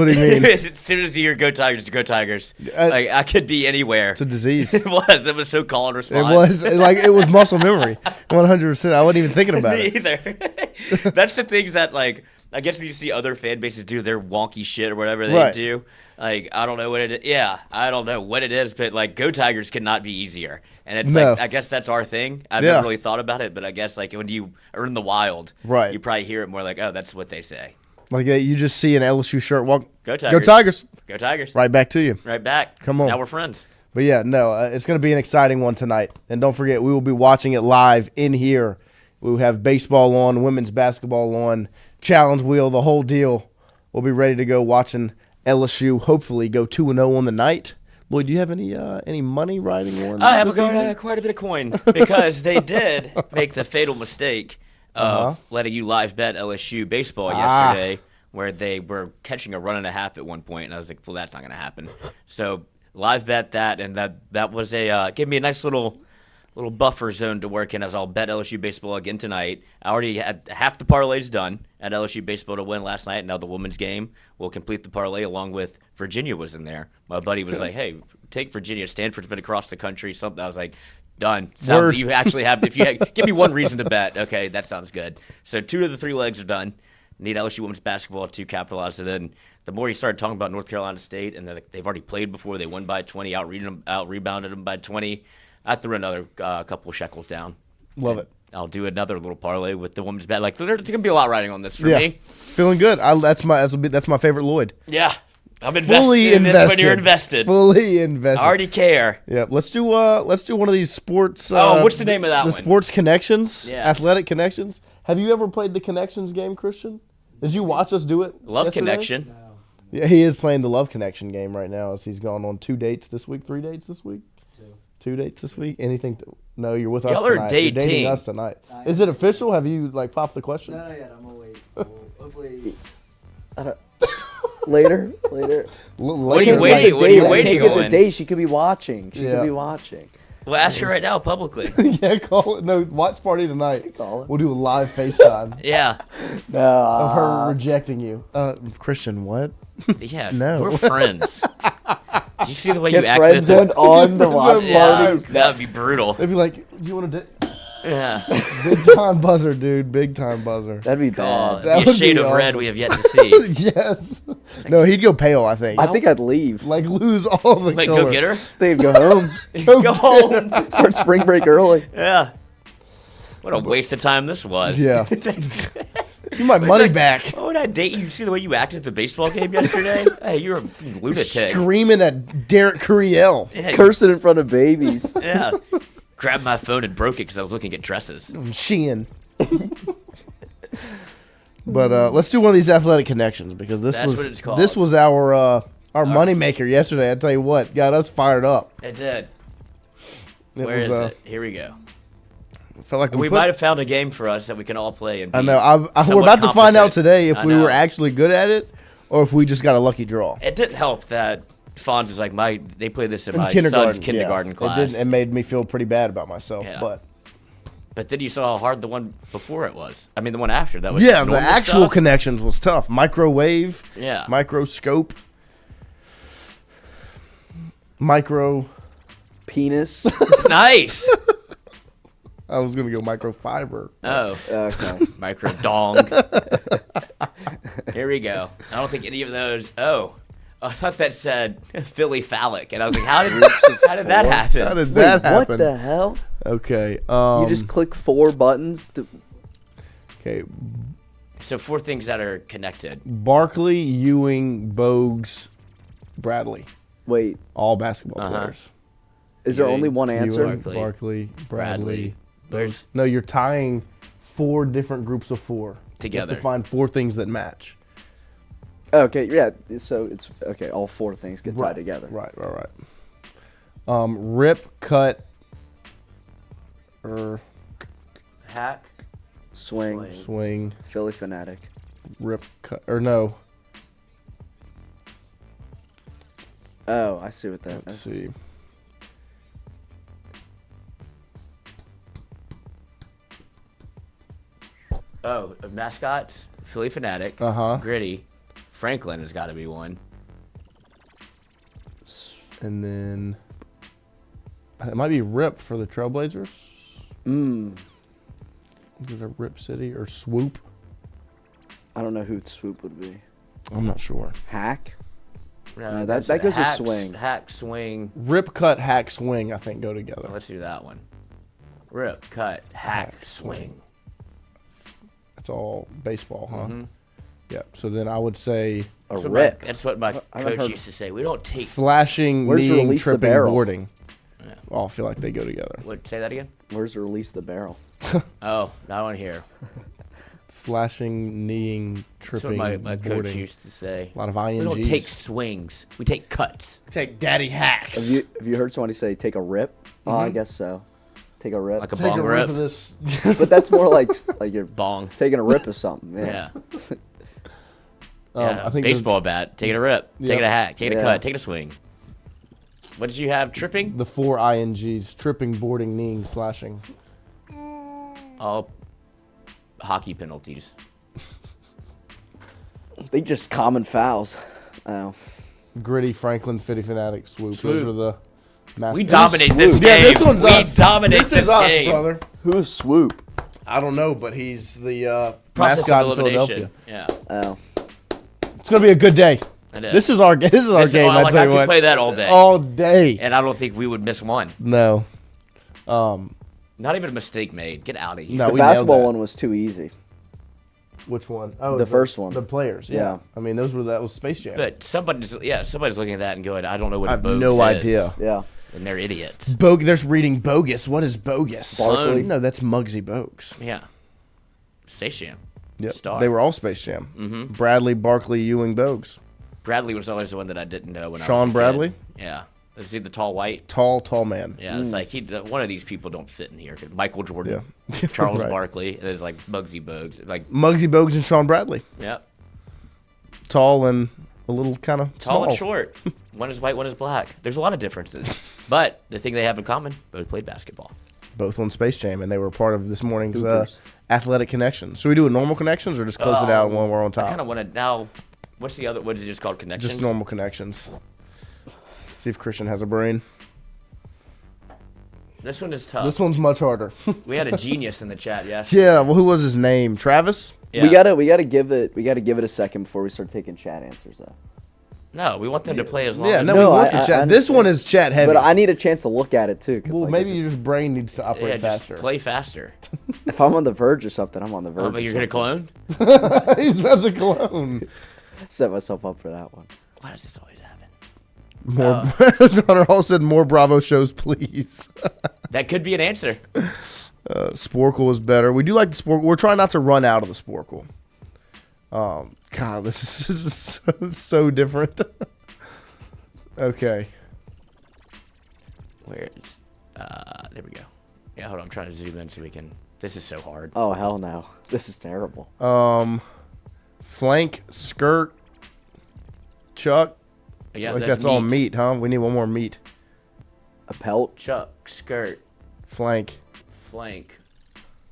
do you mean? As soon as you hear "Go Tigers," go Tigers. I could be anywhere. It's a disease. It was so call and response. It was muscle memory, 100%. I wasn't even thinking about Me it. either. That's the things that I guess when you see other fan bases do their wonky shit or whatever they do, I don't know what it is. Yeah, I don't know what it is, but Go Tigers could not be easier. And it's I guess that's our thing. I've never really thought about it, but I guess when you are in the wild, you probably hear it more oh, that's what they say. You just see an LSU shirt walk. Go Tigers. Go Tigers. Go Tigers. Right back to you. Right back. Come on. Now we're friends. But yeah, no, it's going to be an exciting one tonight. And don't forget, we will be watching it live in here. We will have baseball on, women's basketball on, challenge wheel, the whole deal. We'll be ready to go watching LSU hopefully go 2-0 on the night. Lloyd, do you have any money riding on? I have quite a bit of coin because they did make the fatal mistake of letting you live bet LSU baseball yesterday, where they were catching a 1.5 at one point, and I was like, well, that's not going to happen. So live bet that, and that was gave me a nice little buffer zone to work in as I'll bet LSU baseball again tonight. I already had half the parlays done at LSU baseball to win last night. Now the women's game will complete the parlay along with Virginia was in there. My buddy was like, hey, take Virginia. Stanford's been across the country. Something. I was like, done. Sounds you actually have. Give me one reason to bet. Okay, that sounds good. So 2 of the 3 legs are done. Need LSU women's basketball to capitalize. And then the more you started talking about North Carolina State, and they've already played before, they won by 20, out rebounded them by 20. I threw another couple shekels down. Love it. I'll do another little parlay with the women's bet. Like there's gonna be a lot riding on this for me. Feeling good. That's my favorite Lloyd. Yeah, I'm invested. Fully in invested. This when you're invested. Fully invested. I already care. Yeah. Let's do one of these sports. What's the name of that one? The Sports Connections. Yes. Athletic Connections. Have you ever played the Connections game, Christian? Did you watch us do it? Love yesterday? Connection. No. Yeah, he is playing the Love Connection game right now as he's gone on 2 dates this week, 3 dates this week. 2 dates this week. Anything? No, you're with us Y'all are tonight. You're dating dating. us tonight. Is it official? Have you popped the question? No, not yet. I'm gonna wait. Hopefully. Later. What are you waiting? What are you waiting on? The date. She could be watching. She could be watching. Well, ask her right now publicly. Yeah, call it. No, watch party tonight. We'll do a live FaceTime. Yeah. No. Of her rejecting you. Christian, what? Yeah. No. We're friends. Did you see the way Get you acted? friend zoned on the watch party. That would be brutal. They'd be like, you want to Yeah. Big time buzzer, dude. Big time buzzer. That'd be God, bad. that would be a shade of red we have yet to see. Yes. No, he'd go pale, I think. I think I'd leave. Like lose all the Like color. go get her? They'd go home. Go home. Start spring break early. Yeah. What a waste of time this was. Yeah. Give my money back. Oh, would I date you? See the way you acted at the baseball game yesterday? Hey, you're a lunatic. Screaming at Derek Curiel. Yeah. Cursing in front of babies. Yeah. Grabbed my phone and broke it because I was looking at dresses. Shein. But let's do one of these athletic connections because this That's what it's called. this was our money maker yesterday. I tell you what, got us fired up. It did. It Where was, is it? Here we go. I felt like We might have found a game for us that we can all play. And I be know. We're somewhat about to find out competent. today if I we know. were actually good at it or if we just got a lucky draw. It didn't help that Fonz was like they play this in my kindergarten, son's kindergarten yeah. class. It made me feel pretty bad about myself, Yeah. But then you saw how hard the one before it was. I mean, the one after that was yeah, the normal actual stuff. connections was tough. Microwave, Yeah. microscope, micro penis. Nice. I was gonna go microfiber. Oh, okay. Micro dong. Here we go. I don't think any of those. Oh, I thought that said Philly phallic, and I was like, how did that happen? How did that happen? What the hell? Okay. You just click 4 buttons to. Okay. So 4 things that are connected. Barkley, Ewing, Bogues, Bradley. Wait. All basketball players. Is there only one answer? Ewing, Barkley, Bradley. There's No, you're tying 4 different groups of 4 together. You have to find 4 things that match. Okay, yeah. So it's okay. All 4 things get tied together. Right. Rip, cut, hack, swing, Philly fanatic, rip, cut, or no. Oh, I see what that. Let's see. Oh, mascots, Philly fanatic, Gritty, Franklin has got to be one. And then it might be Rip for the Trailblazers. Is it Rip City or Swoop? I don't know who Swoop would be. I'm not sure. Hack? No, that goes with swing. Hack, swing. Rip, cut, hack, swing, I think go together. Let's do that one. Rip, cut, hack, swing. That's all baseball, huh? Mhm. Yep. So then I would say rip. That's what my coach used to say. We don't take slashing, Where's kneeing, release the tripping, barrel? boarding. All feel like they go together. What? Say that again. Where's release the barrel? Oh, not on here. Slashing, kneeing, That's tripping, what my coach boarding. used to say. A lot of We INGs. don't take swings. We take cuts. Take daddy hacks. Have you heard somebody say take a rip? Oh, I guess so. Take a rip. Like a Take bong a rip. rip of this. But that's more like you're Bong. taking a rip of something. Yeah. Yeah. I think Baseball bat. Taking a rip. Taking a hack. Taking a Yeah. cut. Taking a swing. What did you have? Tripping? The 4 INGs: tripping, boarding, kneeing, slashing. All hockey penalties. They just common fouls. Oh. Gritty, Franklin, Fitty Fanatic, Swoop. Those Swoop. are the mascots. We dominate this game. Yeah, this one's us. Dominate this is us, game. brother. Who's Swoop? I don't know, but he's the Process mascot of in elimination. Philadelphia. Yeah. Oh. It's gonna be a good day. It is. This is our game. I I tell could you what. play that all day. All day. And I don't think we would miss one. No. Not even a mistake made. Get out of here. No, The we nailed basketball that. one was too easy. Which one? Oh, The first one. The players. Yeah. I mean, that was Space Jam. But somebody's looking at that and going, I don't know what I a have bogus no is. idea. Yeah. And they're idiots. They're reading bogus. What is bogus? Barkley. No, that's Muggsy Bogues. Yeah. Space Jam. Yep. Star. They were all Space Jam. Mhm. Bradley, Barkley, Ewing, Bogues. Bradley was always the one that I didn't know when I was Sean a Bradley? kid. Yeah. Is he the tall white? Tall man. Yeah, it's like one of these people don't fit in here. Michael Jordan, Charles Right. Barkley, and there's like Muggsy Bogues. Like Muggsy Bogues and Sean Bradley. Yep. Tall and a little kind of Tall and short. One is white, one is black. There's a lot of differences. But the thing they have in common, both played basketball. Both on Space Jam, and they were part of this morning's Hoopers. Athletic Connections. Should we do a normal connections or just close it out when we're on top? I kind of want to now. What's the other? What is it just called? Connections. Just normal connections. See if Christian has a brain. This one is tough. This one's much harder. We had a genius in the chat. Yes. Yeah. Well, who was his name? Travis. Yeah. We gotta give it a second before we start taking chat answers though. No, we want them to play as long Yeah. as. No, we want the chat. This one is chat heavy. But I need a chance to look at it too. 'Cause, Well, like, maybe your brain needs to operate just faster. play faster. if I'm on the verge or something, I'm on the verge. Oh, but you're gonna clone? He's about to clone. Set myself up for that one. Why does this always happen? More. Hunter Hall said more Bravo shows, please. That could be an answer. Sporkle is better. We do like the Sporkle. We're trying not to run out of the Sporkle. God, this is so different. Okay. Where's there we go. Yeah, hold on. I'm trying to zoom in so we can. This is so hard. Oh hell no! This is terrible. Flank, skirt, chuck. Yeah, like that's all meat. meat, huh? We need one more meat. A pelt, chuck, skirt, flank,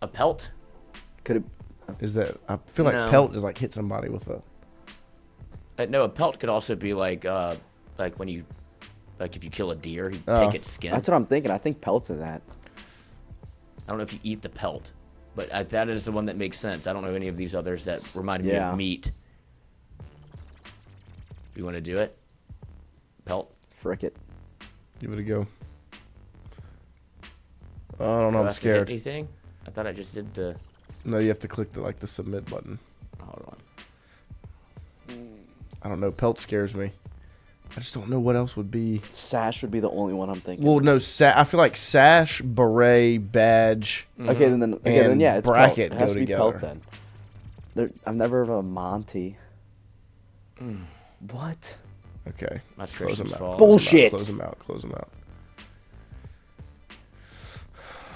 a pelt. Could it? Is that? I feel like No. pelt is like hit somebody with a. No, a pelt could also be like when you, like if you kill a deer, you take its skin. That's what I'm thinking. I think pelts are that. I don't know if you eat the pelt, but that is the one that makes sense. I don't know any of these others that reminded me Yeah. of meat. You want to do it? Pelt. Frick it. Give it a go. I don't know. Do I I'm have to hit scared. Anything? I thought I just did the. No, you have to click the submit button. Hold on. I don't know. Pelt scares me. I just don't know what else would be. Sash would be the only one I'm thinking. Well, no, I feel like sash, beret, badge. Okay, then yeah, it's bracket pelt. It has go to be together. pelt then. I've never heard of a Monty. What? Okay. That's Close them Christian's out. fault. Bullshit. Close them out. Close them out.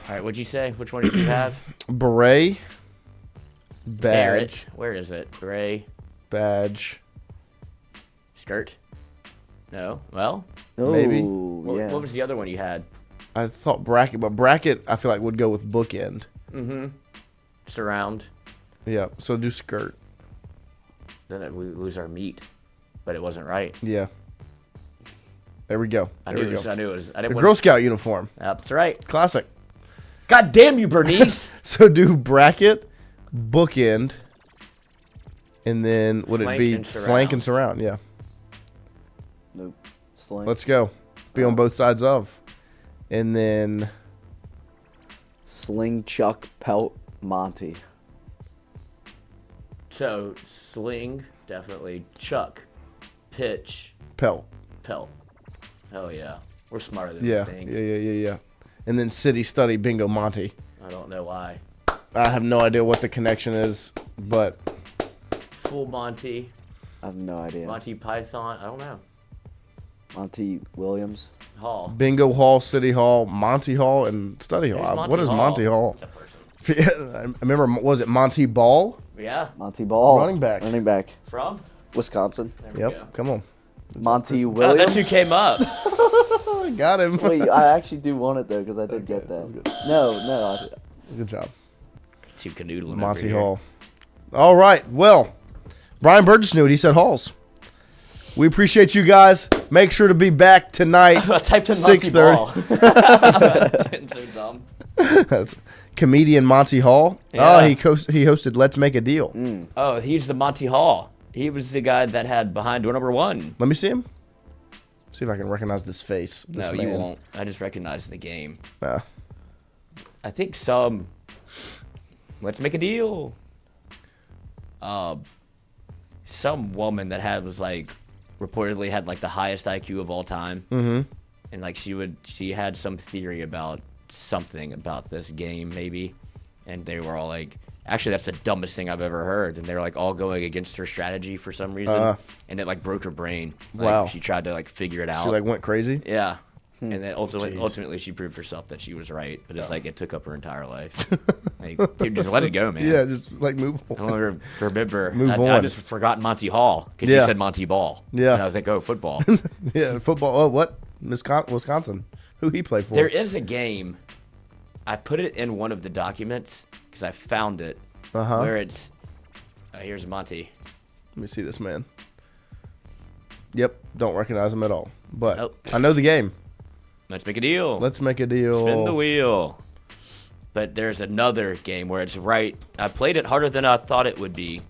All right, what'd you say? Which one did you have? Beret, badge, Barrett. Where is it? Gray. badge. Skirt. No. Well. Maybe. What was the other one you had? I thought bracket, but bracket I feel like would go with bookend. Mm-hmm. Surround. Yeah. So do skirt. Then we lose our meat, but it wasn't right. Yeah. There we go. I There knew we it was. go. I knew it was. I The didn't Girl want Scout uniform. That's right. Classic. God damn you, Bernice. So do bracket, bookend, and then would it Flank be and surround. flank and surround? Yeah. Nope. Slang. Let's go. Be on both sides of. And then Sling, chuck, pelt, Monty. So sling, definitely. Chuck, pitch, pelt. pelt. Hell yeah, we're smarter than Yeah. we think. Yeah. And then city, study, bingo, Monty. I don't know why. I have no idea what the connection is, but Full Monty, I have no idea. Monty Python. I don't know. Monty Williams. Hall. bingo hall, city hall, Monty Hall, and study Who's hall. Monty What is Hall? Monty Hall? It's a person. Yeah, I remember, was it Monty Ball? Yeah. Monty Ball. Running back. Running back. From? Wisconsin. There we Yep. go. Come on. Monty Oh, Williams. that's who came up. Got him. Wait, I actually do want it though because I did get that. No. Good job. Two canoodling. Monty Hall. All right. Well, Brian Burgess knew it. He said Halls. We appreciate you guys. Make sure to be back tonight. I typed in Monty 6:30. so dumb. That's comedian Monty Hall. Yeah. Oh, he hosted Let's Make a Deal. Oh, he's the Monty Hall. He was the guy that had Behind Door Number 1. Let me see him. See if I can recognize this face. This No, you man. won't. I just recognize the game. I think let's make a deal. Some woman that was like reportedly had like the highest IQ of all time, and like she had some theory about something about this game maybe, and they were all like, actually that's the dumbest thing I've ever heard, and they were like all going against her strategy for some reason, and it like broke her brain. Like, wow. She tried to like figure it out. She like went crazy. Yeah. And then ultimately she proved herself that she was right, but it's like it took up her entire life. Like, dude, just let it go, man. Yeah, just like move on. I don't remember. Move on. I just forgot Monty Hall because you said Monty Ball. Yeah. And I was like, oh, football. Yeah, football. Oh, what? Wisconsin. Who he played for? There is a game. I put it in one of the documents because I found it where it's. Here's Monty. Let me see this man. Yep, don't recognize him at all. But I know the game. Let's make a deal. Let's make a deal. Spin the wheel. But there's another game where it's right. I played it harder than I thought it would be,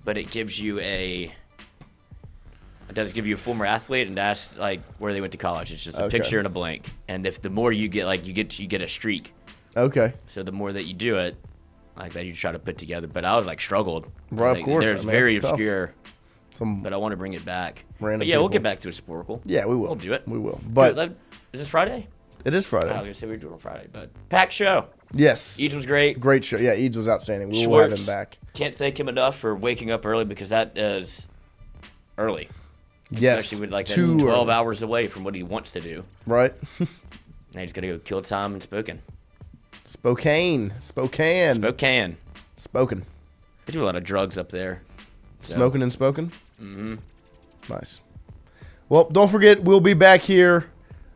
but it gives you it does give you a former athlete and asks like where they went to college. It's just a picture and a blank. And if the more you get, like you get a streak. Okay. So the more that you do it, like that you try to put together. But I was like struggled. Right, of course. There's very obscure. But I want to bring it back. But yeah, we'll get back to a Sporkle. Yeah, we will. We'll do it. We will. But is this Friday? It is Friday. I was gonna say we were doing it on Friday, but packed show. Yes. Eads was great. Great show. Yeah, Eads was outstanding. We will Schwartz, have him back. Can't thank him enough for waking up early because that is early. Yes. Especially with like that's 12 hours away from what he wants to do. Right. Now he's gonna go kill time in Spokane. Spokane. They do a lot of drugs up there. Smoking and Spokane? Mm-hmm. Nice. Well, don't forget, we'll be back here.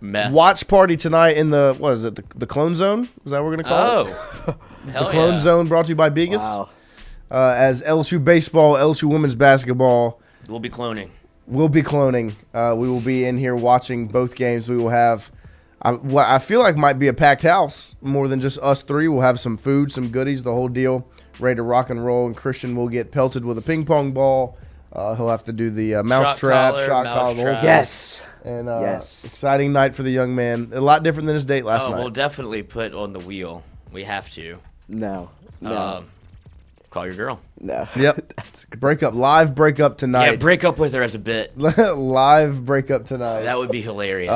Meth. Watch party tonight in the, what is it, the Clone Zone? Is that what we're going to call it? Hell the Clone yeah. Zone brought to you by Bigas. Wow. As LSU baseball, LSU women's basketball. We'll be cloning. We will be in here watching both games. We will have what I feel like might be a packed house more than just us three. We'll have some food, some goodies, the whole deal, ready to rock and roll. And Christian will get pelted with a ping pong ball. He'll have to do the mouse trap, shot collar, the whole thing. Yes. And exciting night for the young man. A lot different than his date last night. We'll definitely put on the wheel. We have to. No. Call your girl. No. Yep. Live breakup tonight. Yeah, break up with her as a bit. Live breakup tonight. That would be hilarious.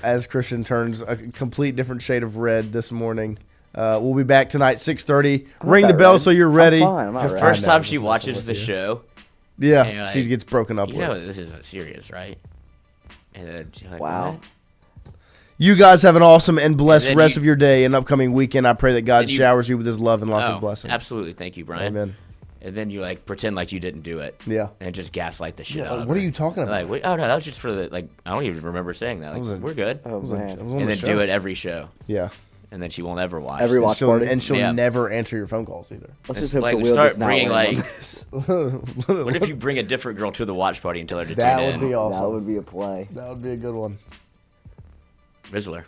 As Christian turns a complete different shade of red this morning. We'll be back tonight, 6:30. Ring the bell so you're ready. I'm fine. The first time she watches the show. Yeah, she gets broken up with. You know this isn't serious, right? And then she's like, wow. What? You guys have an awesome and blessed rest of your day and upcoming weekend. I pray that God showers you with his love and lots of blessings. Absolutely. Thank you, Brian. Amen. And then you like pretend like you didn't do it. Yeah. And just gaslight the shit out of her. What are you talking about? Like, wait, oh, no, that was just for the, like, I don't even remember saying that. Like, we're good. Oh, man. And then do it every show. Yeah. And then she won't ever watch. Every watch party. And she'll never answer your phone calls either. Let's just hope like, the wheel start does not bringing, land like, on this. what if you bring a different girl to the watch party and tell her to That tune would in? be awesome. That would be a play. That would be a good one. Rizzler.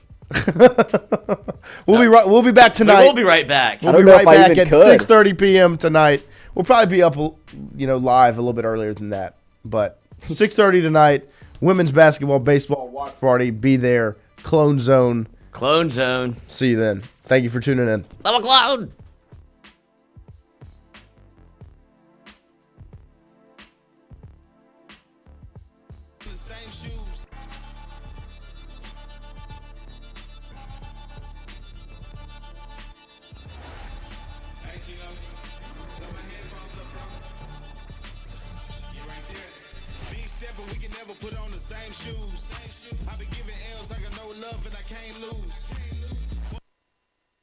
We'll be back tonight. We will be right back. We'll be right back at 6:30 p.m. tonight. We'll probably be up, live a little bit earlier than that. But 6:30 tonight, women's basketball, baseball watch party. Be there. Clone Zone. Clone Zone. See you then. Thank you for tuning in. I'm a clone. We can never put on the same shoes. I've been giving L's like I know love and I can't lose.